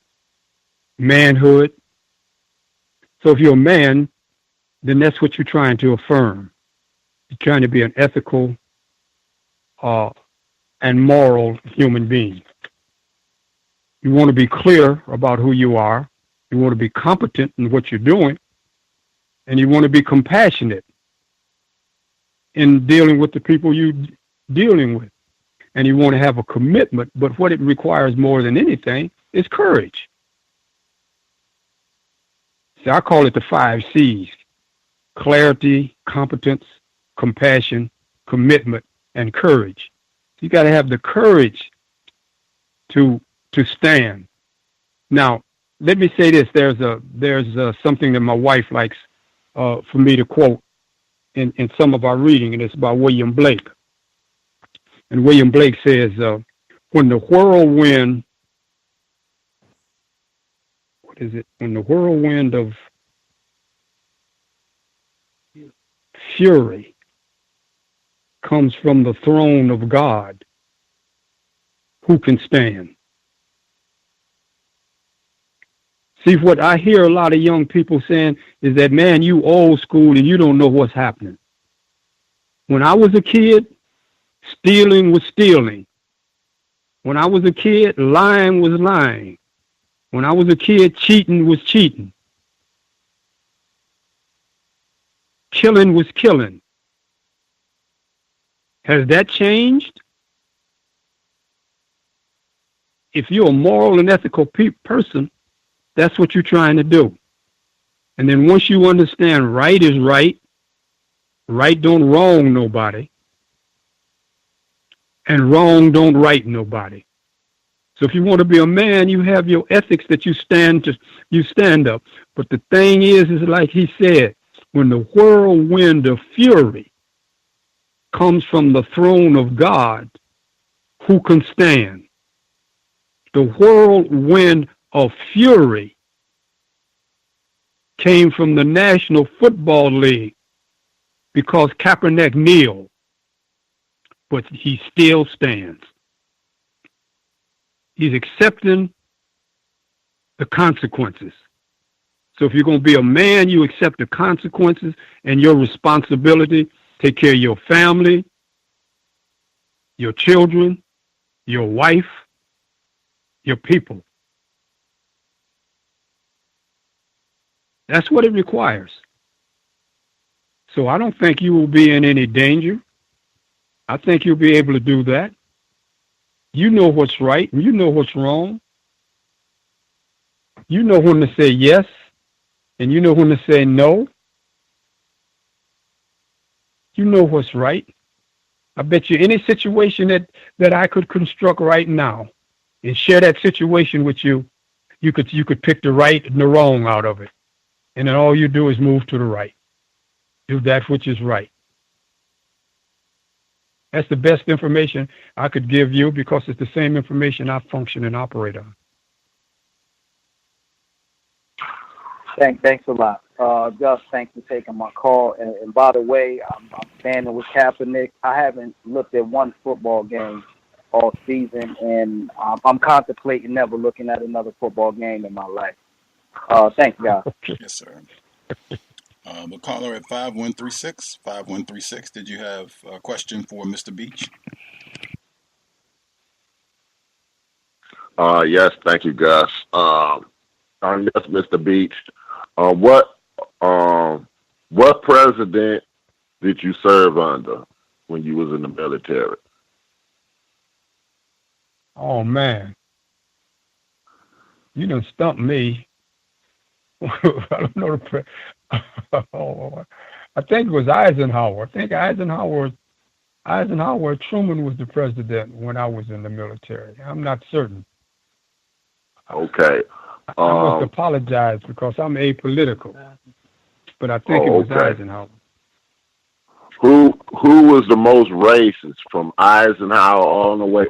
Speaker 6: Manhood. So if you're a man, then that's what you're trying to affirm. You're trying to be an ethical and moral human being. You want to be clear about who you are. You want to be competent in what you're doing. And you want to be compassionate in dealing with the people you're dealing with. And you want to have a commitment, but what it requires more than anything is courage. See, I call it the 5 C's: clarity, competence, compassion, commitment, and courage. You got to have the courage to stand. Now, let me say this: there's something that my wife likes for me to quote in some of our reading, and it's by William Blake. And William Blake says, when the whirlwind of fury comes from the throne of God, who can stand? See, what I hear a lot of young people saying is that, man, you old school and you don't know what's happening. When I was a kid, stealing was stealing. When I was a kid, lying was lying. When I was a kid, cheating was cheating. Killing was killing. Has that changed? If you're a moral and ethical person, that's what you're trying to do. And then once you understand right is right, right don't wrong nobody, and wrong don't right nobody. So if you want to be a man, you have your ethics that you stand up. But the thing is like he said, when the whirlwind of fury comes from the throne of God, who can stand? The whirlwind of fury came from the National Football League because Kaepernick kneeled, but he still stands. He's accepting the consequences. So if you're going to be a man, you accept the consequences and your responsibility. Take care of your family, your children, your wife, your people. That's what it requires. So I don't think you will be in any danger. I think you'll be able to do that. You know what's right and you know what's wrong. You know when to say yes and you know when to say no. You know what's right. I bet you any situation that I could construct right now and share that situation with you, you could pick the right and the wrong out of it. And then all you do is move to the right. Do that which is right. That's the best information I could give you because it's the same information I function and operate on.
Speaker 12: Thanks a lot. Gus, thanks for taking my call. And by the way, I'm standing with Kaepernick. I haven't looked at one football game all season, and I'm contemplating never looking at another football game in my life. Thanks, guys.
Speaker 5: Yes, sir. The caller at 5136. Did you have a question for Mr. Beach?
Speaker 13: Yes, thank you, Gus. Yes, Mr. Beach. What president did you serve under when you was in the military?
Speaker 6: Oh man, you done stumped me. I don't know I think it was Eisenhower. I think Eisenhower Truman was the president when I was in the military. I'm not certain.
Speaker 13: Okay.
Speaker 6: I must apologize because I'm apolitical, but I think it was Eisenhower.
Speaker 13: Who was the most racist from Eisenhower all the way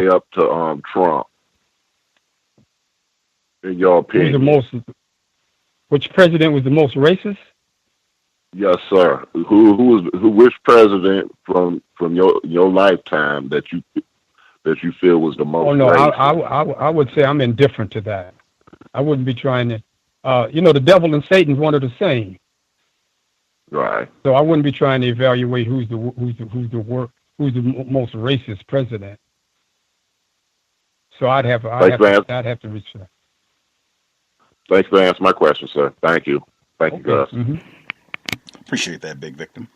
Speaker 13: up to Trump? In your opinion,
Speaker 6: which president was the most racist?
Speaker 13: Yes, sir. Which president from your lifetime that you feel was the most? Oh no,
Speaker 6: racist? I would say I'm indifferent to that. I wouldn't be trying to. The devil and Satan's one of the same.
Speaker 13: Right.
Speaker 6: So I wouldn't be trying to evaluate who's the most racist president. So I'd have to reach that.
Speaker 13: Thanks for answering my question, sir. Thank you. Thank you, Gus.
Speaker 6: Mm-hmm.
Speaker 5: Appreciate that, Big Victim.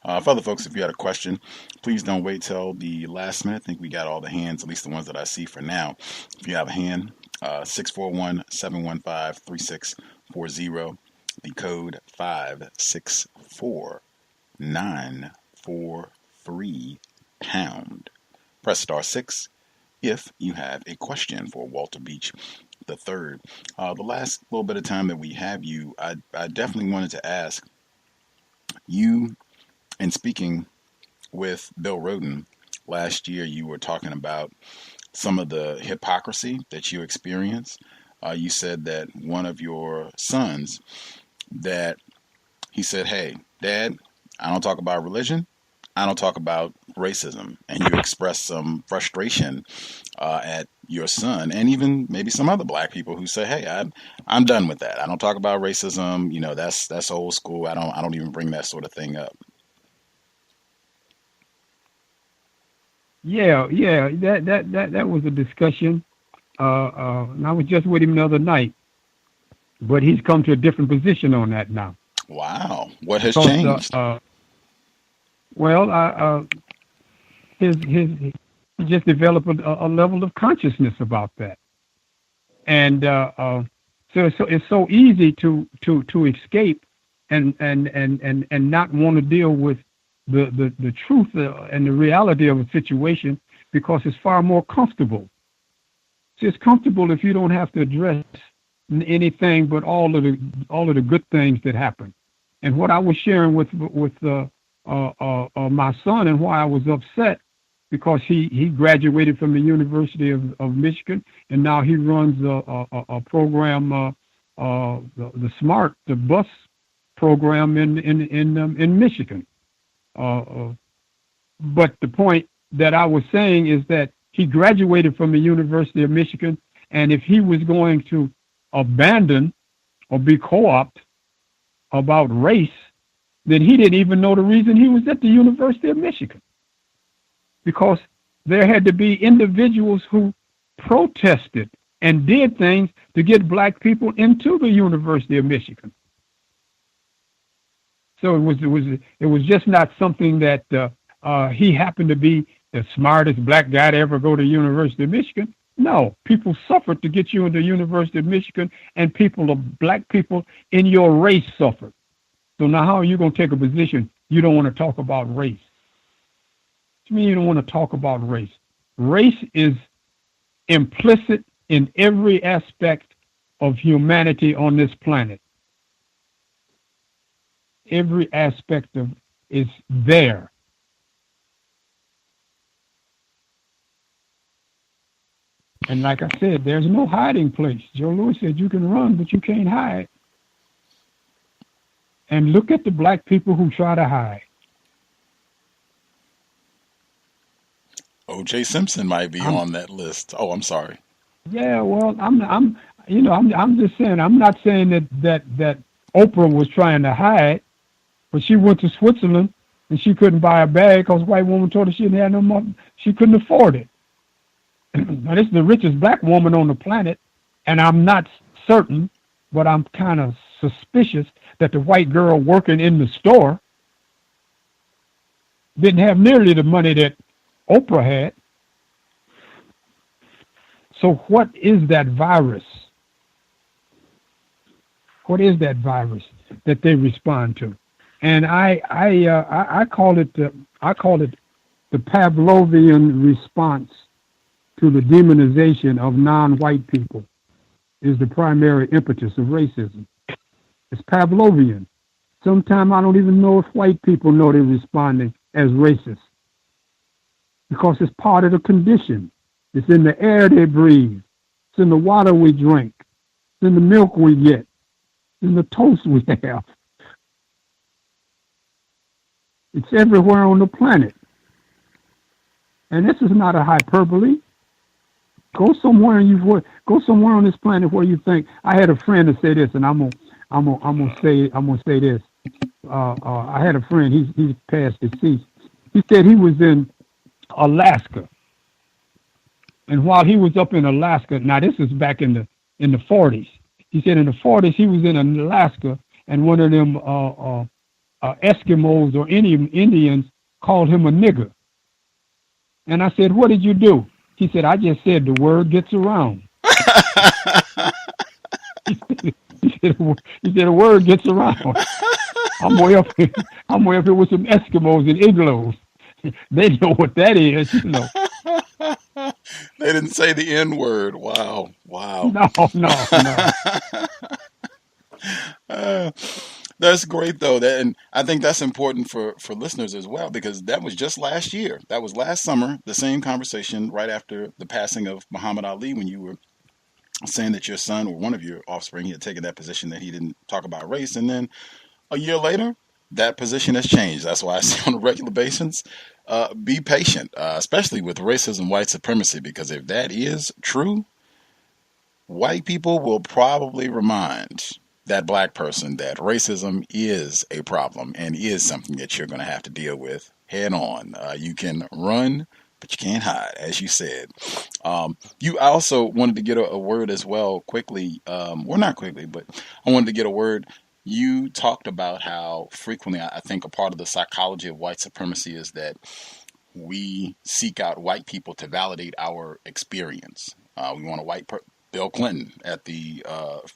Speaker 5: For other folks, if you had a question, please don't wait till the last minute. I think we got all the hands, at least the ones that I see for now. If you have a hand, 641-715-3640. The code 564-943#. Press *6 if you have a question for Walter Beach III. The last little bit of time that we have you, I definitely wanted to ask you, in speaking with Bill Rhoden last year, you were talking about some of the hypocrisy that you experienced. You said that one of your sons, that he said, "Hey, Dad, I don't talk about religion. I don't talk about racism." And you expressed some frustration at your son, and even maybe some other black people who say, "Hey, I'm done with that. I don't talk about racism. That's old school. I don't even bring that sort of thing up."
Speaker 6: Yeah, that was a discussion. And I was just with him the other night, but he's come to a different position on that now.
Speaker 5: Wow, what has changed?
Speaker 6: He just developed a level of consciousness about that, and so it's so easy to escape and not want to deal with the truth and the reality of a situation because it's far more comfortable. See, it's comfortable if you don't have to address anything but all of the good things that happen. And what I was sharing with my son, and why I was upset, because he graduated from the University of Michigan, and now he runs a program, the bus program in Michigan. But the point that I was saying is that he graduated from the University of Michigan, and if he was going to abandon or be co-opted about race, then he didn't even know the reason he was at the University of Michigan. Because there had to be individuals who protested and did things to get black people into the University of Michigan. So it was just not something that he happened to be the smartest black guy to ever go to the University of Michigan. No, people suffered to get you into the University of Michigan, and black people in your race suffered. So now how are you going to take a position you don't want to talk about race? What do you mean you don't want to talk about race? Race is implicit in every aspect of humanity on this planet. Every aspect of is there. And like I said, there's no hiding place. Joe Louis said you can run, but you can't hide. And look at the black people who try to hide.
Speaker 5: O.J. Simpson might be on that list. Oh, I'm sorry.
Speaker 6: Yeah, well, I'm just saying. I'm not saying that Oprah was trying to hide, but she went to Switzerland and she couldn't buy a bag because a white woman told her she didn't have no money. She couldn't afford it. Now, this is the richest black woman on the planet, and I'm not certain, but I'm kind of suspicious that the white girl working in the store didn't have nearly the money that Oprah had. So what is that virus? What is that virus that they respond to? And I call it the Pavlovian response to the demonization of non-white people is the primary impetus of racism. It's Pavlovian. Sometimes I don't even know if white people know they're responding as racist because it's part of the condition. It's in the air they breathe. It's in the water we drink. It's in the milk we get. It's in the toast we have. It's everywhere on the planet. And this is not a hyperbole. Go somewhere on this planet where you think. I had a friend to say this, and I'm gonna say this. I had a friend. He's past deceased. He said he was in Alaska, and while he was up in Alaska, now this is back in the 40s. He said in the 40s he was in Alaska, and one of them Eskimos or Indians called him a nigger. And I said, "What did you do?" He said, "I just said the word gets around." He said, "The word gets around." I'm way up here with some Eskimos and igloos. They know what that is, you know.
Speaker 5: They didn't say the N word. Wow. No. That's great, though. And I think that's important for listeners as well, because that was just last year. That was last summer, the same conversation right after the passing of Muhammad Ali, when you were saying that your son or one of your offspring had taken that position that he didn't talk about race. And then a year later, that position has changed. That's why I say on a regular basis, be patient, especially with racism, white supremacy, because if that is true, white people will probably remind that black person that racism is a problem and is something that you're going to have to deal with head on. You can run, but you can't hide, as you said. You also wanted to get a word as well quickly, or not quickly, but I wanted to get a word. You talked about how frequently, I think a part of the psychology of white supremacy is that we seek out white people to validate our experience. We want a white Bill Clinton at the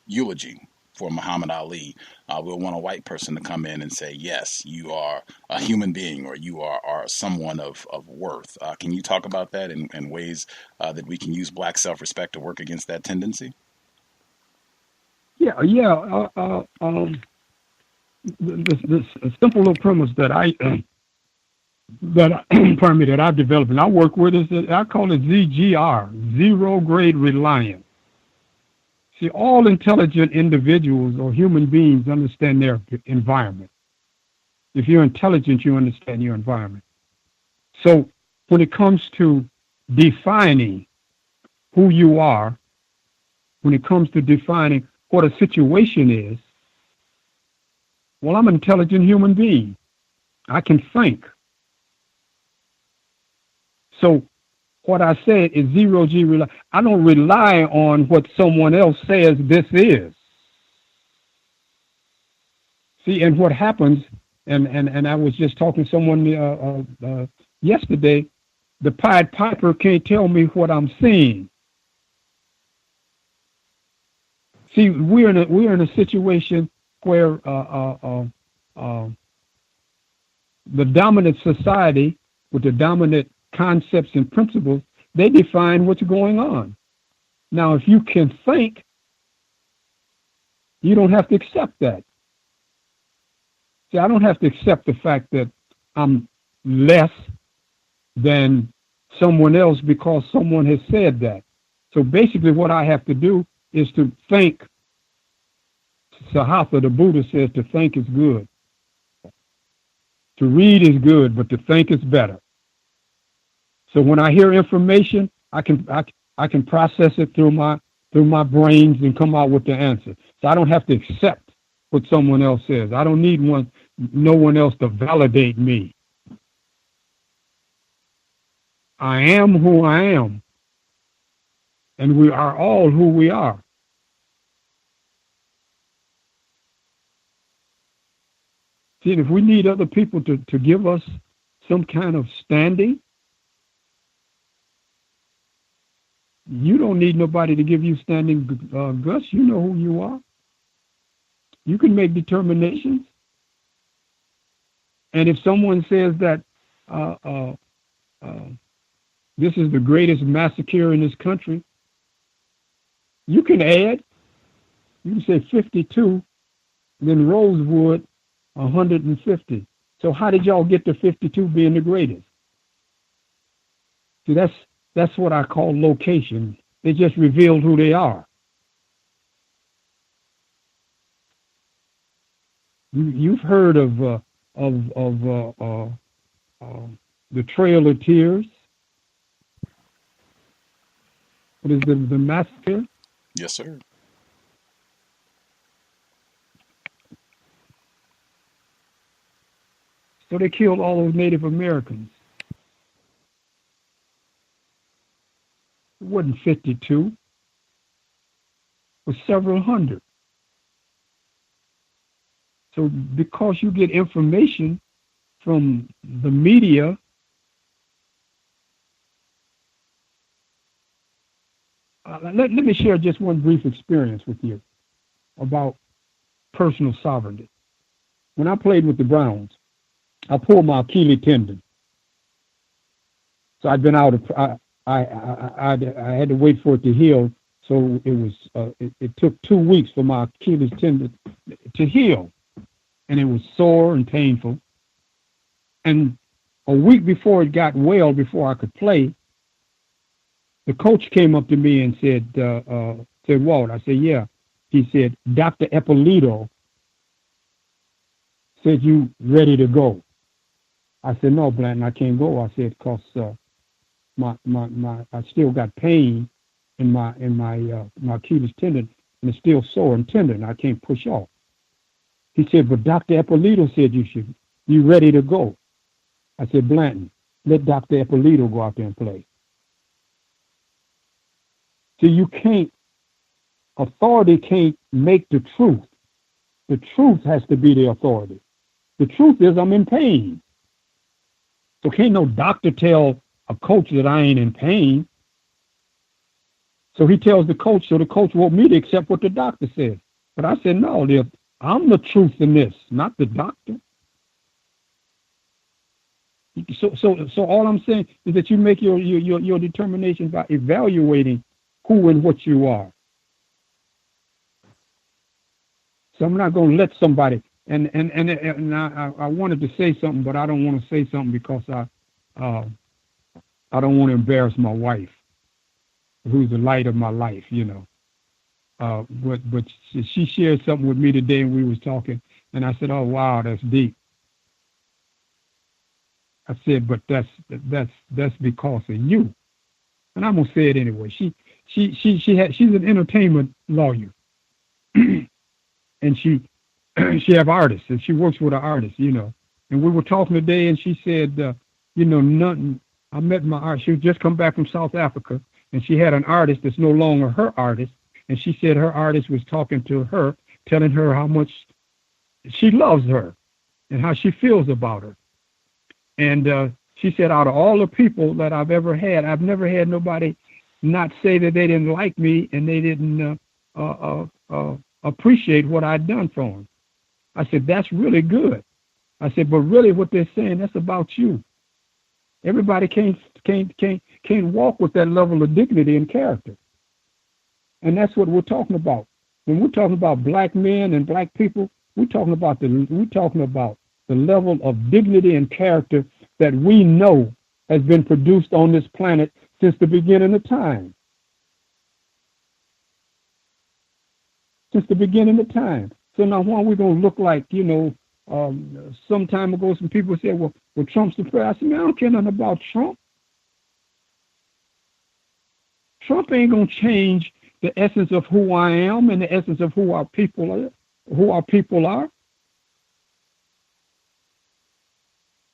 Speaker 5: eulogy for Muhammad Ali. We'll want a white person to come in and say, yes, you are a human being, or you are someone of worth. Can you talk about that in ways that we can use black self-respect to work against that tendency?
Speaker 6: Yeah. The simple little premise that I've developed and I work with is that I call it ZGR, zero grade reliance. See, all intelligent individuals or human beings understand their environment. If you're intelligent, you understand your environment. So when it comes to defining who you are, when it comes to defining what a situation is, well, I'm an intelligent human being. I can think. So what I said is zero G rely. I don't rely on what someone else says this is. See, and what happens, and I was just talking to someone yesterday, the Pied Piper can't tell me what I'm seeing. See, we're in a situation where the dominant society with the dominant concepts and principles, they define what's going on. Now, if you can think, you don't have to accept that. See, I don't have to accept the fact that I'm less than someone else because someone has said that. So basically what I have to do is to think. Sahatha, the Buddha, says to think is good. To read is good, but to think is better. So when I hear information, I can process it through my brains and come out with the answer. So I don't have to accept what someone else says. I don't need no one else to validate me. I am who I am, and we are all who we are. See, if we need other people to give us some kind of standing, you don't need nobody to give you standing, Gus. You know who you are. You can make determinations. And if someone says that this is the greatest massacre in this country, you can add. You can say 52, then Rosewood, 150. So how did y'all get to 52 being the greatest? See, that's what I call location. They just revealed who they are. You've heard of the Trail of Tears. What is the massacre?
Speaker 5: Yes, sir.
Speaker 6: So they killed all those Native Americans. It wasn't 52. It was several hundred. So because you get information from the media, let me share just one brief experience with you about personal sovereignty. When I played with the Browns, I pulled my Achilles tendon. So I'd been out of, I had to wait for it to heal. So it was, it took 2 weeks for my Achilles tendon to heal. And it was sore and painful. And a week before it got well, before I could play, the coach came up to me and said, Walt, I said, yeah. He said, Dr. Eppolito said you ready to go. I said, no, Blanton, I can't go. I said, because I still got pain in my Achilles tendon, and it's still sore and tender, and I can't push off. He said, but Dr. Eppolito said you ready to go. I said, Blanton, let Dr. Eppolito go out there and play. So authority can't make the truth. The truth has to be the authority. The truth is I'm in pain. So can't no doctor tell a coach that I ain't in pain. So he tells the coach, so the coach want me to accept what the doctor says. But I said, no, I'm the truth in this, not the doctor. So all I'm saying is that you make your determination by evaluating who and what you are. So I'm not going to let somebody, and I wanted to say something, but I don't want to say something because I don't want to embarrass my wife, who's the light of my life, you know. But she shared something with me today, and we was talking, and I said, "Oh wow, that's deep." I said, "But that's because of you," and I'm gonna say it anyway. She's an entertainment lawyer, and she have artists, and she works with an artist, you know. And we were talking today, and she said, nothing. I met my artist. She had just come back from South Africa, and she had an artist that's no longer her artist. And she said her artist was talking to her, telling her how much she loves her and how she feels about her. And she said, out of all the people that I've ever had, I've never had nobody not say that they didn't like me and they didn't appreciate what I'd done for them. I said, that's really good. I said, but really what they're saying, that's about you. Everybody can't walk with that level of dignity and character. And that's what we're talking about. When we're talking about black men and black people, We're talking about the level of dignity and character that we know has been produced on this planet since the beginning of time. Since the beginning of time. So now why are we going to look like, some time ago some people said, well Trump's the president. I said, man, I don't care nothing about Trump. Trump ain't going to change the essence of who I am and the essence of who our people are.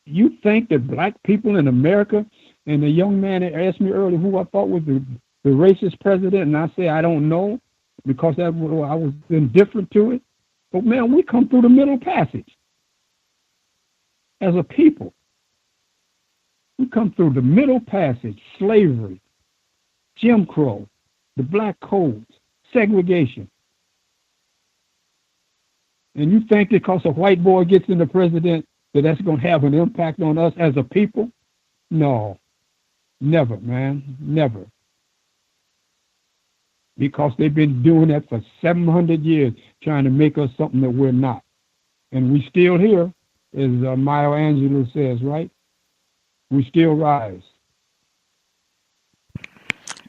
Speaker 6: You think that black people in America, and the young man that asked me earlier who I thought was the racist president, and I say I don't know because I was indifferent to it. But man, we come through the Middle Passage as a people. We come through the Middle Passage, slavery, Jim Crow, the black codes, segregation. And you think because a white boy gets in the president that's going to have an impact on us as a people? No, never, man, never. Because they've been doing that for 700 years, trying to make us something that we're not. And we still here, as Maya Angelou says, right? We still rise.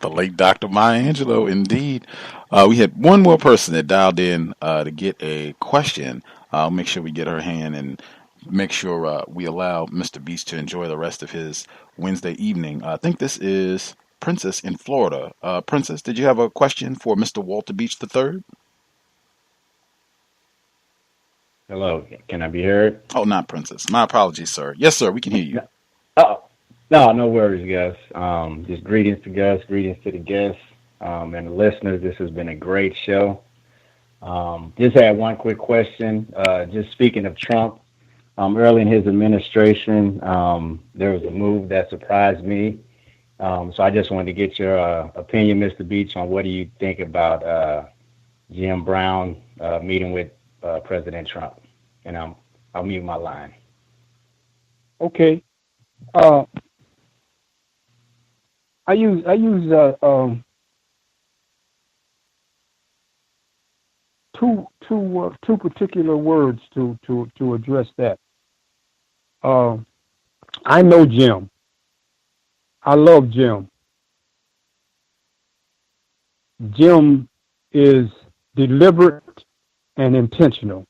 Speaker 5: The late Dr. Maya Angelou, indeed. We had one more person that dialed in to get a question. I'll make sure we get her hand and make sure we allow Mr. Beast to enjoy the rest of his Wednesday evening. I think this is Princess in Florida. Princess, did you have a question for Mr. Walter Beach III?
Speaker 14: Hello, can I be heard?
Speaker 5: Oh, not Princess. My apologies, sir. Yes, sir, we can hear you.
Speaker 14: Oh, no worries, Gus. Just greetings to Gus, greetings to the guests and the listeners. This has been a great show. Just had one quick question. Just speaking of Trump, early in his administration, there was a move that surprised me. So I just wanted to get your opinion, Mr. Beach, on what do you think about Jim Brown meeting with President Trump? And I'll mute my line.
Speaker 6: Okay. I use two particular words to address that. I know Jim. I love Jim. Jim is deliberate and intentional.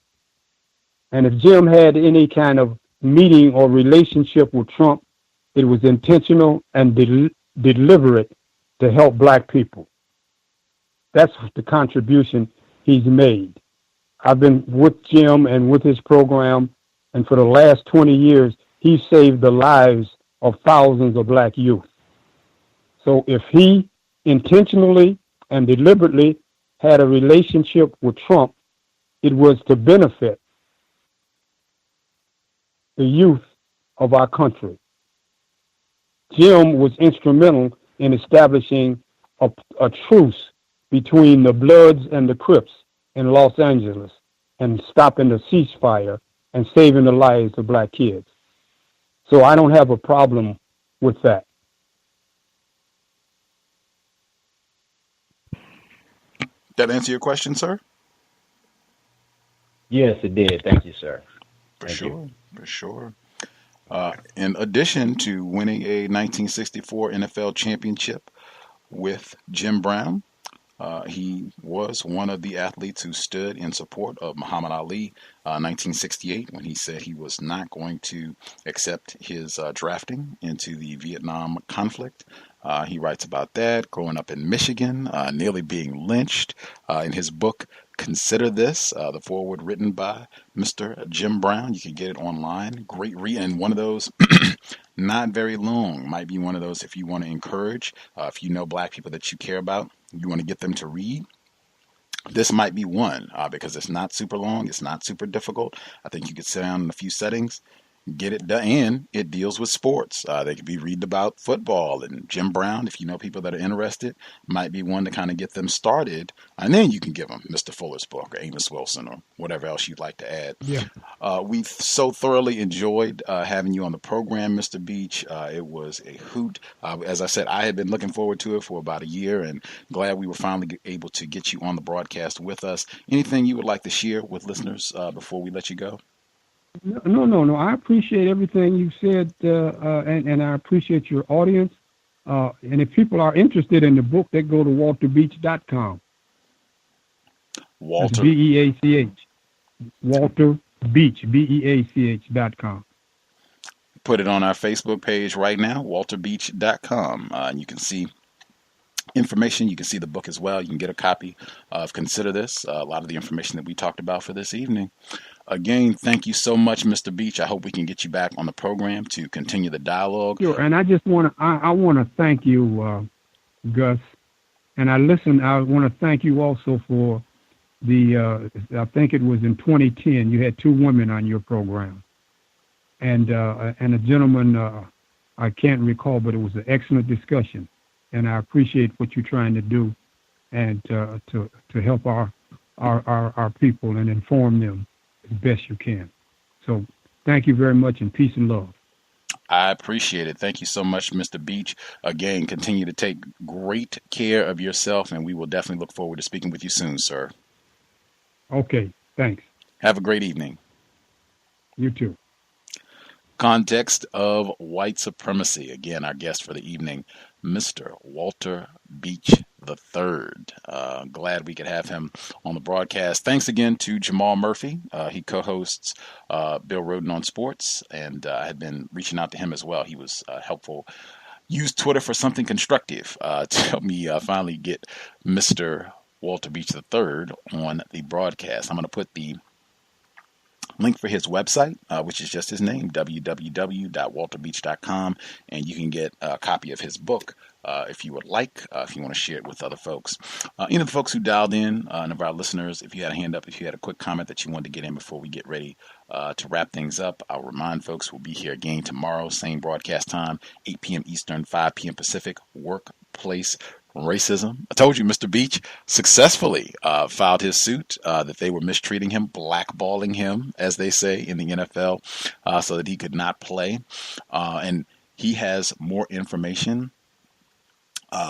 Speaker 6: And if Jim had any kind of meeting or relationship with Trump, it was intentional and deliberate to help black people. That's the contribution he's made. I've been with Jim and with his program, and for the last 20 years, he saved the lives of thousands of black youth. So if he intentionally and deliberately had a relationship with Trump, it was to benefit the youth of our country. Jim was instrumental in establishing a truce between the Bloods and the Crips in Los Angeles and stopping the ceasefire and saving the lives of black kids. So I don't have a problem with that.
Speaker 5: That answer your question, sir?
Speaker 14: Yes, it did. Thank you, sir.
Speaker 5: For sure. In addition to winning a 1964 NFL championship with Jim Brown, he was one of the athletes who stood in support of Muhammad Ali 1968 when he said he was not going to accept his drafting into the Vietnam conflict. He writes about that, growing up in Michigan, nearly being lynched. In his book, Consider This, the foreword written by Mr. Jim Brown. You can get it online. Great read, and one of those, not very long, might be one of those if you want to encourage, if you know black people that you care about, you want to get them to read. This might be one because it's not super long, it's not super difficult. I think you could sit down in a few settings get it done. And it deals with sports. They could be reading about football and Jim Brown. If you know people that are interested, might be one to kind of get them started. And then you can give them Mr. Fuller's book or Amos Wilson or whatever else you'd like to add.
Speaker 6: Yeah.
Speaker 5: We've so thoroughly enjoyed having you on the program, Mr. Beach. It was a hoot. As I said, I had been looking forward to it for about a year and glad we were finally able to get you on the broadcast with us. Anything you would like to share with listeners before we let you go?
Speaker 6: No. I appreciate everything you said, and I appreciate your audience. And if people are interested in the book, they go to walterbeach.com.
Speaker 5: Walter.
Speaker 6: That's B-E-A-C-H. Walter Beach, BEACH.com.
Speaker 5: Put it on our Facebook page right now, walterbeach.com. And you can see information. You can see the book as well. You can get a copy of Consider This, a lot of the information that we talked about for this evening. Again, thank you so much, Mr. Beach. I hope we can get you back on the program to continue the dialogue.
Speaker 6: Sure, and I just want to I want to thank you, Gus. And I want to thank you also for I think it was in 2010, you had two women on your program. And a gentleman, I can't recall, but it was an excellent discussion. And I appreciate what you're trying to do and to help our people and inform them as best you can. So thank you very much, and peace and love.
Speaker 5: I appreciate it. Thank you so much, Mr. Beach. Again, continue to take great care of yourself, and we will definitely look forward to speaking with you soon, sir.
Speaker 6: Okay, thanks.
Speaker 5: Have a great evening.
Speaker 6: You too.
Speaker 5: Context of White Supremacy. Again, our guest for the evening, Mr. Walter Beach III. Glad we could have him on the broadcast. Thanks again to Jamal Murphy. He co-hosts Bill Roden on Sports, and I had been reaching out to him as well. He was helpful. Use Twitter for something constructive to help me finally get Mr. Walter Beach III on the broadcast. I'm going to put the link for his website, which is just his name, www.walterbeach.com, and you can get a copy of his book if you would like, if you want to share it with other folks. Any of the folks who dialed in, and of our listeners, if you had a hand up, if you had a quick comment that you wanted to get in before we get ready to wrap things up, I'll remind folks we'll be here again tomorrow, same broadcast time, 8 p.m. Eastern, 5 p.m. Pacific, workplace racism. I told you, Mr. Beach successfully filed his suit that they were mistreating him, blackballing him, as they say in the NFL, so that he could not play. And he has more information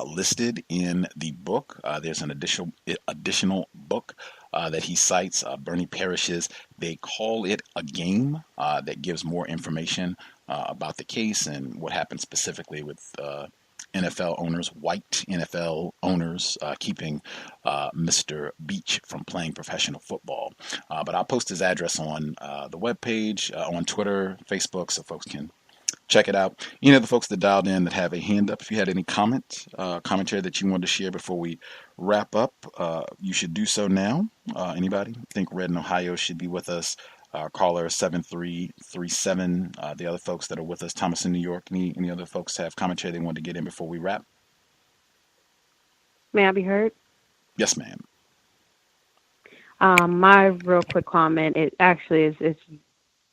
Speaker 5: listed in the book. There's an additional book that he cites, Bernie Parrish's They Call It a Game, that gives more information about the case and what happened specifically with NFL owners, white NFL owners, keeping Mr. Beach from playing professional football. But I'll post his address on the webpage, on Twitter, Facebook, so folks can check it out. Any of the folks that dialed in that have a hand up, if you had any commentary that you wanted to share before we wrap up, you should do so now. Anybody? I think Red in Ohio should be with us. Caller 7337. The other folks that are with us, Thomas in New York. Any other folks have commentary they want to get in before we wrap?
Speaker 8: May I be heard?
Speaker 5: Yes, ma'am.
Speaker 8: My real quick comment, it actually is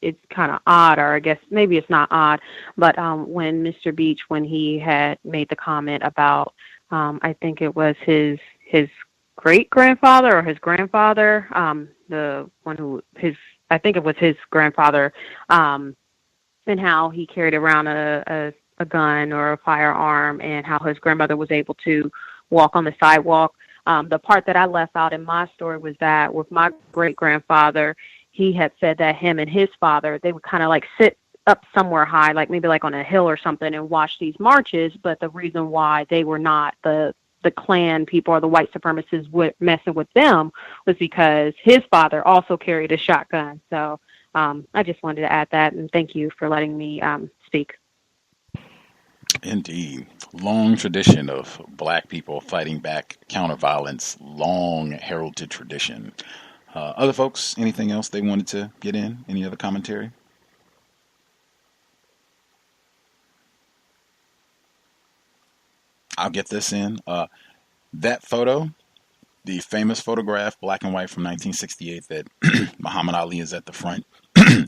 Speaker 8: it's kind of odd, or I guess maybe it's not odd, but when Mr. Beach, when he had made the comment about, I think it was his great grandfather or his grandfather, the one who I think it was his grandfather, and how he carried around a gun or a firearm, and how his grandmother was able to walk on the sidewalk. The part that I left out in my story was that with my great grandfather, he had said that him and his father, they would kind of like sit up somewhere high, like maybe like on a hill or something, and watch these marches. But the reason why they were not the Klan people or the white supremacists messing with them was because his father also carried a shotgun. So I just wanted to add that, and thank you for letting me speak.
Speaker 5: Indeed. Long tradition of black people fighting back counter violence, long heralded tradition. Other folks, anything else they wanted to get in? Any other commentary? I'll get this in. That photo, the famous photograph, black and white from 1968, that Muhammad Ali is at the front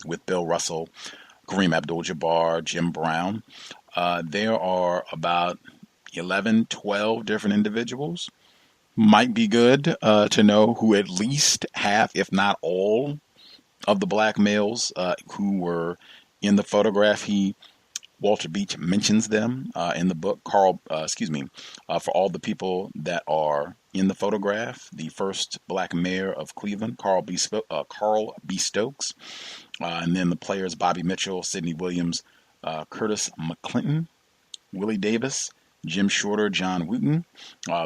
Speaker 5: with Bill Russell Kareem Abdul-Jabbar, Jim Brown. There are about 11, 12 different individuals. Might be good to know who at least half, if not all, of the black males who were in the photograph. Walter Beach mentions them in the book. For all the people that are in the photograph, the first black mayor of Cleveland, Carl B. Stokes, and then the players Bobby Mitchell, Sidney Williams, Curtis McClinton, Willie Davis, Jim Shorter, John Wooten.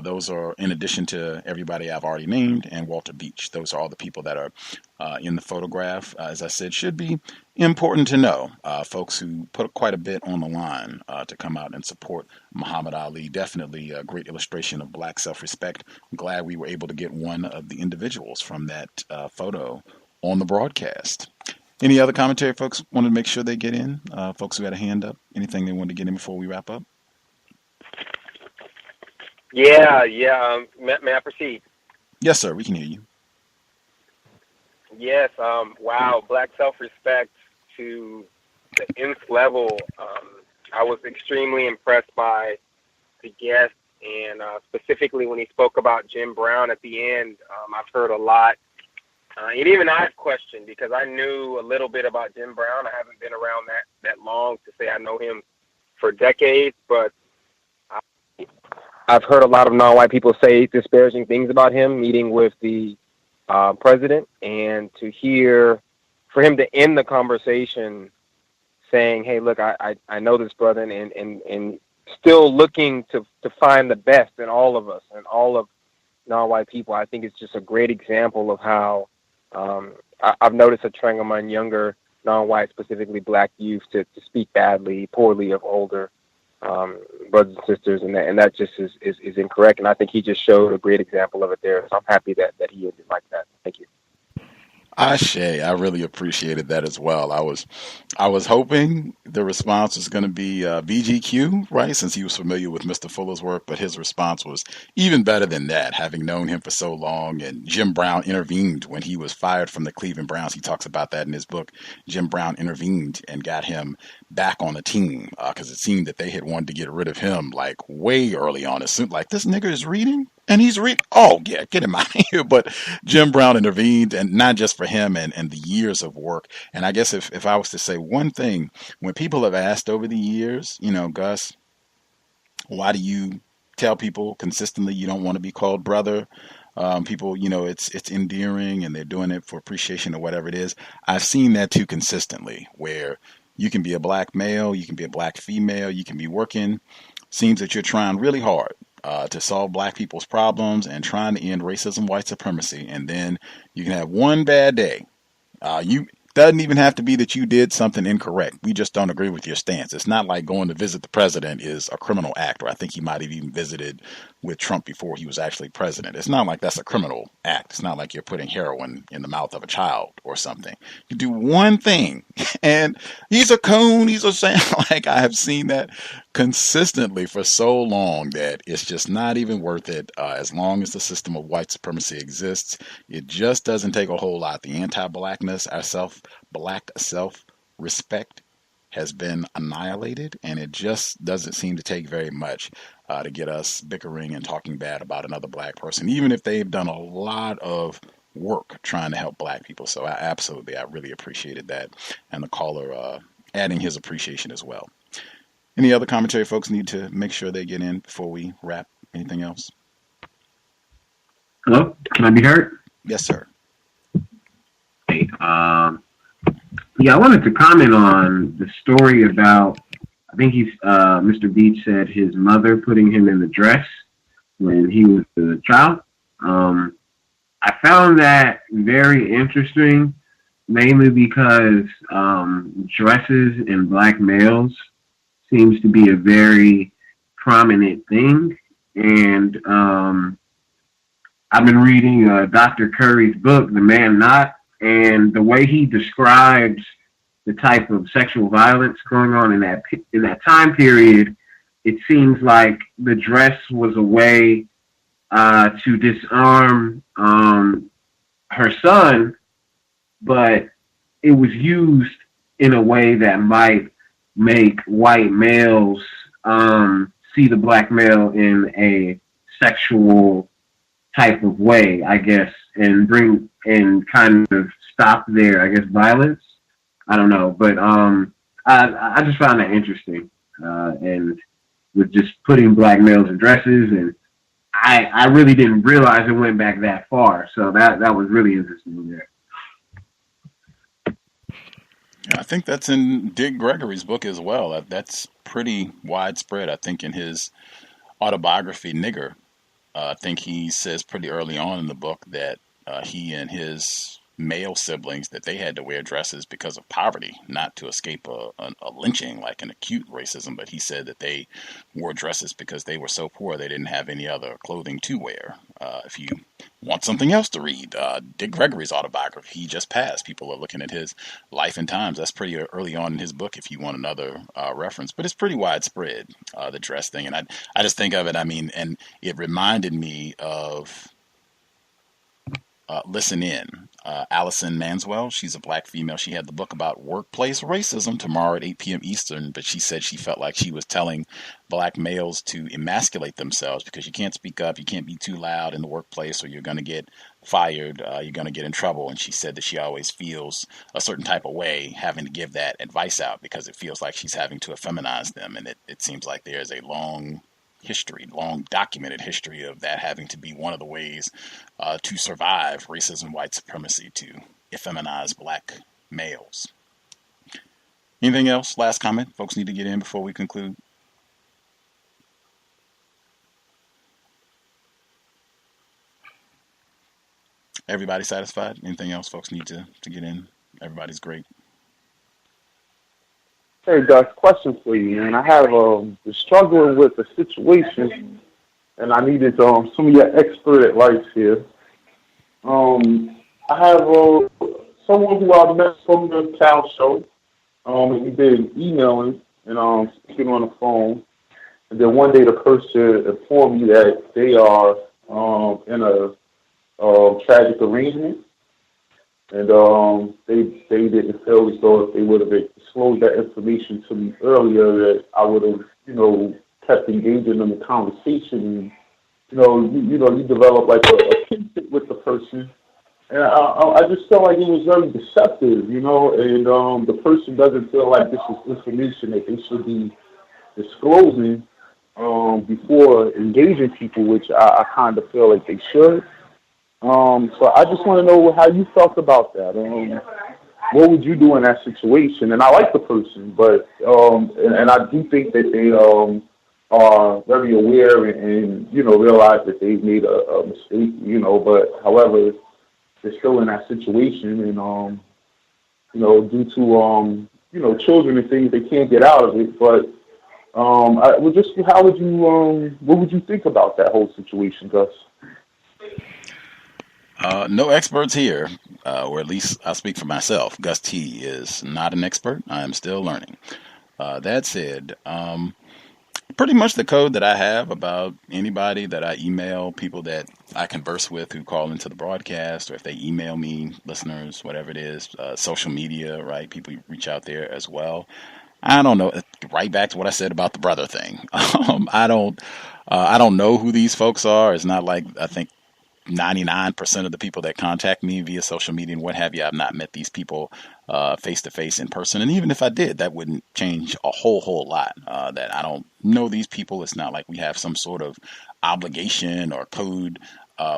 Speaker 5: Those are in addition to everybody I've already named, and Walter Beach. Those are all the people that are in the photograph. As I said, should be important to know. Folks who put quite a bit on the line to come out and support Muhammad Ali. Definitely a great illustration of black self-respect. I'm glad we were able to get one of the individuals from that photo on the broadcast. Any other commentary, folks? Wanted to make sure they get in. Folks who had a hand up, anything they wanted to get in before we wrap up?
Speaker 11: Yeah. May I proceed?
Speaker 5: Yes, sir. We can hear you.
Speaker 11: Yes. Wow. Black self-respect to the nth level. I was extremely impressed by the guest, and specifically when he spoke about Jim Brown at the end. I've heard a lot. And even I've questioned, because I knew a little bit about Jim Brown. I haven't been around that long to say I know him for decades, but I've heard a lot of non-white people say disparaging things about him, meeting with the president, and to hear, for him to end the conversation saying, hey, look, I know this brother, and still looking to find the best in all of us and all of non-white people. I think it's just a great example of how I've noticed a trend among younger non-white, specifically black youth, to speak poorly of older brothers and sisters, and that just is incorrect. And I think he just showed a great example of it there. So I'm happy that he ended like that. Thank you.
Speaker 5: Ashe, I really appreciated that as well. I was hoping the response was going to be BGQ, right, since he was familiar with Mr. Fuller's work, but his response was even better than that, having known him for so long. And Jim Brown intervened when he was fired from the Cleveland Browns. He talks about that in his book. Jim Brown intervened and got him back on the team because it seemed that they had wanted to get rid of him like way early on. It seemed like this nigga is reading. And he's oh, yeah, get him out of here. But Jim Brown intervened, and not just for him and the years of work. And I guess if I was to say one thing, when people have asked over the years, Gus, why do you tell people consistently you don't want to be called brother? People, it's endearing and they're doing it for appreciation or whatever it is. I've seen that too consistently, where you can be a black male, you can be a black female, you can be working. Seems that you're trying really hard to solve black people's problems and trying to end racism, white supremacy. And then you can have one bad day. Doesn't even have to be that you did something incorrect. We just don't agree with your stance. It's not like going to visit the president is a criminal act, or I think he might have even visited with Trump before he was actually president. It's not like that's a criminal act. It's not like you're putting heroin in the mouth of a child or something. You do one thing and he's a coon, he's a saying. Like, I have seen that consistently for so long that it's just not even worth it. As long as the system of white supremacy exists, it just doesn't take a whole lot. The anti-blackness, our black self-respect has been annihilated, and it just doesn't seem to take very much to get us bickering and talking bad about another black person, even if they've done a lot of work trying to help black people. So I really appreciated that, and the caller adding his appreciation as well. Any other commentary folks need to make sure they get in before we wrap? Anything else?
Speaker 10: Hello, can I be heard?
Speaker 5: Yes, sir.
Speaker 10: Hey, yeah, I wanted to comment on the story about, I think Mr. Beach said his mother putting him in the dress when he was a child. I found that very interesting, mainly because dresses in black males seems to be a very prominent thing. And I've been reading Dr. Curry's book, The Man Not, and the way he describes the type of sexual violence going on in that time period, it seems like the dress was a way to disarm her son, but it was used in a way that might make white males see the black male in a sexual type of way, I guess, and bring and kind of stop their, I guess, violence. I don't know, but I just found that interesting, and with just putting black males in dresses, and I really didn't realize it went back that far, so that was really interesting there.
Speaker 5: I think that's in Dick Gregory's book as well. That's pretty widespread. I think in his autobiography, Nigger, I think he says pretty early on in the book that he and his male siblings, that they had to wear dresses because of poverty, not to escape a lynching, like an acute racism, but he said that they wore dresses because they were so poor they didn't have any other clothing to wear. If you want something else to read, Dick Gregory's autobiography, he just passed. People are looking at his life and times. That's pretty early on in his book if you want another reference, but it's pretty widespread, the dress thing. And I just think of it, I mean, and it reminded me of Listen In. Allison Manswell, she's a black female. She had the book about workplace racism tomorrow at 8 p.m. Eastern, but she said she felt like she was telling black males to emasculate themselves because you can't speak up, you can't be too loud in the workplace or you're going to get fired, you're going to get in trouble. And she said that she always feels a certain type of way having to give that advice out because it feels like she's having to effeminize them. And it seems like there's a long documented history of that having to be one of the ways to survive racism, white supremacy, to effeminize black males. Anything else? Last comment folks need to get in before we conclude? Everybody satisfied? Anything else folks need to get in? Everybody's great.
Speaker 9: Hey, Gus, question for you, man. I have struggling with a situation, and I needed some of your expert advice here. I have someone who I met from the Cal show, and we've been emailing and speaking on the phone. And then one day the person informed me that they are in a tragic arrangement. And they didn't feel as though if they would have disclosed that information to me earlier, that I would have, kept engaging in the conversation. And, you develop like a kinship with the person. And I just felt like it was very deceptive, and the person doesn't feel like this is information that they should be disclosing before engaging people, which I kind of feel like they should. So I just want to know how you felt about that. What would you do in that situation? And I like the person, but and I do think that they are very aware and realize that they've made a mistake. But however, they're still in that situation, and due to children and things, they can't get out of it. But what would you think about that whole situation, Gus?
Speaker 5: No experts here, or at least I'll speak for myself. Gus T is not an expert. I am still learning. That said, pretty much the code that I have about anybody that I email, people that I converse with who call into the broadcast, or if they email me, listeners, whatever it is, social media, right? People reach out there as well. I don't know. Right back to what I said about the brother thing. I don't know who these folks are. It's not like I think 99% of the people that contact me via social media and what have you, I've not met these people face to face in person. And even if I did, that wouldn't change a whole lot. That I don't know these people. It's not like we have some sort of obligation or code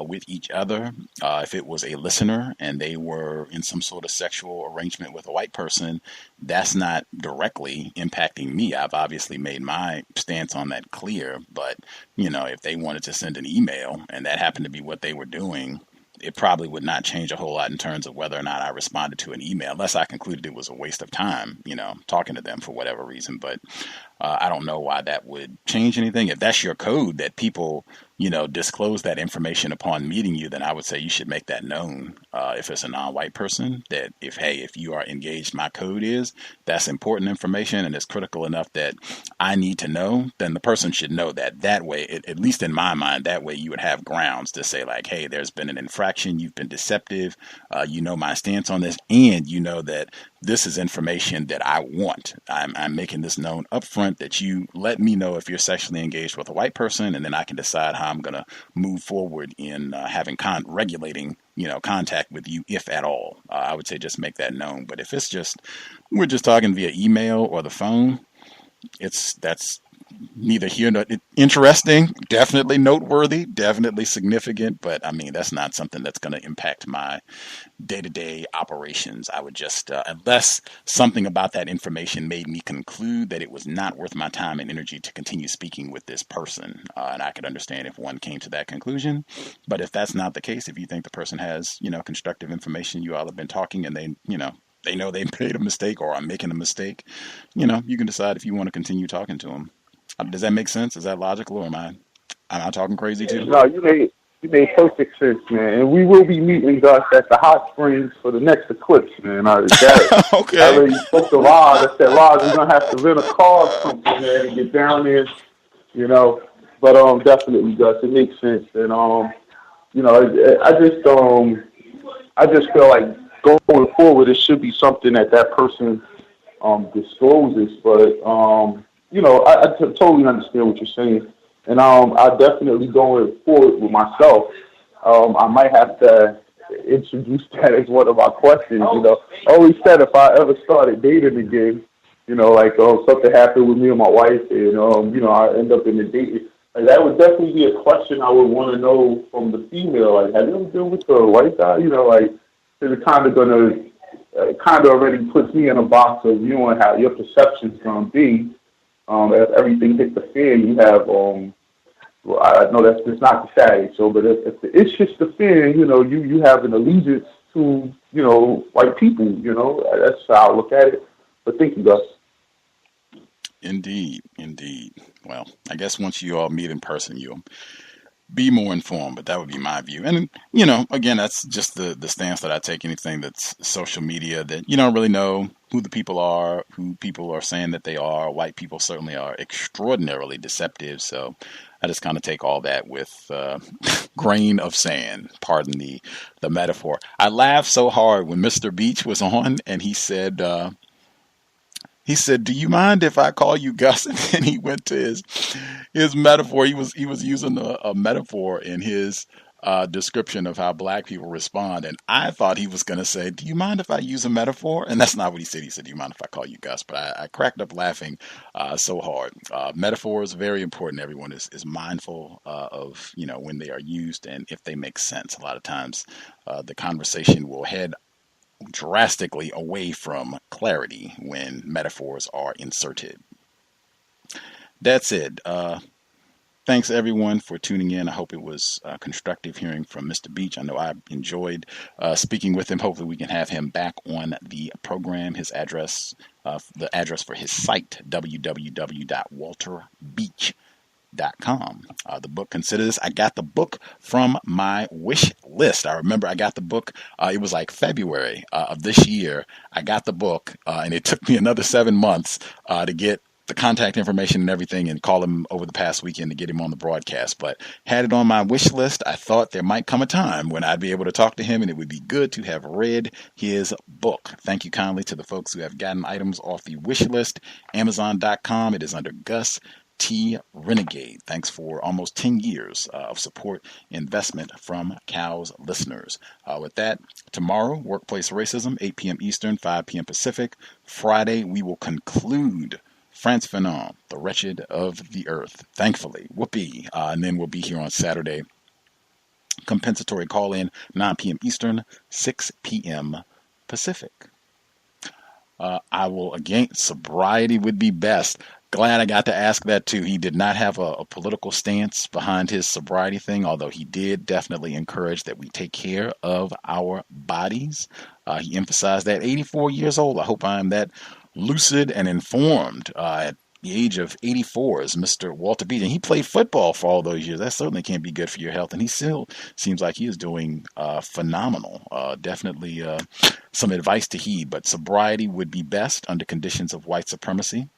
Speaker 5: with each other. If it was a listener and they were in some sort of sexual arrangement with a white person, that's not directly impacting me. I've obviously made my stance on that clear, but if they wanted to send an email and that happened to be what they were doing, it probably would not change a whole lot in terms of whether or not I responded to an email, unless I concluded it was a waste of time, talking to them for whatever reason. But I don't know why that would change anything. If that's your code, that people, disclose that information upon meeting you, then I would say you should make that known. If it's a non-white person, that if you are engaged, my code is, that's important information and it's critical enough that I need to know, then the person should know that. That way, at least in my mind, that way you would have grounds to say like, hey, there's been an infraction, you've been deceptive, my stance on this, and that this is information that I want. I'm making this known up front that you let me know if you're sexually engaged with a white person, and then I can decide how I'm going to move forward in having regulating, contact with you, if at all. I would say just make that known. But if it's just, we're just talking via email or the phone, that's neither here nor interesting, definitely noteworthy, definitely significant, but I mean, that's not something that's going to impact my day-to-day operations. I would just, unless something about that information made me conclude that it was not worth my time and energy to continue speaking with this person, and I could understand if one came to that conclusion. But if that's not the case, if you think the person has, constructive information, you all have been talking and they know they made a mistake or are making a mistake, you can decide if you want to continue talking to them. Does that make sense? Is that logical, or am I talking crazy too?
Speaker 9: No, you made perfect sense, man. And we will be meeting Gus at the hot springs for the next eclipse, man.
Speaker 5: Okay.
Speaker 9: I already spoke to Roz. I said, Roz, we're gonna have to rent a car or something, man, and get down there, But definitely, Gus, it makes sense. And I just feel like going forward, it should be something that person discloses. But I totally understand what you're saying. And I definitely going forward with myself. I might have to introduce that as one of my questions. I always said if I ever started dating again, something happened with me and my wife, and I end up in the dating. Like, that would definitely be a question I would want to know from the female. Like, have you ever been with a white guy? It's kind of gonna already puts me in a box of viewing how your perception's gonna be. If everything hits the fan, you have, I know that's just not the Saturday show, but if it's just the fan, you have an allegiance to, white people, that's how I look at it. But thank you, Gus.
Speaker 5: Indeed. Well, I guess once you all meet in person, you'll be more informed, but that would be my view. And, again, that's just the stance that I take. Anything that's social media that you don't really know who the people are, who people are saying that they are. White people certainly are extraordinarily deceptive. So I just kind of take all that with grain of sand, pardon the metaphor. I laughed so hard when Mr. Beach was on and he said, do you mind if I call you Gus? And then he went to his metaphor. He was using a metaphor in his description of how black people respond. And I thought he was going to say, do you mind if I use a metaphor? And that's not what he said. He said, do you mind if I call you Gus? But I cracked up laughing so hard. Metaphors, very important. Everyone is mindful of, when they are used and if they make sense. A lot of times the conversation will head drastically away from clarity when metaphors are inserted. That's it. Thanks everyone for tuning in. I hope it was constructive hearing from Mr. Beach. I know I enjoyed speaking with him. Hopefully we can have him back on the program. His address, the address for his site, www.walterbeach.com. The book, consider this. I got the book from my wish list. I remember I got the book. It was like February of this year. I got the book, and it took me another 7 months to get the contact information and everything, and call him over the past weekend to get him on the broadcast. But had it on my wish list. I thought there might come a time when I'd be able to talk to him, and it would be good to have read his book. Thank you kindly to the folks who have gotten items off the wish list. Amazon.com. It is under Gus T Renegade. Thanks for almost 10 years of support investment from C.O.W.S listeners. With that, tomorrow, Workplace Racism, 8 p.m. Eastern, 5 p.m. Pacific. Friday, we will conclude Frantz Fanon, The Wretched of the Earth. Thankfully, whoopee. And then we'll be here on Saturday. Compensatory call-in, 9 p.m. Eastern, 6 p.m. Pacific. I will, again, sobriety would be best. Glad I got to ask that too. He did not have a political stance behind his sobriety thing, although he did definitely encourage that we take care of our bodies. He emphasized that. 84 years old. I hope I am that lucid and informed at the age of 84 is Mr. Walter Beach. And he played football for all those years. That certainly can't be good for your health. And he still seems like he is doing phenomenal. Definitely some advice to heed, but sobriety would be best under conditions of white supremacy.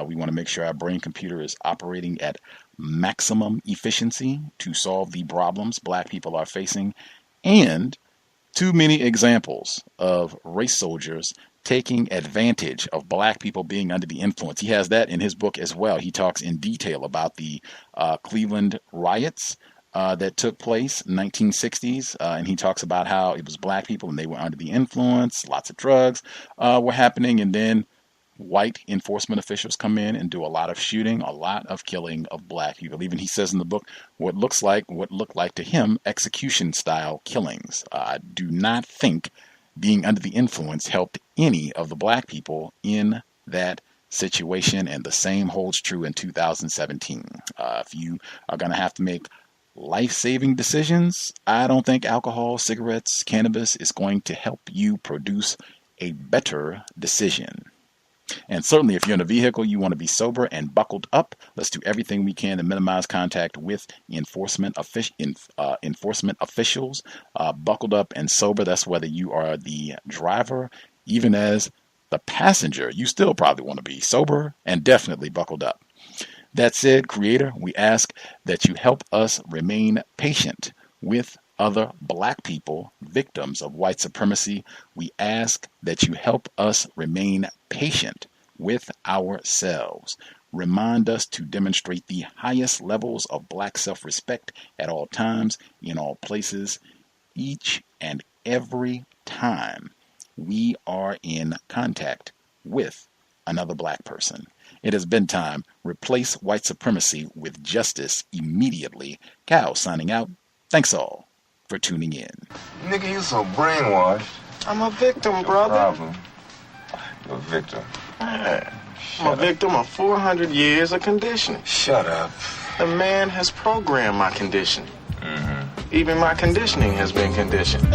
Speaker 5: We want to make sure our brain computer is operating at maximum efficiency to solve the problems black people are facing, and too many examples of race soldiers taking advantage of black people being under the influence. He has that in his book as well. He talks in detail about the Cleveland riots that took place in the 1960s, and he talks about how it was black people and they were under the influence, lots of drugs were happening, and then white enforcement officials come in and do a lot of shooting, a lot of killing of black people. Even he says in the book what looked like to him execution-style killings. I do not think being under the influence helped any of the black people in that situation, and the same holds true in 2017. If you are going to have to make life-saving decisions, I don't think alcohol, cigarettes, cannabis is going to help you produce a better decision. And certainly if you're in a vehicle, you want to be sober and buckled up. Let's do everything we can to minimize contact with enforcement officials. Buckled up and sober, that's whether you are the driver, even as the passenger, you still probably want to be sober and definitely buckled up. That said, Creator, we ask that you help us remain patient with other black people, victims of white supremacy. We ask that you help us remain patient with ourselves. Remind us to demonstrate the highest levels of black self-respect at all times, in all places, each and every time we are in contact with another black person. It has been time. Replace white supremacy with justice immediately. Cal signing out. Thanks all for tuning in.
Speaker 15: Nigga, you so brainwashed. I'm a victim, brother. Problem. You're a victim. Man, I'm a victim of 400 years of conditioning. Shut up. The man has programmed my conditioning. Mm-hmm. Even my conditioning has been conditioned.